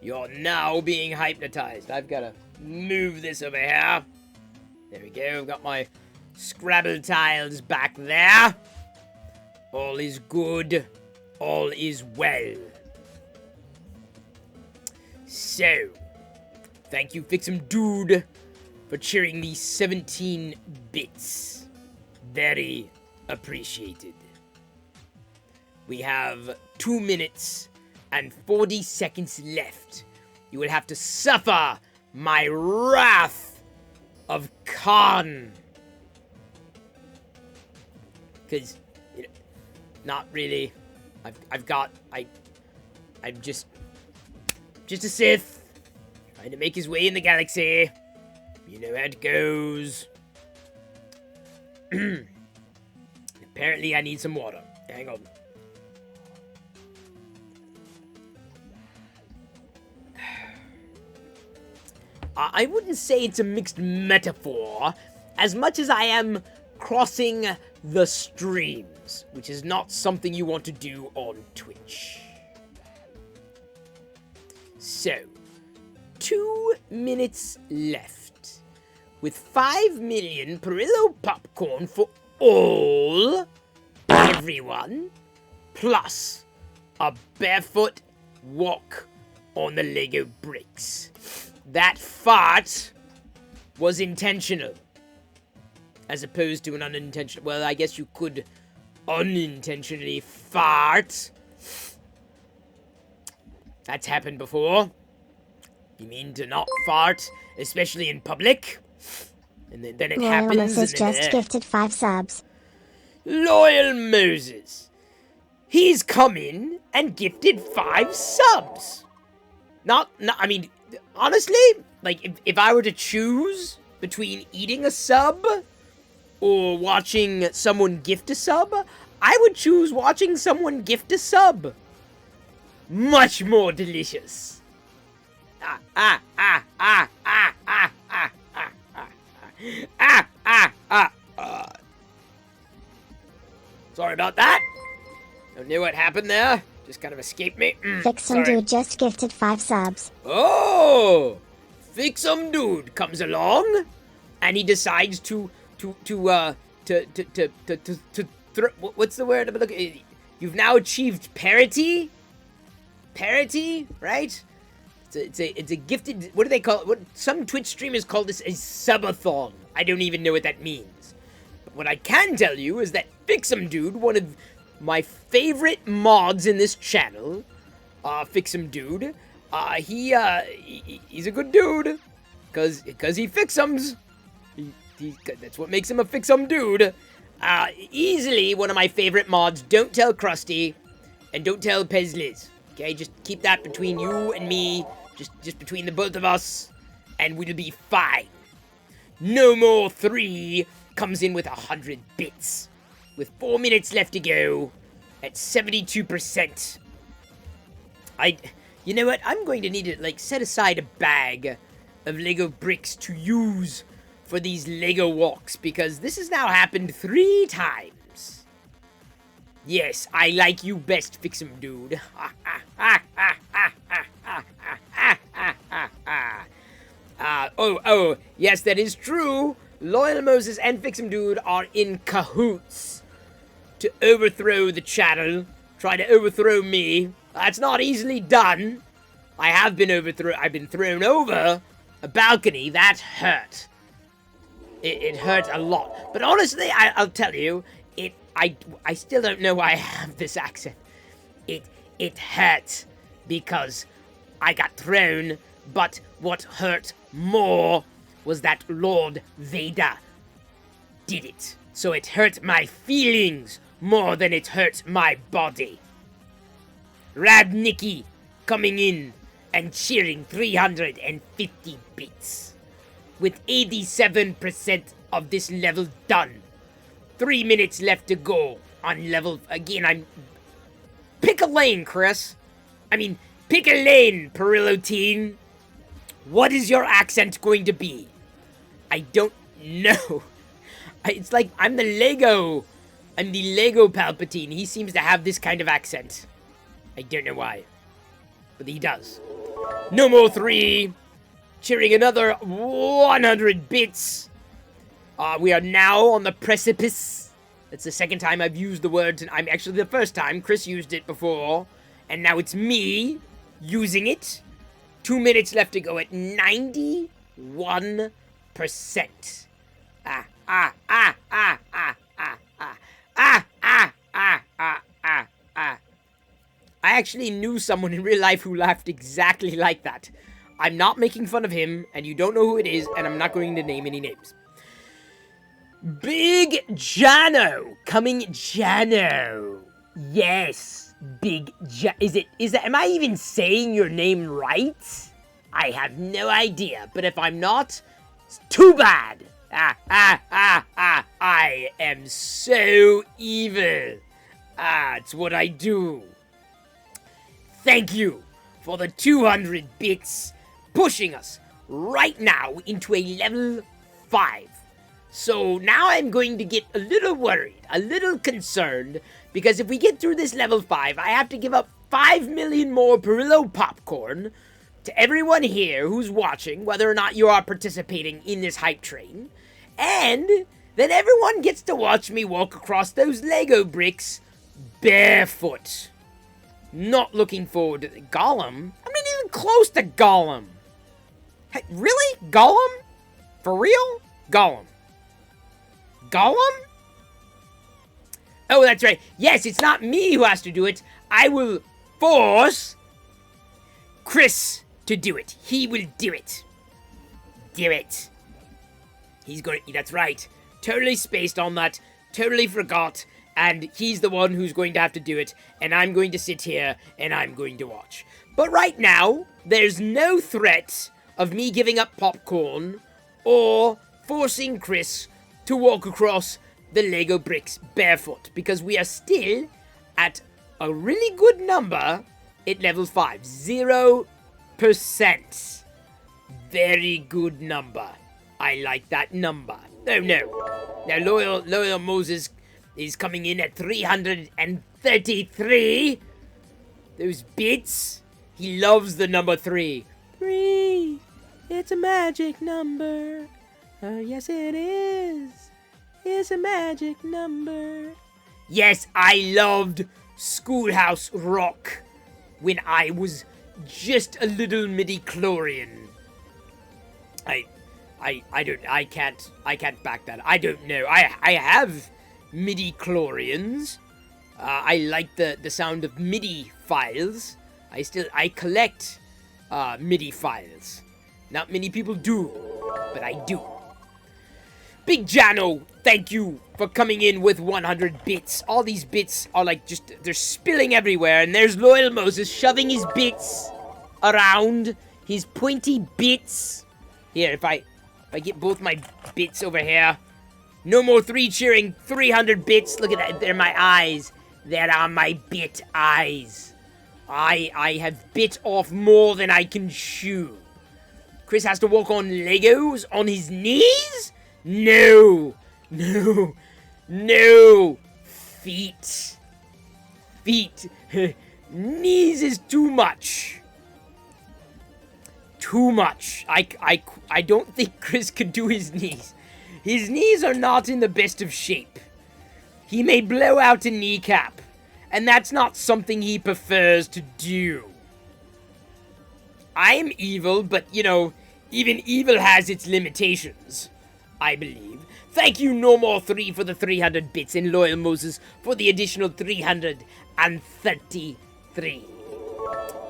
You're now being hypnotized. I've got to move this over here. There we go. I've got my Scrabble tiles back there. All is good. All is well. So, thank you, Fix'em Dude, for cheering me 17 bits. Very appreciated. We have 2 minutes and 40 seconds left. You will have to suffer my wrath of Khan. Because, not really. I'm just a Sith, trying to make his way in the galaxy. You know how it goes. Apparently, I need some water. Hang on. I wouldn't say it's a mixed metaphor, as much as I am crossing the streams, which is not something you want to do on Twitch. So, 2 minutes left, with 5 million Perillo popcorn for everyone, plus a barefoot walk on the Lego bricks. That fart was intentional, as opposed to an unintentional. Well, I guess you could unintentionally fart. That's happened before. You mean to not fart, especially in public? And then it happens. Loyal Moses just gifted 5 subs. Loyal Moses. He's come in and gifted 5 subs. I mean, honestly, like, if I were to choose between eating a sub or watching someone gift a sub, I would choose watching someone gift a sub. Much more delicious. Sorry about that. Don't know what happened there. Just kind of escaped me. Fix'em Dude just gifted 5 subs. Oh! Fix'em Dude comes along, and he decides to what's the word? Look, you've now achieved parity. Parity, right? It's a gifted. What do they call it? What some Twitch streamers call this a subathon. I don't even know what that means. But what I can tell you is that Fix'em Dude, one of my favorite mods in this channel, Fix'em Dude, he's a good dude, cause he fix'ems. That's what makes him a Fix'em Dude. Easily one of my favorite mods. Don't tell Krusty. And don't tell Pezliz. Okay, just keep that between you and me. Just between the both of us. And we'll be fine. No More 3 comes in with 100 bits. With 4 minutes left to go. At 72%. You know what? I'm going to need to, like, set aside a bag of Lego bricks to use for these Lego walks. Because this has now happened 3 times. Yes, I like you best, Fix'em Dude. Yes, that is true. Loyal Moses and Fix'em Dude are in cahoots to overthrow the channel. Try to overthrow me. That's not easily done. I've been thrown over a balcony. That hurt. It hurt a lot. But honestly, I'll tell you, I still don't know why I have this accent. It hurt because I got thrown, but what hurt more was that Lord Vader did it. So it hurt my feelings more than it hurt my body. Rad Nicky coming in and cheering 350 bits. With 87% of this level done. 3 minutes left to go on level... Again, Pick a lane, Chris. Pick a lane, Perillo teen. What is your accent going to be? I don't know. It's like I'm the Lego Palpatine. He seems to have this kind of accent. I don't know why. But he does. No More 3. Cheering another 100 bits. We are now on the precipice. It's the second time I've used the word. I'm actually the first time. Chris used it before. And now it's me using it. 2 minutes left to go at 91%. I actually knew someone in real life who laughed exactly like that. I'm not making fun of him, and you don't know who it is, and I'm not going to name any names. Big Jano coming Jano. Yes, Big Jano. Is that, am I even saying your name right? I have no idea, but if I'm not, it's too bad. I am so evil. It's what I do. Thank you for the 200 bits, pushing us right now into a level 5. So now I'm going to get a little worried, a little concerned, because if we get through this level 5, I have to give up 5 million more Perillo popcorn to everyone here who's watching, whether or not you are participating in this hype train, and then everyone gets to watch me walk across those Lego bricks barefoot. Not looking forward to Gollum. I'm not even close to Gollum. Hey, really? Gollum? For real? Gollum. Gollum? Oh, that's right. Yes, it's not me who has to do it. I will force Chris to do it. He will do it. Do it. He's going to... That's right. Totally spaced on that. Totally forgot. And he's the one who's going to have to do it. And I'm going to sit here and I'm going to watch. But right now, there's no threat of me giving up popcorn or forcing Chris to walk across the Lego bricks barefoot, because we are still at a really good number at level 5. 0%. Very good number. I like that number. Oh no. Now Loyal Moses is coming in at 333. Those bits. He loves the number 3. 3. It's a magic number. Yes, it is. It's a magic number. Yes, I loved Schoolhouse Rock when I was just a little midi-chlorian. I can't back that. I don't know. I have midi-chlorians. I like the sound of MIDI files. I collect MIDI files. Not many people do, but I do. Big Jano, thank you for coming in with 100 bits. All these bits are like they're spilling everywhere, and there's Loyal Moses shoving his bits around, his pointy bits. Here, if I get both my bits over here. No more 3 cheering, 300 bits. Look at that, they're my eyes. There are my bit eyes. I have bit off more than I can chew. Chris has to walk on Legos on his knees? No. No. No. Feet. Feet. Knees is too much. Too much. I don't think Chris could do his knees. His knees are not in the best of shape. He may blow out a kneecap, and that's not something he prefers to do. I'm evil, but, you know, even evil has its limitations, I believe. Thank you, No More 3, for the 300 bits, and Loyal Moses for the additional 333.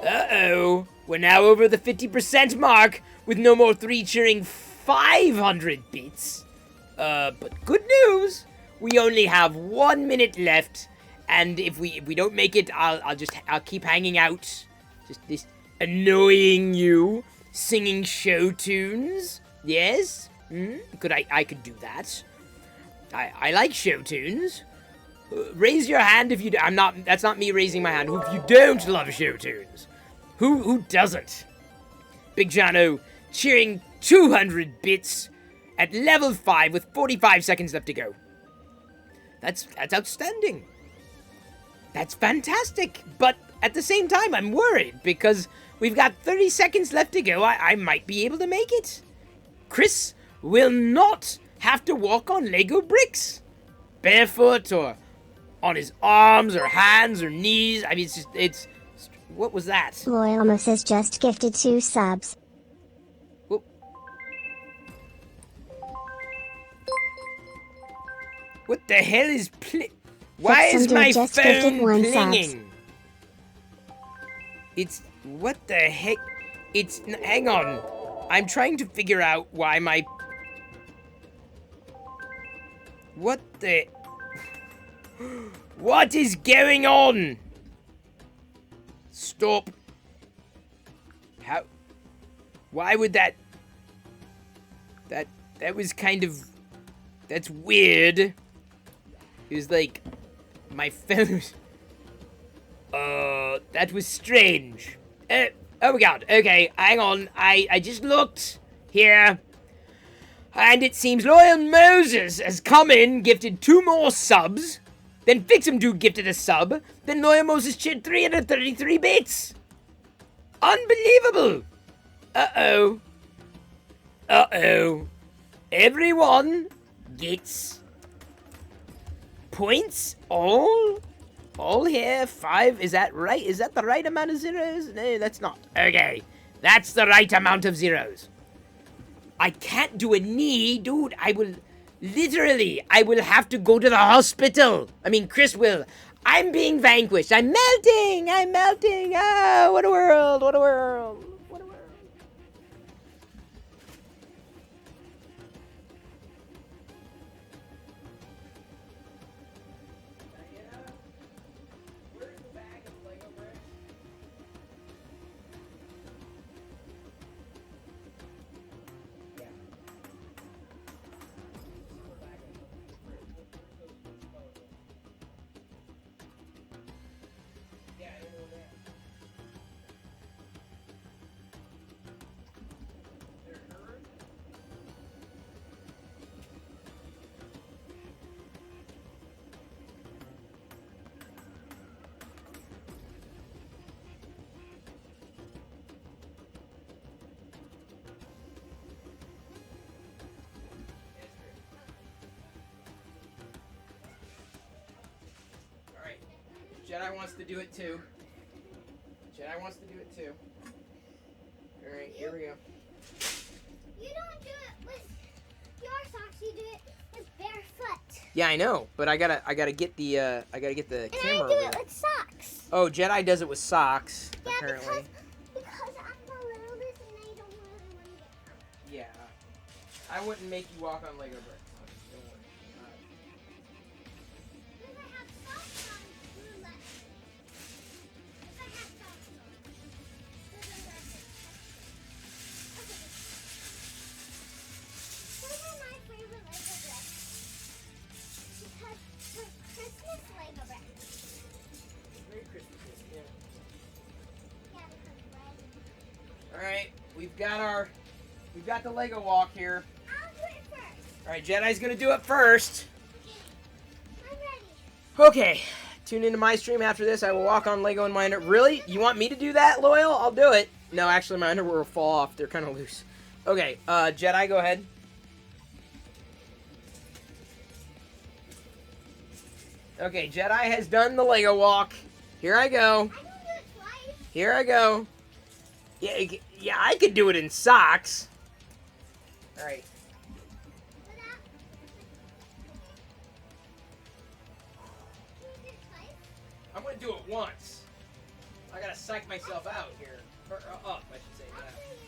Uh-oh. We're now over the 50% mark, with No More 3 cheering 500 bits. But good news! We only have 1 minute left, and if we don't make it, I'll keep hanging out. Just this annoying you, singing show tunes. Yes? I could do that. I like show tunes. Raise your hand if you do. That's not me raising my hand. If you don't love show tunes. Who doesn't? Big Jano cheering 200 bits at level 5 with 45 seconds left to go. That's outstanding. That's fantastic. But at the same time, I'm worried because we've got 30 seconds left to go. I might be able to make it. Chris will not have to walk on Lego bricks. Barefoot or on his arms or hands or knees. I mean, it's what was that? Loyal Moses just gifted 2 subs. Whoop. What the hell is Why is my just phone gifted 1 plinging? It's what the heck? Hang on. I'm trying to figure out why my What the What is going on? Stop. How? Why would that was kind of that's weird. It was like my phone. That was strange. Oh my god. Okay, hang on. I just looked here. And it seems Loyal Moses has come in, gifted 2 more subs. Then Fix'em Dude gifted a sub. Then Loyal Moses cheered 333 bits. Unbelievable. Uh-oh. Uh-oh. Everyone gets points all here. 5. Is that right? Is that the right amount of zeros? No, that's not. Okay. That's the right amount of zeros. I can't do a knee, dude. I will have to go to the hospital. I mean, Chris will. I'm being vanquished. I'm melting. Ah, what a world. What a world. What a world. Where's the bag of Lego bricks? Jedi wants to do it too. Alright, here we go. You don't do it with your socks. You do it with barefoot. Yeah, I know, but I gotta get the camera. And I do over it there. with socks. Oh, Jedi does it with socks. Yeah, apparently. because I'm the littlest and I don't really want to get hurt. Yeah. I wouldn't make you walk on Lego bricks. All right, we've got the Lego walk here. I'll do it first. All right, Jedi's gonna do it first. I'm ready. Okay, tune into my stream after this. I will walk on Lego in my underwear. Really? You want me to do that, Loyal? I'll do it. No, actually, my underwear will fall off. They're kind of loose. Okay, Jedi, go ahead. Okay, Jedi has done the Lego walk. Here I go. I can do it twice. Here I go. Yeah, I could do it in socks. All right. Without. Can you do it twice? I'm gonna do it once. I gotta psych myself out here. Or up, I should say. I'll Yeah, do it.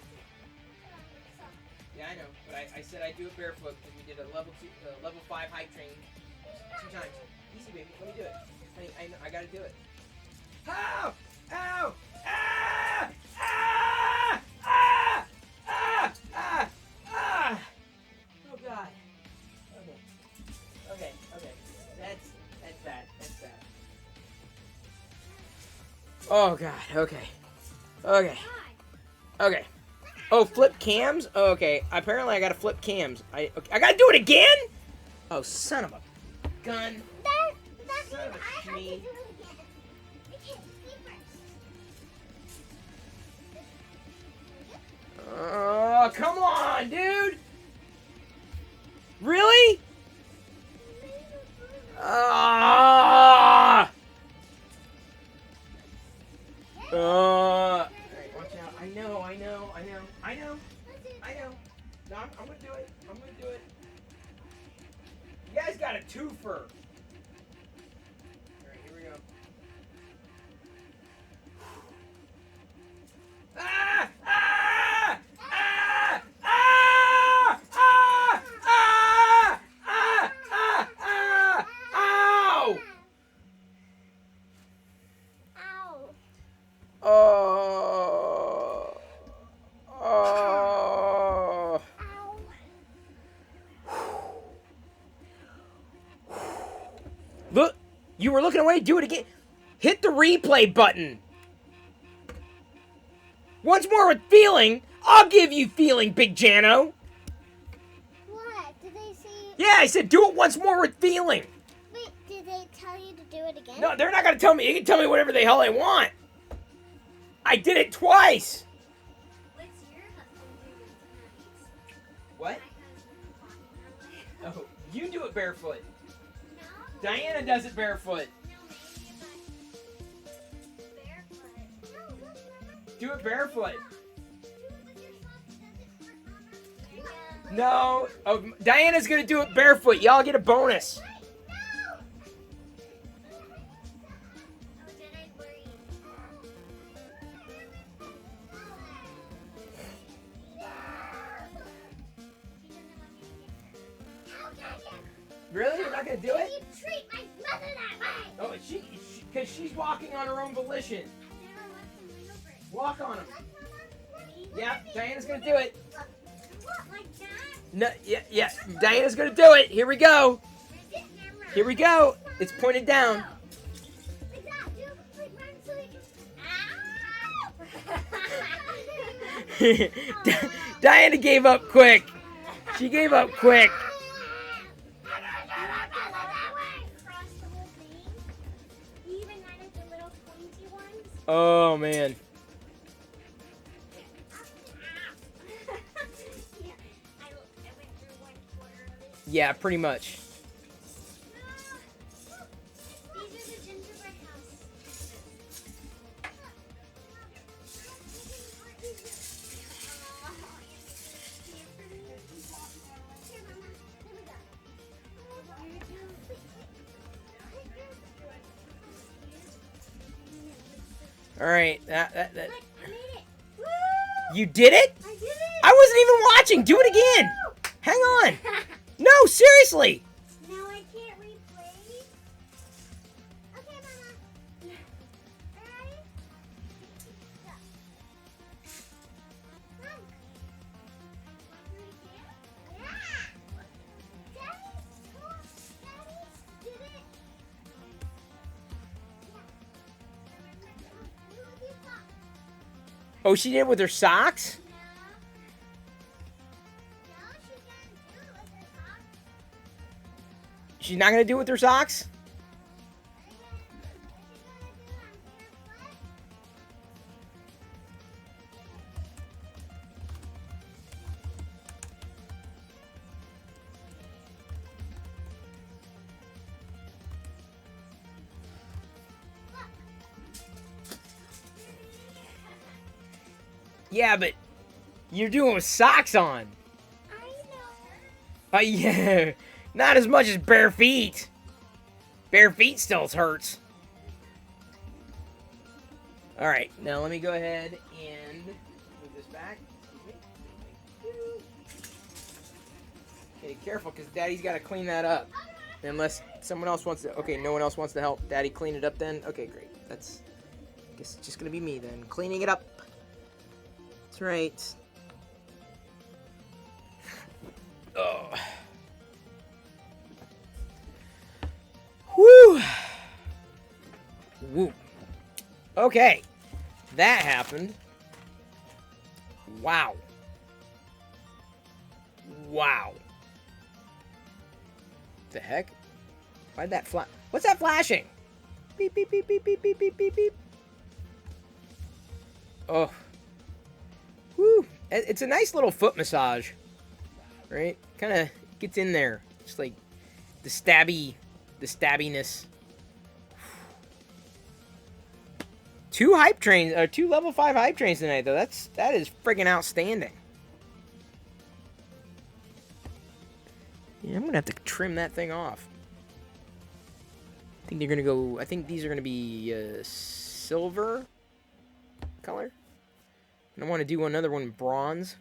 So, yeah, I know. But I said I'd do it barefoot because we did a level 5 height training 2 times. Easy, baby. Let me do it. Honey, I gotta do it. Ow! Ow! Ah! Ah! Ah! Ah! Ah! Ah! Oh God. Okay. That's bad. That's bad. Oh God. Okay. Okay. Oh, flip cams? Okay. Apparently I gotta flip cams. I gotta do it again? Oh, son of a gun. That's Son of a I have to do shmee. it again. Okay, me first. Oh, come on, dude. Really? Ah! Alright, watch out. I know. No, I'm gonna do it. You guys got a twofer. Alright, here we go. Ah! Ah! Ah! Ah! Ah! Ah! Ah! Ah! Ah! Ow! Ow. Oh. Oh. Ow. Look, you were looking away. Do it again. Hit the replay button. Once more with feeling. I'll give you feeling, Big Jano. What? Did they see? Yeah, I said do it once more with feeling. Wait, did they tell you to do it again? No, they're not going to tell me. You can tell me whatever the hell they want. I did it twice. What's your husband doing tonight? What? My husband's walking early. Oh, you do it barefoot. No. Diana does it barefoot. No, maybe, but barefoot. No, look, Mama. Do it barefoot. Do it with your socks. Does it hurt, Mama? Yeah. No. Oh, Diana's going to do it barefoot. Y'all get a bonus. Wait, no. Oh, Jedi's worried. How can you? Really? You're not going to do Can it? you treat my mother that way? Oh, because she's walking on her own volition. I never want some wiggle break. Walk on him. Look, Mama. Look, Yeah, look at me. Diana's going to do it. Look. What, like that? No, yeah. Diana's going to do it. Here we go. Like this, camera. Here we go. It's pointed down. Like that. Do it like run so we can. Ow! Diana gave up quick. She gave up quick. Across the whole thing. You even added the little pointy ones. Oh, man. Yeah, I went through 1/4 of it. Yeah, pretty much. These are the gingerbread house. Here, Mama. Here we go. All right. Look, I made it. Woo! You did it? I did it. I wasn't even watching. Do it again. Hang on. No, seriously. Now I can't replay. Okay, Mama. Ready? Go. Come. Yeah. Daddy's did it. Yeah. Move your top. Oh, she did it with her socks? No, she didn't do it with her socks. She's not gonna do it with her socks? Is she gonna do it on barefoot? Yeah, but you're doing it with socks on. I know. Yeah, not as much as bare feet. Bare feet still hurts. All right, now let me go ahead and move this back. Excuse me. Okay, careful, because Daddy's got to clean that up. Unless someone else wants to. Okay, no one else wants to help Daddy clean it up then? Okay, great. That's, I guess it's just going to be me then, cleaning it up. That's right. Oh. Whew. Woo. Okay. That happened. Wow. Wow. The heck? Why'd that flash? What's that flashing? Beep, beep, beep, beep, beep, beep, beep, beep, beep. Oh. Woo. It's a nice little foot massage. Right? Kind of gets in there. Just like the stabbiness. Two level 5 hype trains tonight, though. That is friggin' outstanding. Yeah, I'm gonna have to trim that thing off. I think they're gonna go. I think these are gonna be silver color. And I want to do another one bronze.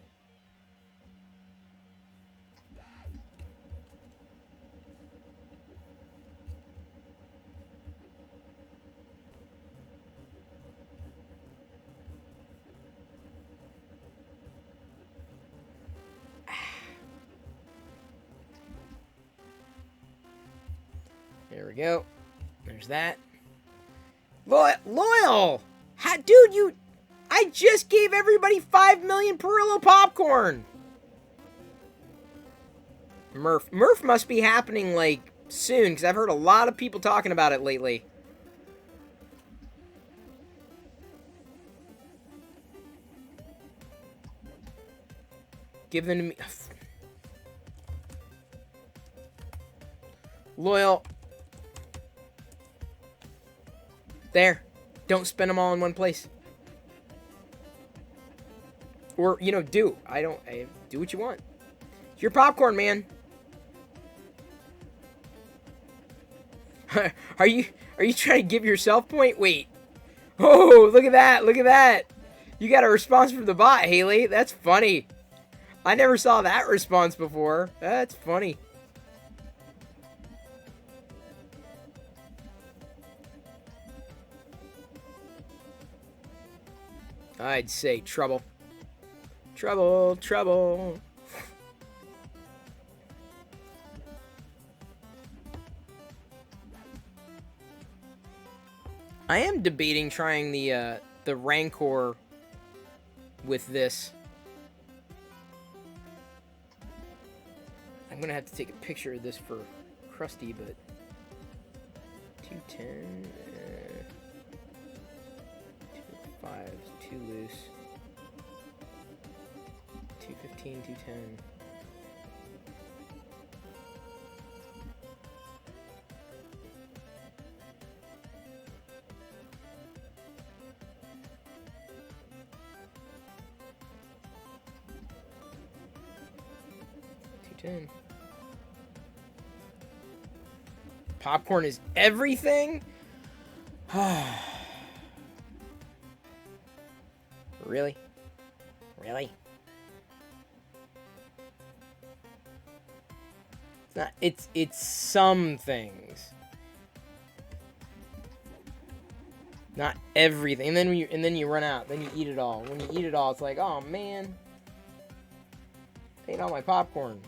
There we go. There's that. Loyal! Dude, I just gave everybody 5 million Perillo popcorn! Murph must be happening, like, soon, because I've heard a lot of people talking about it lately. Give them to me. Loyal. There. Don't spend them all in one place. Or, do. Do what you want. It's your popcorn, man. Are you trying to give yourself point? Wait. Oh, look at that. Look at that. You got a response from the bot, Haley. That's funny. I never saw that response before. That's funny. I'd say trouble. Trouble, trouble. I am debating trying the Rancor with this. I'm gonna have to take a picture of this for Krusty, but 210, 205 is too loose. 215, 210. Popcorn is everything? Really? Really? It's not, it's some things. Not everything. And then you run out. Then you eat it all. When you eat it all, it's like, oh man. I ate all my popcorn.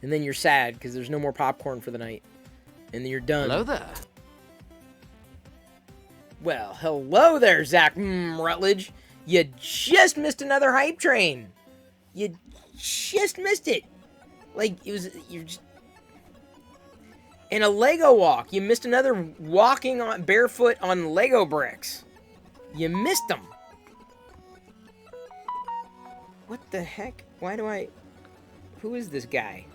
And then you're sad because there's no more popcorn for the night. And then you're done. Hello there. Well, hello there, Zach Rutledge. You just missed another hype train. You just missed it. Like, you're just... In a Lego walk, you missed another walking on barefoot on Lego bricks. You missed them. What the heck? Why do I... Who is this guy?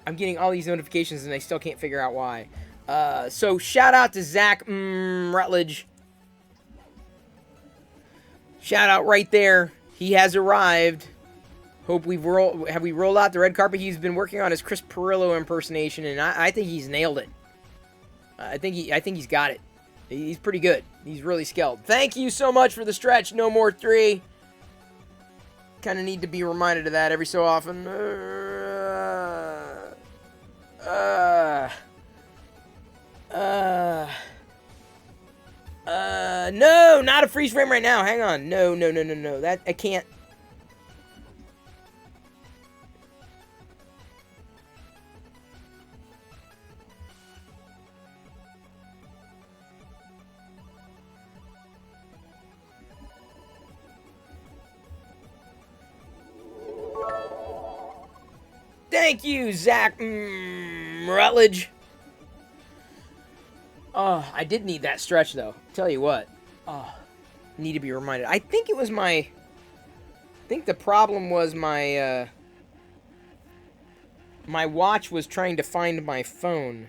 I'm getting all these notifications and I still can't figure out why. So shout out to Zach Rutledge. Shout out right there. He has arrived. Hope we rolled out the red carpet. He's been working on his Chris Pirillo impersonation, and I think he's nailed it. I think he's got it. He's pretty good. He's really skilled. Thank you so much for the stretch. No more 3. Kind of need to be reminded of that every so often. No, not a freeze frame right now. Hang on. No. That, I can't. Thank you, Zach Rutledge. Oh, I did need that stretch, though. Tell you what. Oh, need to be reminded. I think it was my... I think the problem was my... my watch was trying to find my phone,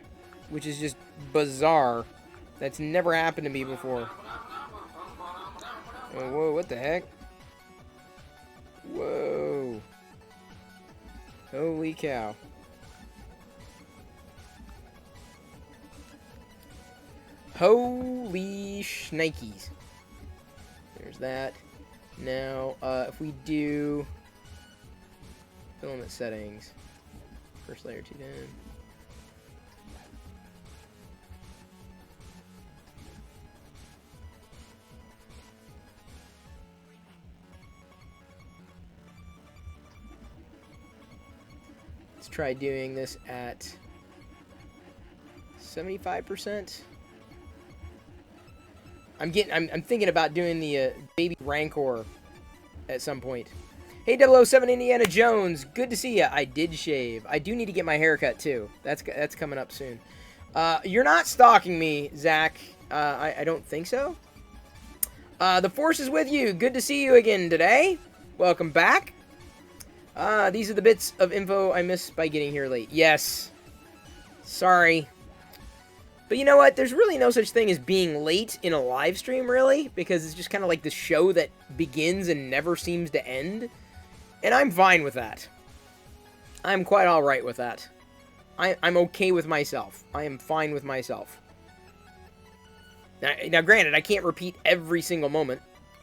which is just bizarre. That's never happened to me before. Oh, whoa, what the heck? Whoa. Holy cow. Holy shnikes. There's that. Now, if we do filament settings, first layer 2 down. Let's try doing this at 75%. I'm thinking about doing the baby Rancor at some point. Hey, 007 Indiana Jones, good to see ya. I did shave. I do need to get my hair cut too. That's coming up soon. You're not stalking me, Zach. I don't think so. The Force is with you. Good to see you again today. Welcome back. These are the bits of info I missed by getting here late. Yes. Sorry. But you know what? There's really no such thing as being late in a live stream, really, because it's just kind of like the show that begins and never seems to end. And I'm fine with that. I'm quite alright with that. I'm okay with myself. I am fine with myself. Now, granted, I can't repeat every single moment.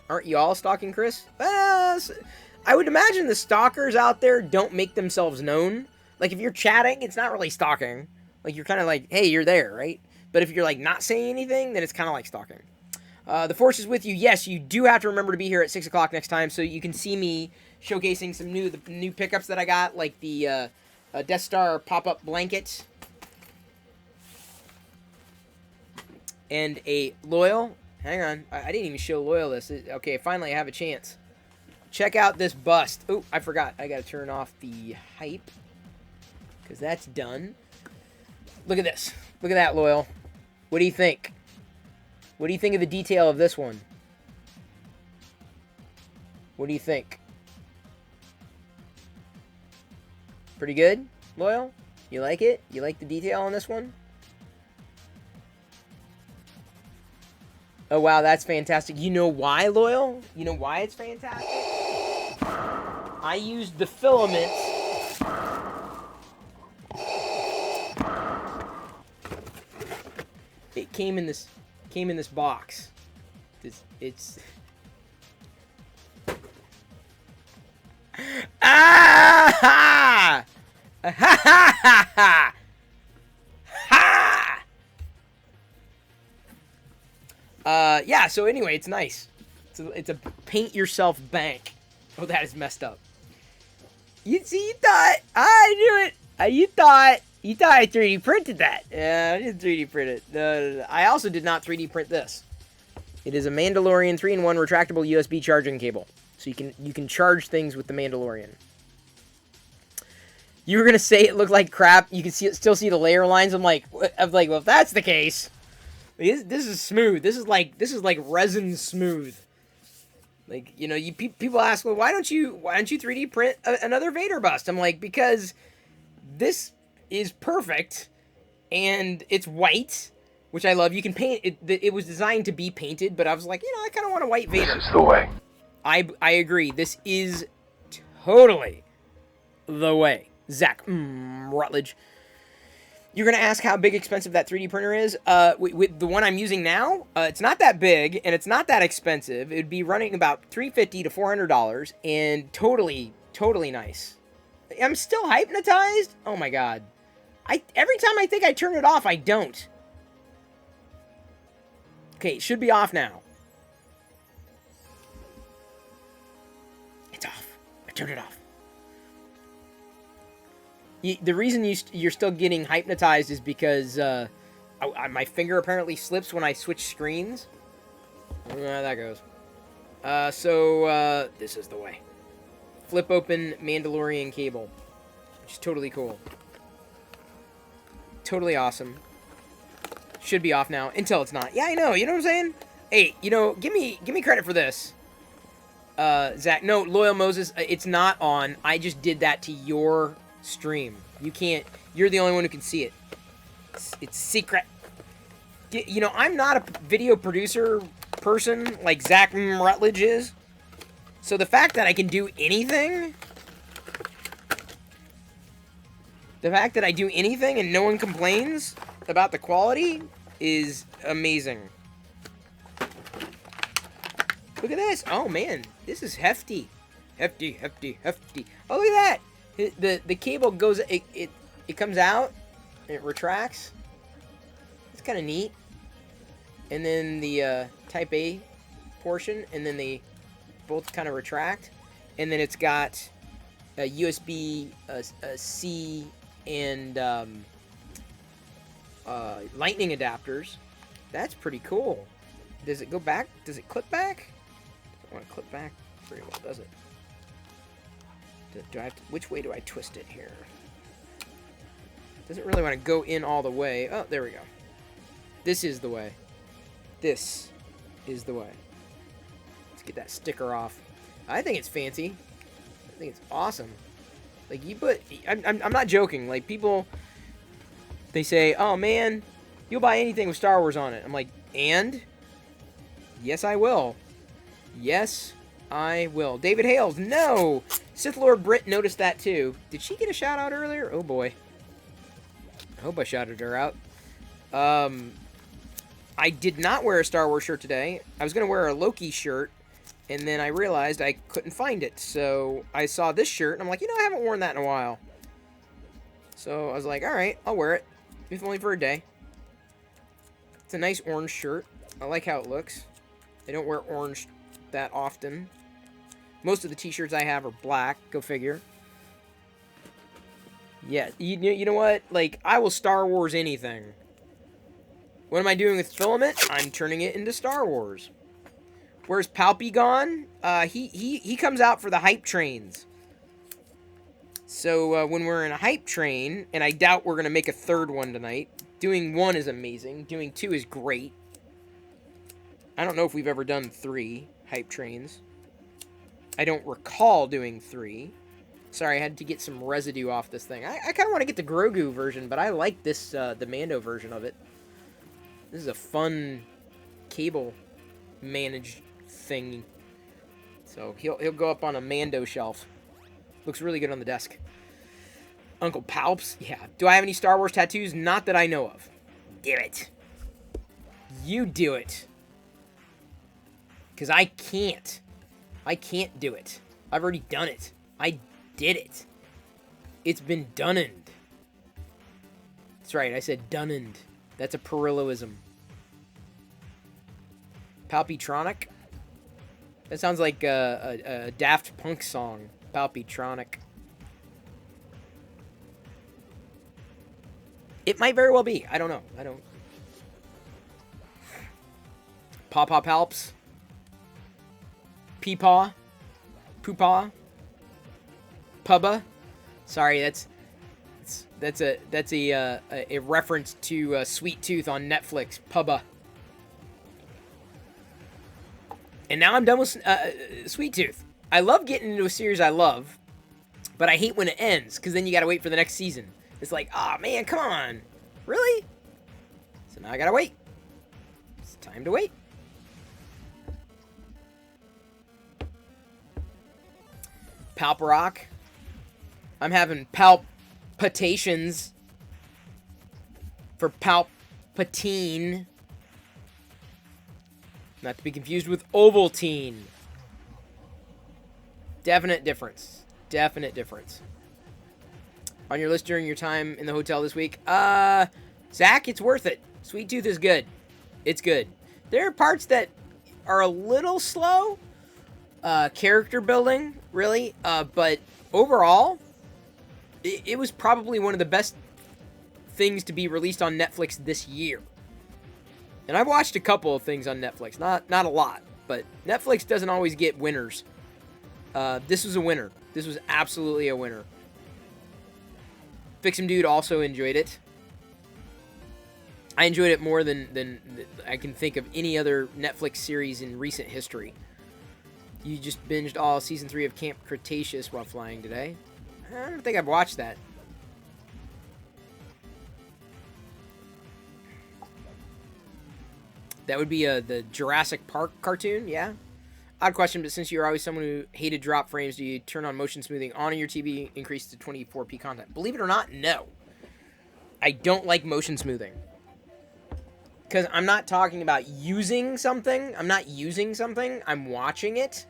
Aren't you all stalking Chris? I would imagine the stalkers out there don't make themselves known. Like, if you're chatting, it's not really stalking. Like, you're kind of like, hey, you're there, right? But if you're, like, not saying anything, then it's kind of like stalking. The Force is with you. Yes, you do have to remember to be here at 6 o'clock next time so you can see me showcasing some new pickups that I got, like the Death Star pop-up blanket. And a Loyal. Hang on. I didn't even show Loyal this. Okay, finally I have a chance. Check out this bust. Oh, I forgot. I got to turn off the hype, because that's done. Look at this. Look at that, Loyal. What do you think? What do you think of the detail of this one? What do you think? Pretty good, Loyal? You like it? You like the detail on this one? Oh, wow, that's fantastic. You know why, Loyal? You know why it's fantastic? I used the filament. It came in this box. It's ah! Ha ha ha ha! Ha! Yeah, so anyway, it's nice. It's a paint yourself bank. Oh, that is messed up. You thought. I knew it. You thought. You thought I 3D printed that? Yeah, I didn't 3D print it. No. I also did not 3D print this. It is a Mandalorian 3-in-1 retractable USB charging cable. So you can charge things with the Mandalorian. You were gonna say it looked like crap. You can still see the layer lines. I'm like, well, if that's the case, this is smooth. This is like resin smooth. Like, you know, people ask, well, why don't you 3D print another Vader bust? I'm like, because this is perfect, and it's white, which I love. You can paint it. It was designed to be painted, but I was like, you know, I kind of want a white Vader. This is the way. I agree. This is totally the way. Zach Rutledge. You're going to ask how big expensive that 3D printer is? With the one I'm using now, it's not that big, and it's not that expensive. It would be running about $350 to $400, and totally nice. I'm still hypnotized? Oh my god. Every time I think I turn it off, I don't. Okay, it should be off now. It's off. I turned it off. The reason you're still getting hypnotized is because my finger apparently slips when I switch screens. That goes. So this is the way. Flip open Mandalorian cable, which is totally cool. Totally awesome. Should be off now until it's not. Yeah, I know. You know what I'm saying? Hey, you know, give me credit for this. Zach, no, Loyal Moses, it's not on. I just did that to your stream. You can't. You're the only one who can see it. It's secret. You know, I'm not a video producer person like Zach Rutledge is. So the fact that I can do anything, the fact that I do anything and no one complains about the quality is amazing. Look at this. Oh man, this is hefty. Hefty. Oh, look at that. The cable goes, it comes out, it retracts. It's kind of neat. And then the Type A portion, and then they both kind of retract. And then it's got a USB C and lightning adapters. That's pretty cool. Does it go back? Does it clip back? I don't want to clip back very well, does it? Do I have to, which way do I twist it here? Doesn't really want to go in all the way. Oh, there we go. This is the way. This is the way. Let's get that sticker off. I think it's fancy. I think it's awesome. Like, you put... I'm not joking. Like, people... They say, oh, man, you'll buy anything with Star Wars on it. I'm like, and? Yes, I will. Yes, I will. David Hales, no! Sith Lord Britt noticed that, too. Did she get a shout-out earlier? Oh, boy. I hope I shouted her out. I did not wear a Star Wars shirt today. I was going to wear a Loki shirt, and then I realized I couldn't find it. So I saw this shirt, and I'm like, you know, I haven't worn that in a while. So I was like, all right, I'll wear it, if only for a day. It's a nice orange shirt. I like how it looks. I don't wear orange that often. Most of the t-shirts I have are black. Go figure. Yeah, you know what? Like, I will Star Wars anything. What am I doing with Filament? I'm turning it into Star Wars. Where's Palpy gone? He comes out for the hype trains. So when we're in a hype train, and I doubt we're going to make a third one tonight. Doing 1 is amazing. Doing 2 is great. I don't know if we've ever done 3 hype trains. I don't recall doing 3. Sorry, I had to get some residue off this thing. I kind of want to get the Grogu version, but I like this, the Mando version of it. This is a fun cable managed thing. So he'll go up on a Mando shelf. Looks really good on the desk. Uncle Palps. Yeah. Do I have any Star Wars tattoos? Not that I know of. Damn it. You do it. Because I can't. I can't do it. I've already done it. I did it. It's been done-ed. That's right. I said done-ed. That's a Perilloism. Palpitronic? That sounds like a Daft Punk song. Palpitronic. It might very well be. I don't know. I don't. Paw Palps. Peepaw. Poopaw. Pubba. Sorry, that's a reference to Sweet Tooth on Netflix. Pubba. And now I'm done with Sweet Tooth. I love getting into a series I love, but I hate when it ends, because then you gotta wait for the next season. It's like, oh man, come on. Really? So now I gotta wait. It's time to wait. Palparock. I'm having palpitations for Palpatine. Not to be confused with Ovaltine. Definite difference. Definite difference. On your list during your time in the hotel this week? Zach, it's worth it. Sweet Tooth is good. It's good. There are parts that are a little slow. Character building, really. But overall, it was probably one of the best things to be released on Netflix this year. And I've watched a couple of things on Netflix. Not a lot, but Netflix doesn't always get winners. This was a winner. This was absolutely a winner. Fix'em Dude also enjoyed it. I enjoyed it more than I can think of any other Netflix series in recent history. You just binged all season 3 of Camp Cretaceous while flying today. I don't think I've watched that. That would be the Jurassic Park cartoon, yeah? Odd question, but since you're always someone who hated drop frames, do you turn on motion smoothing on your TV, increase to 24p content? Believe it or not, no. I don't like motion smoothing. Because I'm not talking about using something. I'm not using something. I'm watching it.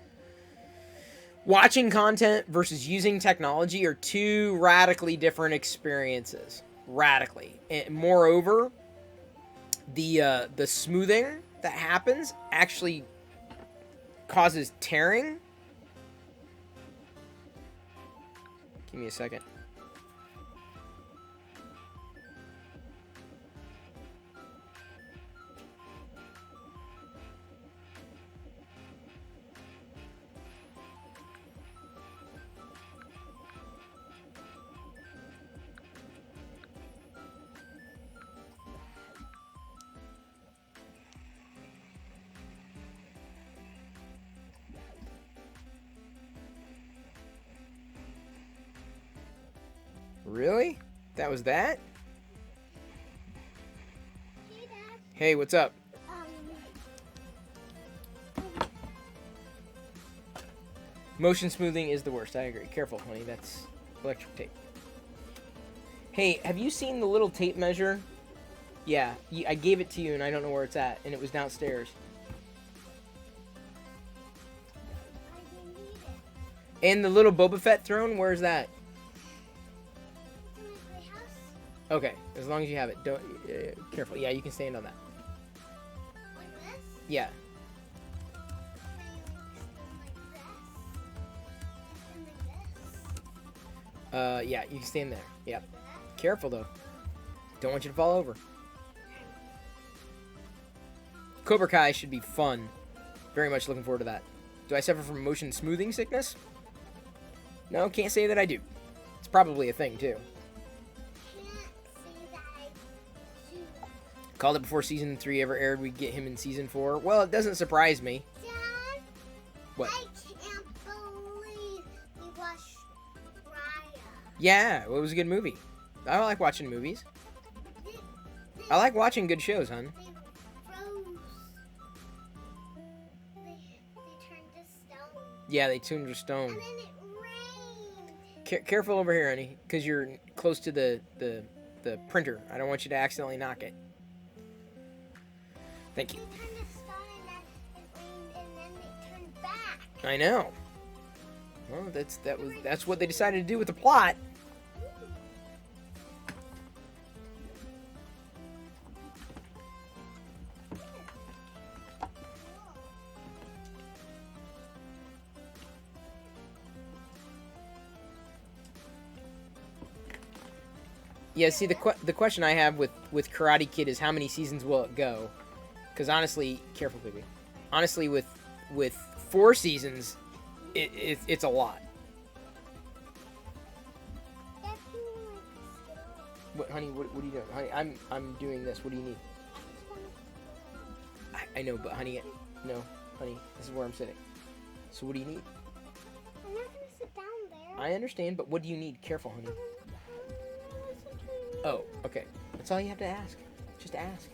Watching content versus using technology are two radically different experiences. Radically. And moreover, the smoothing that happens actually causes tearing. Give me a second. Really? That was that? Hey, Dad. Hey, what's up? Motion smoothing is the worst. I agree. Careful, honey. That's electric tape. Hey, have you seen the little tape measure? Yeah, I gave it to you and I don't know where it's at. And it was downstairs. I didn't need it. And the little Boba Fett throne? Where's that? It's in my playhouse. Okay, as long as you have it. Don't careful. Yeah, you can stand on that. Like this? Yeah. Can I stand like this? And like this? Yeah, you can stand there. Yep. Like that? Careful though. Don't want you to fall over. Cobra Kai should be fun. Very much looking forward to that. Do I suffer from motion smoothing sickness? No, can't say that I do. It's probably a thing too. Can't say that I do. Called it before season 3 ever aired. We'd get him in season 4. Well, it doesn't surprise me. Dad, What? I can't believe we watched Raya. Yeah, well, it was a good movie. I like watching movies. I like watching good shows, hon. They froze. They turned to stone. Yeah, they tuned your stone. And then it rained. Careful over here, honey, because you're close to the printer. I don't want you to accidentally knock it. Thank you. They turned to stone and then it rained and then they turned back. I know. Well, that's what they decided to do with the plot. Yeah, see, the question I have with Karate Kid is how many seasons will it go? Because honestly, careful, baby. Honestly, with 4 seasons, it's a lot. What, honey? What are you doing? Honey, I'm doing this. What do you need? I know, but honey, no, honey. This is where I'm sitting. So what do you need? I'm not gonna sit down there. I understand, but what do you need? Careful, honey. Oh, okay. That's all you have to ask. Just ask.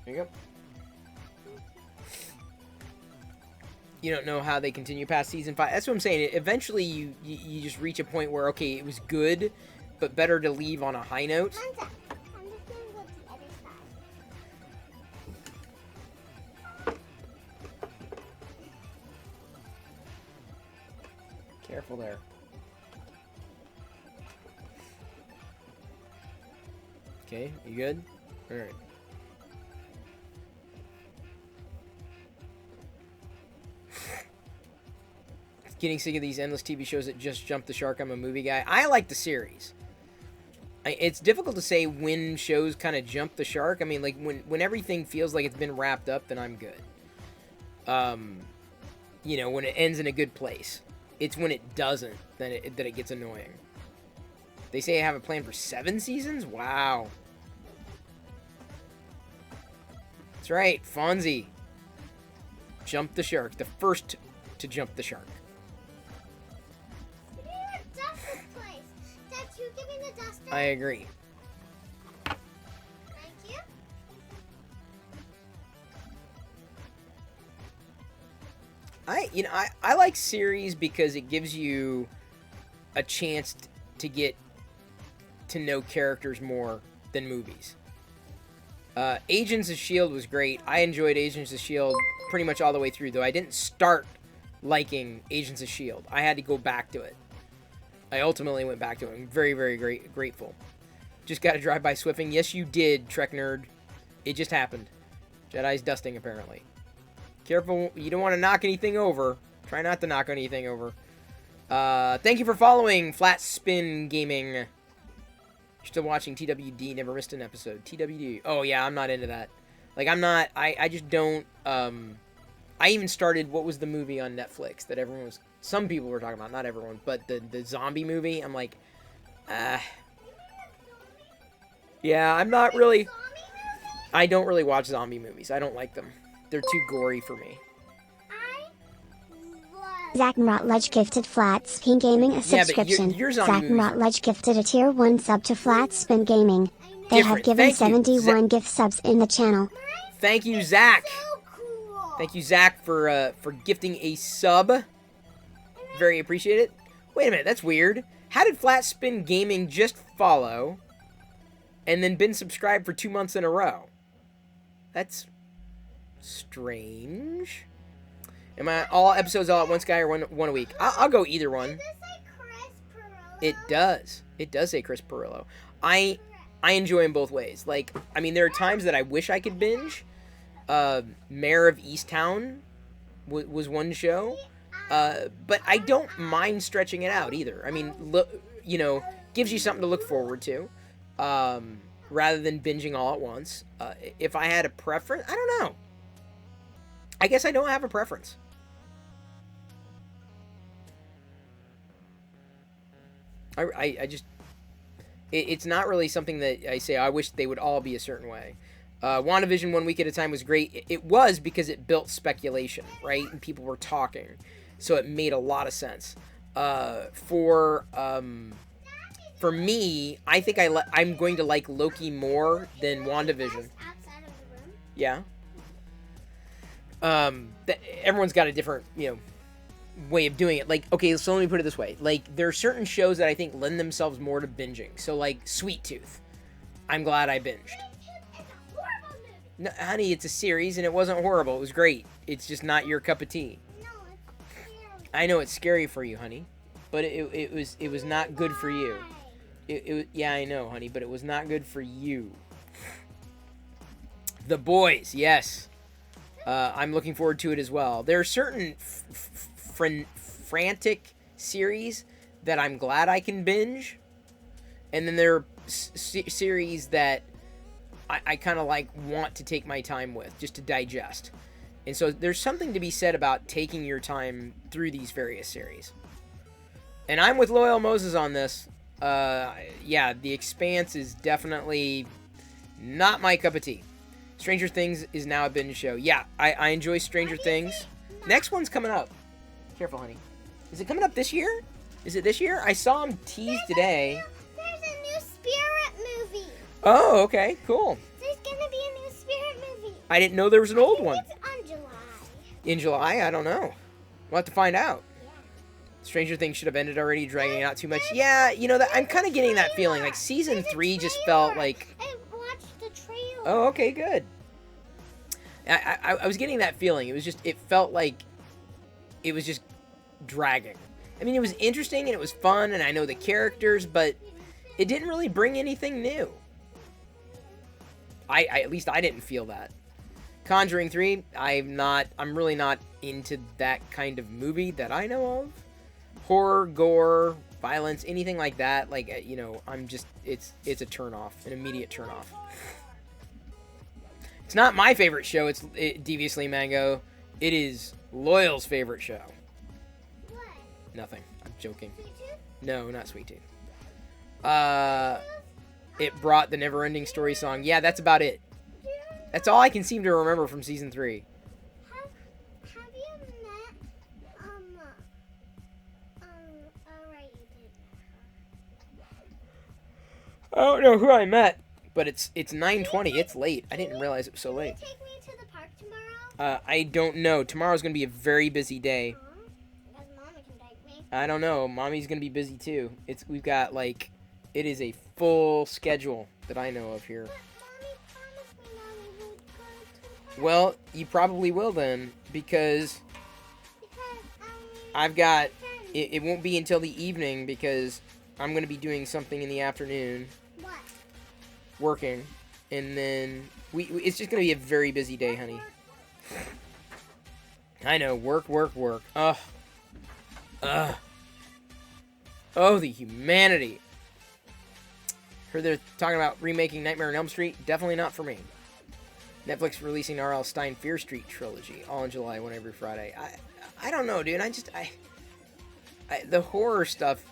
There you go. You don't know how they continue past season 5. That's what I'm saying. Eventually, you just reach a point where, okay, it was good, but better to leave on a high note. I'm just gonna go to the other side. Careful there. Okay, you good? All right. Getting sick of these endless TV shows that just jump the shark. I'm a movie guy. I like the series. It's difficult to say when shows kind of jump the shark. I mean, like when everything feels like it's been wrapped up, then I'm good. You know, when it ends in a good place. It's when it doesn't that it gets annoying. They say I have a plan for 7 seasons? Wow. That's right, Fonzie. Jump the shark. The first to jump the shark. You need to dust this place. Dad, you give me the duster. I agree. Thank you. I like series because it gives you a chance to get to know characters more than movies. Agents of S.H.I.E.L.D. was great. I enjoyed Agents of S.H.I.E.L.D. pretty much all the way through, though I didn't start liking Agents of S.H.I.E.L.D. I had to go back to it. I ultimately went back to it. I'm very, very grateful. Just got to drive by Swiffing. Yes, you did, Trek Nerd. It just happened. Jedi's dusting, apparently. Careful, you don't want to knock anything over. Try not to knock anything over. Thank you for following Flat Spin Gaming. You're still watching TWD, never missed an episode. TWD. Oh, yeah, I'm not into that. Like, I'm not, I just don't, I even started, what was the movie on Netflix that everyone was, some people were talking about, not everyone, but the zombie movie, I'm like, yeah, I'm not really, I don't really watch zombie movies. I don't like them. They're too gory for me. Zach Rutledge gifted Flat Spin Gaming a subscription. your zombie Zach movies are Rutledge gifted a tier 1 sub to Flat Spin Gaming. They have different. given Thank you, 71 gift subs in the channel. Thank you, Zach. So cool. Thank you, Zach, for gifting a sub. Very appreciated. Wait a minute, that's weird. How did Flat Spin Gaming just follow and then been subscribed for 2 months in a row? That's strange. Am I all episodes all at once, guy, or one a week? I'll go either one. Does this say Chris Perillo? It does. It does say Chris Perillo. I enjoy him both ways. Like, I mean, there are times that I wish I could binge. Mayor of Easttown was one show. But I don't mind stretching it out either. I mean, gives you something to look forward to. Rather than binging all at once. If I had a preference, I don't know. I guess I don't have a preference. I just... It's not really something that I say, I wish they would all be a certain way. WandaVision 1 week at a time was great. It was because it built speculation, right? And people were talking. So it made a lot of sense. For me, I think I'm going to like Loki more than WandaVision. Outside of the room. Yeah. Everyone's got a different, way of doing it. Like, okay, so let me put it this way. Like, there are certain shows that I think lend themselves more to binging. So, like, Sweet Tooth. I'm glad I binged. It's a horrible movie. No, honey, it's a series, and it wasn't horrible. It was great. It's just not your cup of tea. No, it's scary. I know it's scary for you, honey, but it was not good for you. Yeah, I know, honey, but it was not good for you. The Boys, yes. I'm looking forward to it as well. There are certain frantic series that I'm glad I can binge, and then there are series that I kind of like want to take my time with just to digest. And so there's something to be said about taking your time through these various series. And I'm with Loyal Moses on this. Yeah, The Expanse is definitely not my cup of tea. Stranger Things is now a binge show. Yeah, I enjoy Stranger Things. Next one's coming up. Careful, honey. Is it coming up this year? Is it this year? I saw him tease today. There's a new Spirit movie. Oh, okay, cool. There's gonna be a new Spirit movie. I didn't know there was an old one. It's on July. In July? I don't know. We'll have to find out. Yeah. Stranger Things should have ended already, dragging it out too much. Yeah, you know, that I'm kind of getting that feeling. Like, season 3 just felt like... I watched the trailer. Oh, okay, good. I was getting that feeling. It was just... It felt like it was just dragging. I mean, it was interesting and it was fun, and I know the characters, but it didn't really bring anything new. At least I didn't feel that. Conjuring 3, I'm really not into that kind of movie that I know of. Horror, gore, violence, anything like that, like, you know, I'm just, it's a turn-off, an immediate turn-off. It's not my favorite show, it's Deviously Mango. It is Loyal's favorite show. What? Nothing. I'm joking. Sweet Tooth? No, not Sweet Tooth. It brought the Never-Ending Story song. Yeah, that's about it. That's all I can seem to remember from season 3. Have you met, oh, right, you did. I don't know who I met, but it's 9:20. It's late. I didn't realize it was so late. Can you take me to the park tomorrow? I don't know. Tomorrow's going to be a very busy day. Because Mommy can take me. I don't know. Mommy's going to be busy too. We've got like, it is a full schedule that I know of here. But Mommy promised me Mommy would go to the park. Well, you probably will then, because Because, I've got, it won't be until the evening because I'm going to be doing something in the afternoon, What? working, and then it's just going to be a very busy day, honey. I know, work. Ugh. Oh, the humanity. Heard they're talking about remaking Nightmare on Elm Street. Definitely not for me. Netflix releasing R.L. Stine Fear Street trilogy, all in July, one every Friday. I don't know, dude. The horror stuff,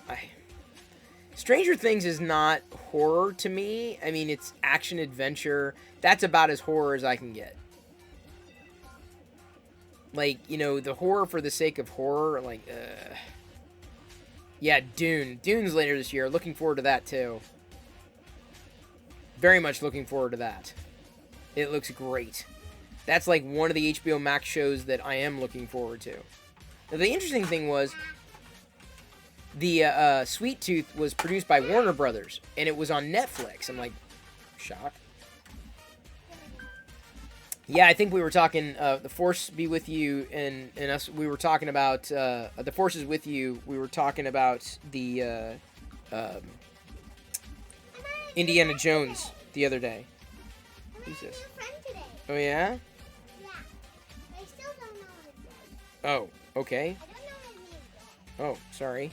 Stranger Things is not horror to me. I mean, it's action adventure. That's about as horror as I can get. Like, you know, the horror for the sake of horror, like, yeah, Dune. Dune's later this year. Looking forward to that, too. Very much looking forward to that. It looks great. That's like one of the HBO Max shows that I am looking forward to. Now, the interesting thing was, the Sweet Tooth was produced by Warner Brothers, and it was on Netflix. I'm like, shocked. Yeah, I think we were talking, The Force be with you, and us, we were talking about, The Force is with you, we were talking about the, Indiana Jones the other day. Who's this? Oh, yeah? Yeah. I still don't know his name. Oh, okay. I don't know his name yet. Oh, sorry.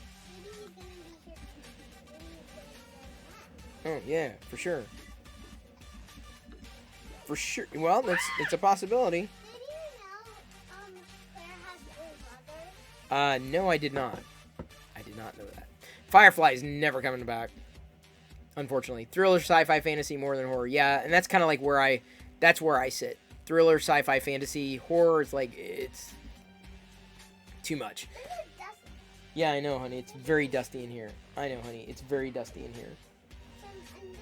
Maybe he's gonna be here. Oh, yeah, for sure. For sure. Well, it's a possibility. Did you know, Claire has older brothers? No, I did not. I did not know that. Firefly is never coming back. Unfortunately. Thriller, sci-fi, fantasy, more than horror. Yeah, and that's kind of like that's where I sit. Thriller, sci-fi, fantasy, horror, it's like, it's too much. This is dusty. Yeah, I know, honey. It's very dusty in here. I know, honey. It's very dusty in here. I'm dusty.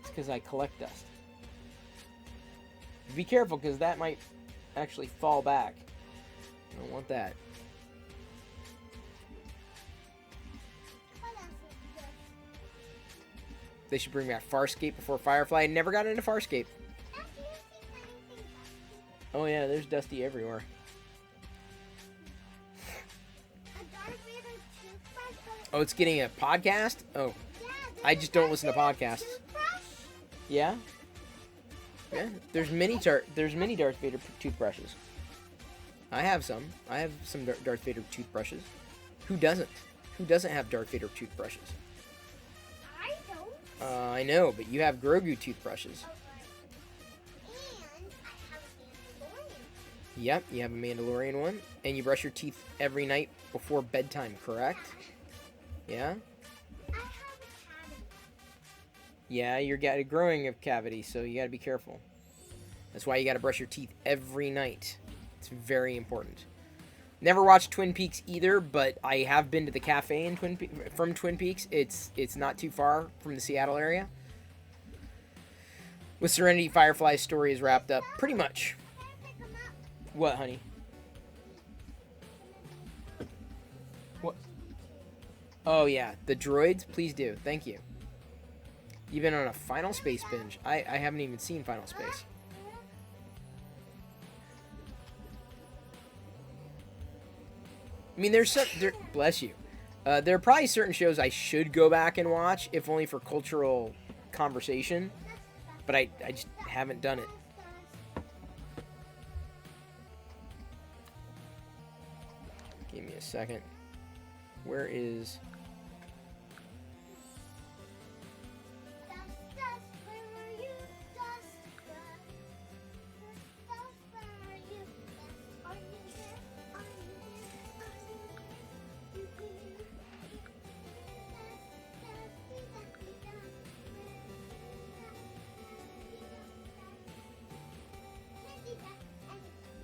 It's because I collect dust. Be careful, because that might actually fall back. I don't want that. What else is this? They should bring back Farscape before Firefly. I never got into Farscape. Have you seen anything dusty? Oh yeah, there's dusty everywhere. A Darth Vader toothbrush? Oh, it's getting a podcast? Oh, Yeah, I just don't listen to podcasts. Toothbrush? yeah? Yeah, there's many Darth Vader toothbrushes. I have some. I have some Darth Vader toothbrushes. Who doesn't? Who doesn't have Darth Vader toothbrushes? I don't. I know, but you have Grogu toothbrushes. And I have a Mandalorian. Yep, you have a Mandalorian one, and you brush your teeth every night before bedtime, correct? Yeah? I have a cavity. Yeah, you're growing a cavity, so you gotta be careful. That's why you gotta brush your teeth every night. It's very important. Never watched Twin Peaks either, but I have been to the cafe in from Twin Peaks. It's not too far from the Seattle area. With Serenity, Firefly's story is wrapped up pretty much. I gotta pick 'em up. What, honey? What? Oh yeah, the droids. Please do. Thank you. You've been on a Final Space binge. I haven't even seen Final Space. I mean, bless you. There are probably certain shows I should go back and watch, if only for cultural conversation. But I just haven't done it. Give me a second. Where is... Dust, where are you? Dust, where are you? Are you there? Are you there? Are you here?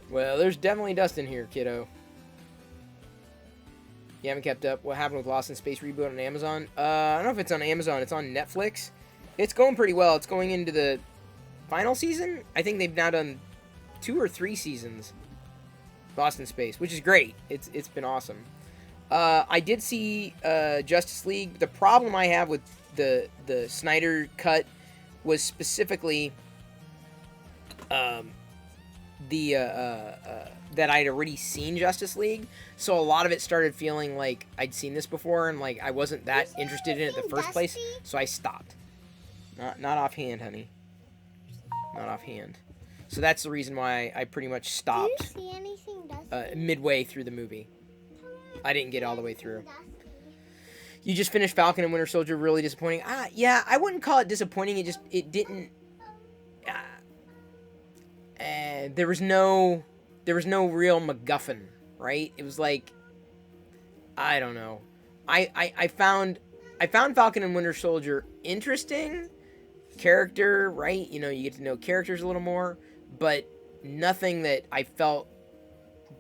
Well, there's definitely dust in here, kiddo. You haven't kept up. What happened with Lost in Space reboot on Amazon? I don't know if it's on Amazon. It's on Netflix. It's going pretty well. It's going into the final season. I think they've now done 2 or 3 seasons. Lost in Space, which is great. It's been awesome. I did see Justice League. The problem I have with the Snyder cut was specifically that I'd already seen Justice League, so a lot of it started feeling like I'd seen this before, and like I wasn't that interested in it in the first place, so I stopped. Not offhand, honey. Not offhand. So that's the reason why I pretty much stopped. Do you see anything dusty? Midway through the movie. I didn't get all the way through. You just finished Falcon and Winter Soldier. Really disappointing. Yeah, I wouldn't call it disappointing. It didn't. There was no real MacGuffin, right? It was like, I don't know. I found Falcon and Winter Soldier interesting character, right? You know, you get to know characters a little more, but nothing that I felt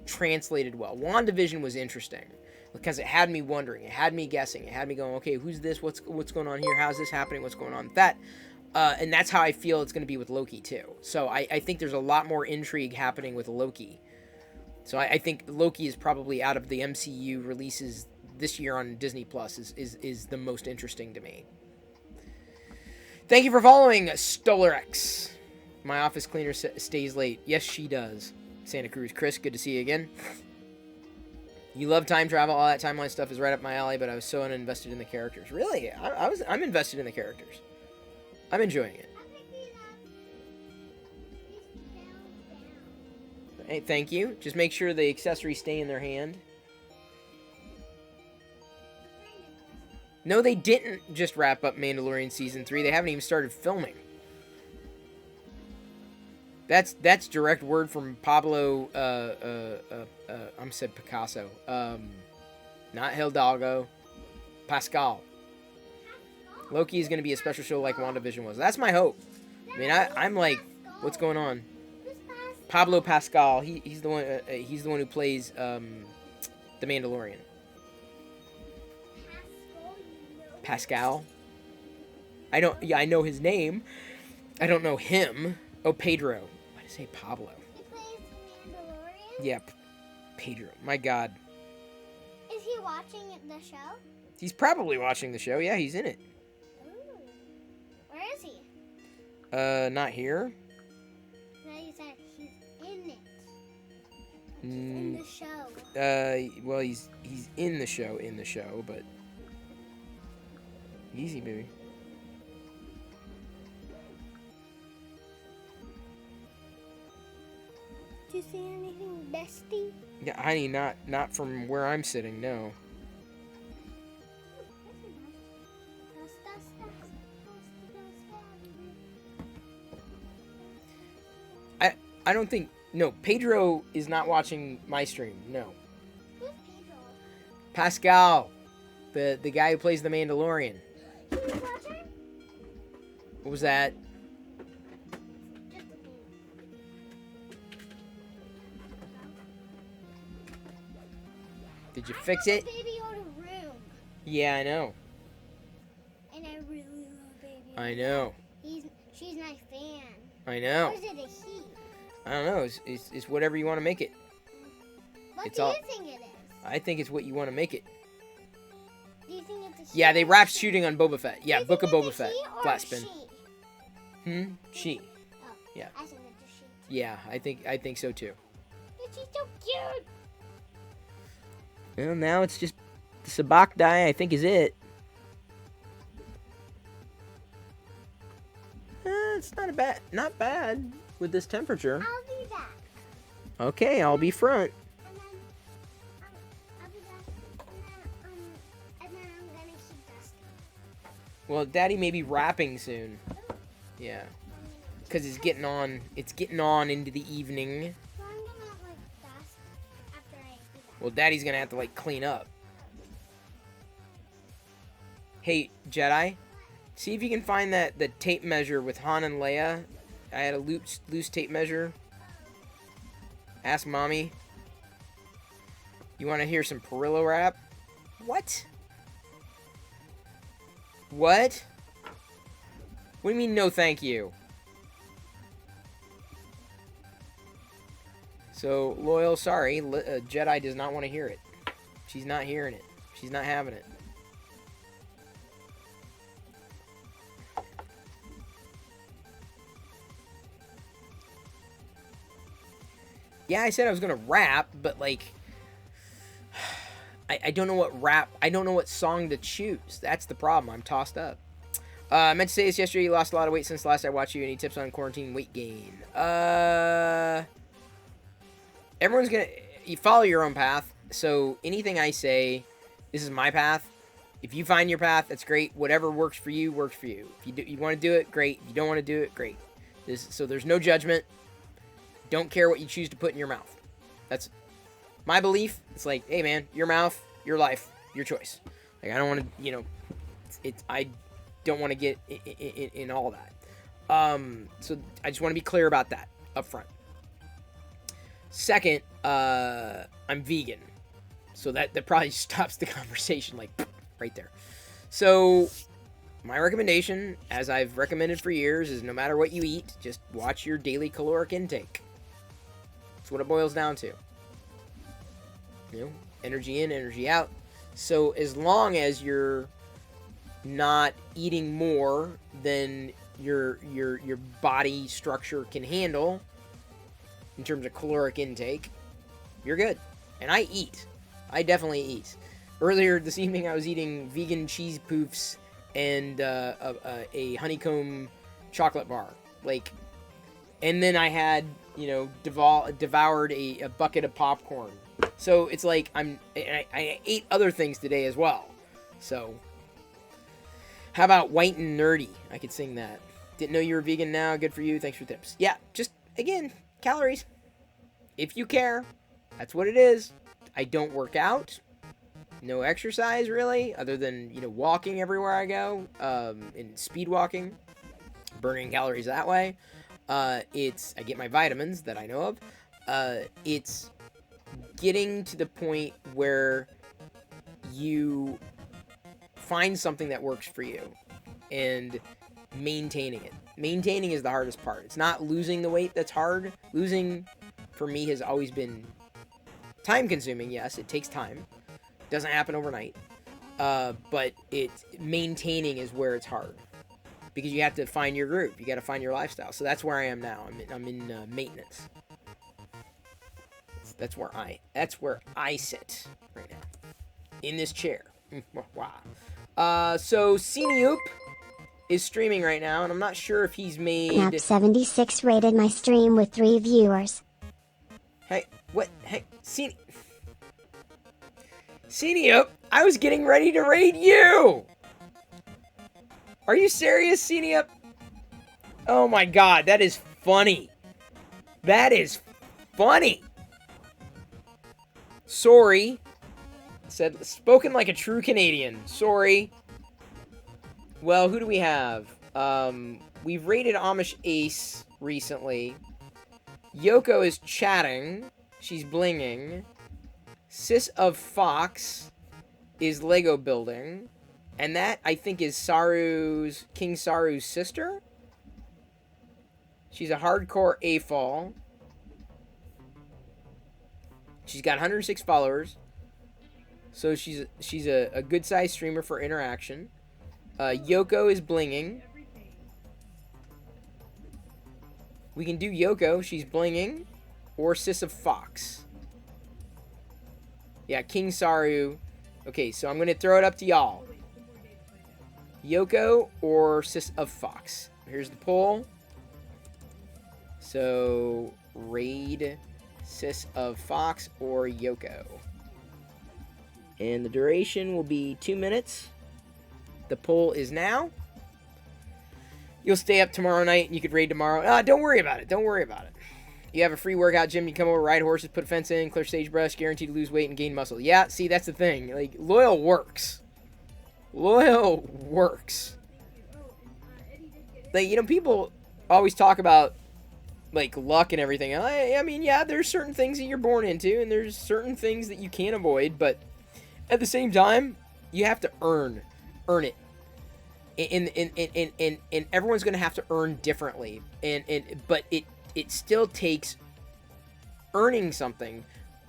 translated well. WandaVision was interesting because it had me wondering, it had me guessing, it had me going, okay, who's this? What's going on here? How's this happening? What's going on with that? And that's how I feel it's going to be with Loki, too. So I think there's a lot more intrigue happening with Loki. So I think Loki is probably, out of the MCU releases this year on Disney Plus, is the most interesting to me. Thank you for following, Stolerex. My office cleaner stays late. Yes, she does. Santa Cruz. Chris, good to see you again. You love time travel. All that timeline stuff is right up my alley, but I was so uninvested in the characters. Really? I'm invested in the characters. I'm enjoying it. Hey, thank you. Just make sure the accessories stay in their hand. No, they didn't just wrap up Mandalorian Season 3. They haven't even started filming. That's direct word from Pablo, I said Picasso. Not Hidalgo. Pascal. Loki is going to be a special show like WandaVision was. That's my hope. I mean, I'm like, what's going on? Pablo Pascal. He's the one. He's the one who plays the Mandalorian. Pascal. I don't. Yeah, I know his name. I don't know him. Oh, Pedro. Why did I say Pablo? He plays Mandalorian? Yeah, Pedro. My God. Is he watching the show? He's probably watching the show. Yeah, he's in it. Ooh. Where is he? Not here. No, you said he's in it. He's Mm, in the show. well, he's in the show, but easy, baby. Do you see anything dusty? Yeah, honey, not from where I'm sitting. No. I don't think... No, Pedro is not watching my stream. No. Who's Pedro? Pascal. The guy who plays the Mandalorian. Can you watch her? What was that? Just a thing. Did you fix it? Baby Yoda room. Yeah, I know. And I really love Baby Yoda. I know. She's my fan. I know. Or is it a he? I don't know. It's whatever you want to make it. What It's do all- you think it is? I think it's what you want to make it. Do you think it's a he? Yeah, they or a wrapped she? shooting on Boba Fett. Yeah, Do you Book of think Boba it's a Fett. he or Flat a spin. she? She. Oh, Yeah. I think it's a she. Yeah, I think so too. But she's so cute. Well, now it's just the sabak die, I think, is it. It's not bad with this temperature. I'll be back. Okay, I'll be front. And then I'll be back. And then I'm gonna keep dusting. Well, Daddy may be wrapping soon. Yeah, because it's getting on. It's getting on into the evening. So I'm gonna like dust after I do that. Well, Daddy's gonna have to like clean up. Hey, Jedi, see if you can find the tape measure with Han and Leia. I had a loose tape measure. Ask Mommy. You want to hear some Perillo rap? What? What? What do you mean no thank you? So, Loyal, sorry. Jedi does not want to hear it. She's not hearing it. She's not having it. Yeah, I said I was gonna rap, but like, I don't know what rap. I don't know what song to choose. That's the problem. I'm tossed up. I meant to say this yesterday. You lost a lot of weight since last I watched you. Any tips on quarantine weight gain? Everyone's gonna. You follow your own path. So anything I say, this is my path. If you find your path, that's great. Whatever works for you, works for you. If you want to do it, great. If you don't want to do it, great. So there's no judgment. Don't care what you choose to put in your mouth. That's my belief. It's like, hey man, your mouth, your life, your choice. Like I don't want to, I don't want to get in all that. So I just want to be clear about that up front. Second, I'm vegan, so that probably stops the conversation like right there. So my recommendation, as I've recommended for years, is no matter what you eat, just watch your daily caloric intake. That's what it boils down to. Energy in, energy out. So as long as you're not eating more than your body structure can handle in terms of caloric intake, you're good. And I eat. I definitely eat. Earlier this evening, I was eating vegan cheese poofs and a honeycomb chocolate bar. And then I had, devoured a bucket of popcorn. So it's like I ate other things today as well. So how about white and nerdy? I could sing that. Didn't know you were vegan now. Good for you. Thanks for tips. Yeah, just again, calories. If you care, that's what it is. I don't work out. No exercise really, other than walking everywhere I go, and speed walking, burning calories that way. I get my vitamins that I know of. It's getting to the point where you find something that works for you and maintaining it. Maintaining is the hardest part. It's not losing the weight that's hard. Losing for me has always been time consuming. Yes, it takes time. Doesn't happen overnight. But maintaining is where it's hard. Because you have to find your groove. You got to find your lifestyle. So that's where I am now. I'm in maintenance. That's where I sit right now. In this chair. Wow. So Cineoop is streaming right now, and I'm not sure if he's made... Nap76 rated my stream with 3 viewers. Hey, what? Hey, Cineoop, I was getting ready to raid you! Are you serious, Cineoop? Oh my god, that is funny. That is funny. Sorry. Said, spoken like a true Canadian. Sorry. Well, who do we have? We've rated Amish Ace recently. Yoko is chatting. She's blinging. Sis of Fox is Lego building. And that, I think, is King Saru's sister. She's a hardcore AFOL. She's got 106 followers. So she's a good-sized streamer for interaction. Yoko is blinging. We can do Yoko. She's blinging. Or Sis of Fox. Yeah, King Saru. Okay, so I'm going to throw it up to y'all. Yoko or Sis of Fox. Here's the poll. So, raid Sis of Fox or Yoko. And the duration will be 2 minutes. The poll is now. You'll stay up tomorrow night and you could raid tomorrow. Don't worry about it. Don't worry about it. You have a free workout gym. You come over, ride horses, put a fence in, clear sagebrush, guaranteed to lose weight and gain muscle. Yeah, see, that's the thing. Like, loyal works. Loyal works. Like, you know, people always talk about, like, luck and everything. I mean, yeah, there's certain things that you're born into, and there's certain things that you can't avoid, but at the same time, you have to earn it. And everyone's going to have to earn differently. But it still takes earning something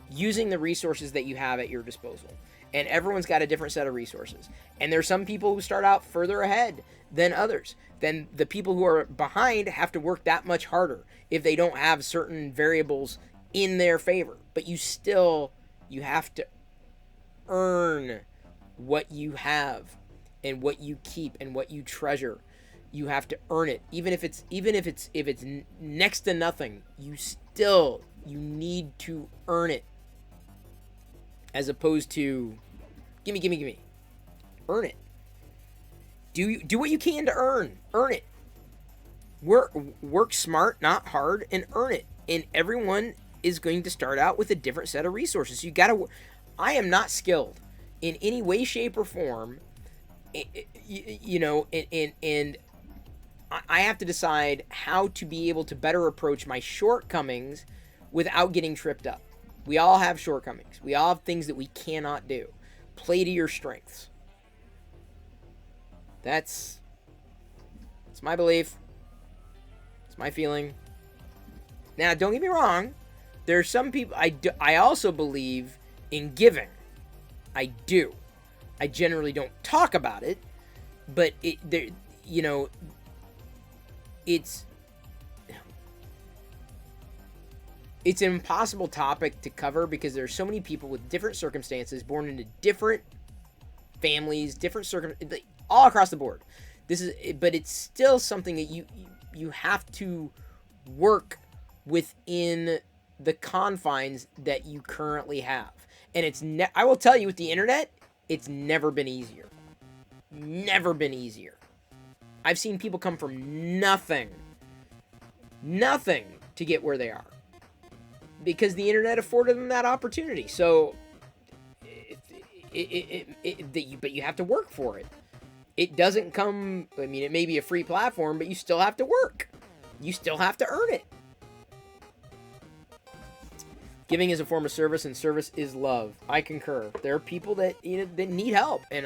using the resources that you have at your disposal. And everyone's got a different set of resources. And there's some people who start out further ahead than others. Then the people who are behind have to work that much harder if they don't have certain variables in their favor. But you have to earn what you have and what you keep and what you treasure. You have to earn it. Even if it's next to nothing, you need to earn it. As opposed to gimme. Earn it. Do what you can to earn it. Work smart, not hard, and earn it. And everyone is going to start out with a different set of resources. I am not skilled in any way, shape, or form. You know, and I have to decide how to be able to better approach my shortcomings without getting tripped up. We all have shortcomings. We all have things that we cannot do. Play to your strengths. That's my belief. It's my feeling. Now, don't get me wrong. There are some people. I also believe in giving. I do. I generally don't talk about it, but it's an impossible topic to cover because there are so many people with different circumstances, born into different families, all across the board. But it's still something that you have to work within the confines that you currently have. And I will tell you, with the internet, it's never been easier. Never been easier. I've seen people come from nothing to get where they are, because the internet afforded them that opportunity. So, but you have to work for it. It doesn't come. I mean, it may be a free platform, but you still have to work. You still have to earn it. Giving is a form of service, and service is love. I concur. There are people that that need help, and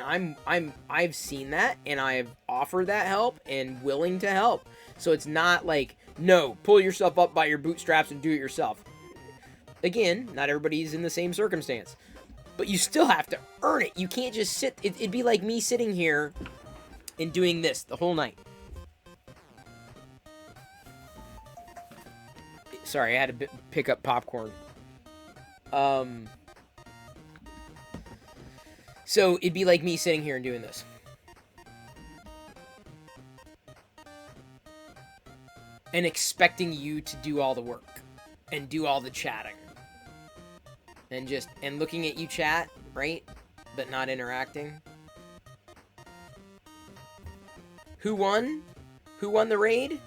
I've seen that, and I've offered that help and willing to help. So it's not like, no, pull yourself up by your bootstraps and do it yourself. Again, not everybody's in the same circumstance, but you still have to earn it. You can't just sit. It'd be like me sitting here and doing this the whole night. Sorry, I had to pick up popcorn. So it'd be like me sitting here and doing this. And expecting you to do all the work and do all the chatting. And looking at you chat, right? But not interacting. Who won? Who won the raid?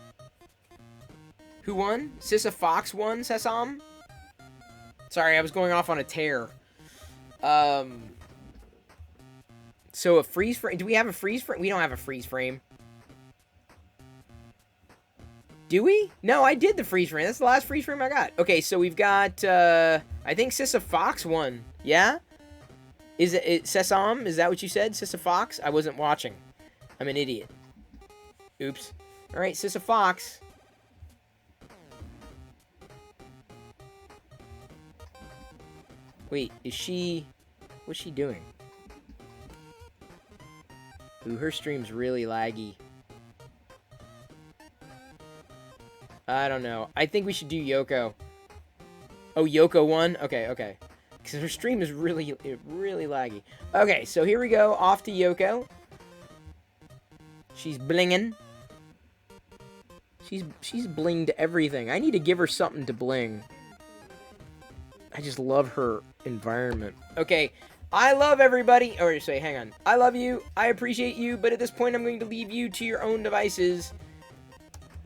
Who won? Sissa Fox won, Sesam? Sorry, I was going off on a tear. So a freeze frame. Do we have a freeze frame? We don't have a freeze frame. Do we? No, I did the freeze frame. That's the last freeze frame I got. Okay, so we've got, I think Sissa Fox won. Yeah? Is it Sesam? Is that what you said? Sissa Fox? I wasn't watching. I'm an idiot. Oops. Alright, Sissa Fox. Wait, is she... What's she doing? Ooh, her stream's really laggy. I don't know. I think we should do Yoko. Oh, Yoko won? Okay, okay. Because her stream is really laggy. Okay, so here we go. Off to Yoko. She's blinging. She's blinged everything. I need to give her something to bling. I just love her environment. Okay, I love everybody. Or say, hang on. I love you. I appreciate you. But at this point, I'm going to leave you to your own devices.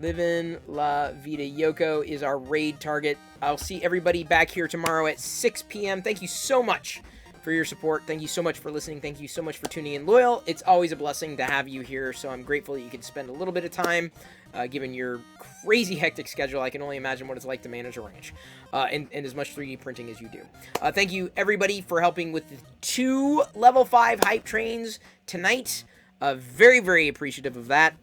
Livin' La Vida. Yoko is our raid target. I'll see everybody back here tomorrow at 6 p.m. Thank you so much for your support. Thank you so much for listening. Thank you so much for tuning in. Loyal, it's always a blessing to have you here, so I'm grateful that you can spend a little bit of time, given your crazy hectic schedule. I can only imagine what it's like to manage a ranch, and as much 3D printing as you do. Thank you, everybody, for helping with the 2 level 5 hype trains tonight. Very, very appreciative of that.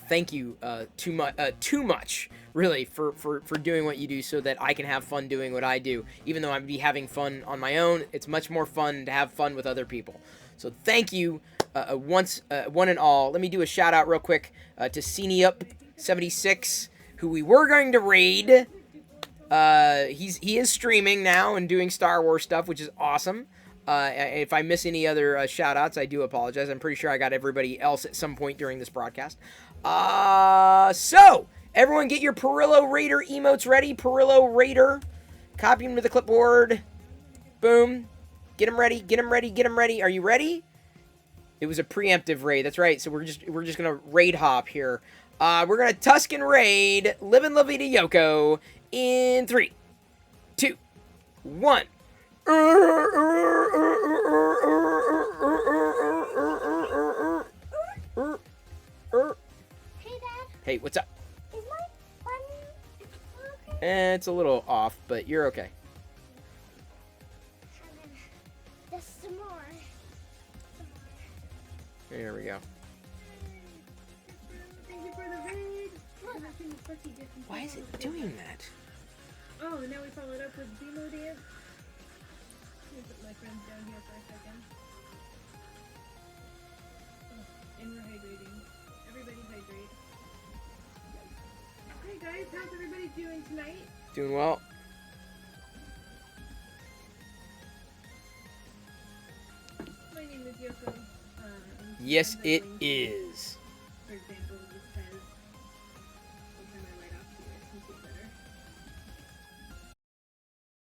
Thank you too much, really, for doing what you do so that I can have fun doing what I do. Even though I'd be having fun on my own, it's much more fun to have fun with other people. So thank you one and all. Let me do a shout out real quick to CineUp76, who we were going to raid. He is streaming now and doing Star Wars stuff, which is awesome. If I miss any other shout-outs, I do apologize. I'm pretty sure I got everybody else at some point during this broadcast. So, everyone get your Perillo Raider emotes ready. Perillo Raider. Copy them to the clipboard. Boom. Get them ready, get them ready, get them ready. Are you ready? It was a preemptive raid. That's right. So we're just going to raid hop here. We're going to Tuscan raid Livin' La Vida Yoko in 3, 2, 1. Hey, Dad. Hey, what's up? Is my button okay? It's a little off, but you're okay. Just some more. There we go. Thank you for the raid. Why is it doing that? Oh, now we followed up with Demo Dance. Let me put my friends down here for a second. Oh, and we're hydrating. Everybody hydrate. Hey guys, how's everybody doing tonight? Doing well. My name is Yoko. Yes, it is.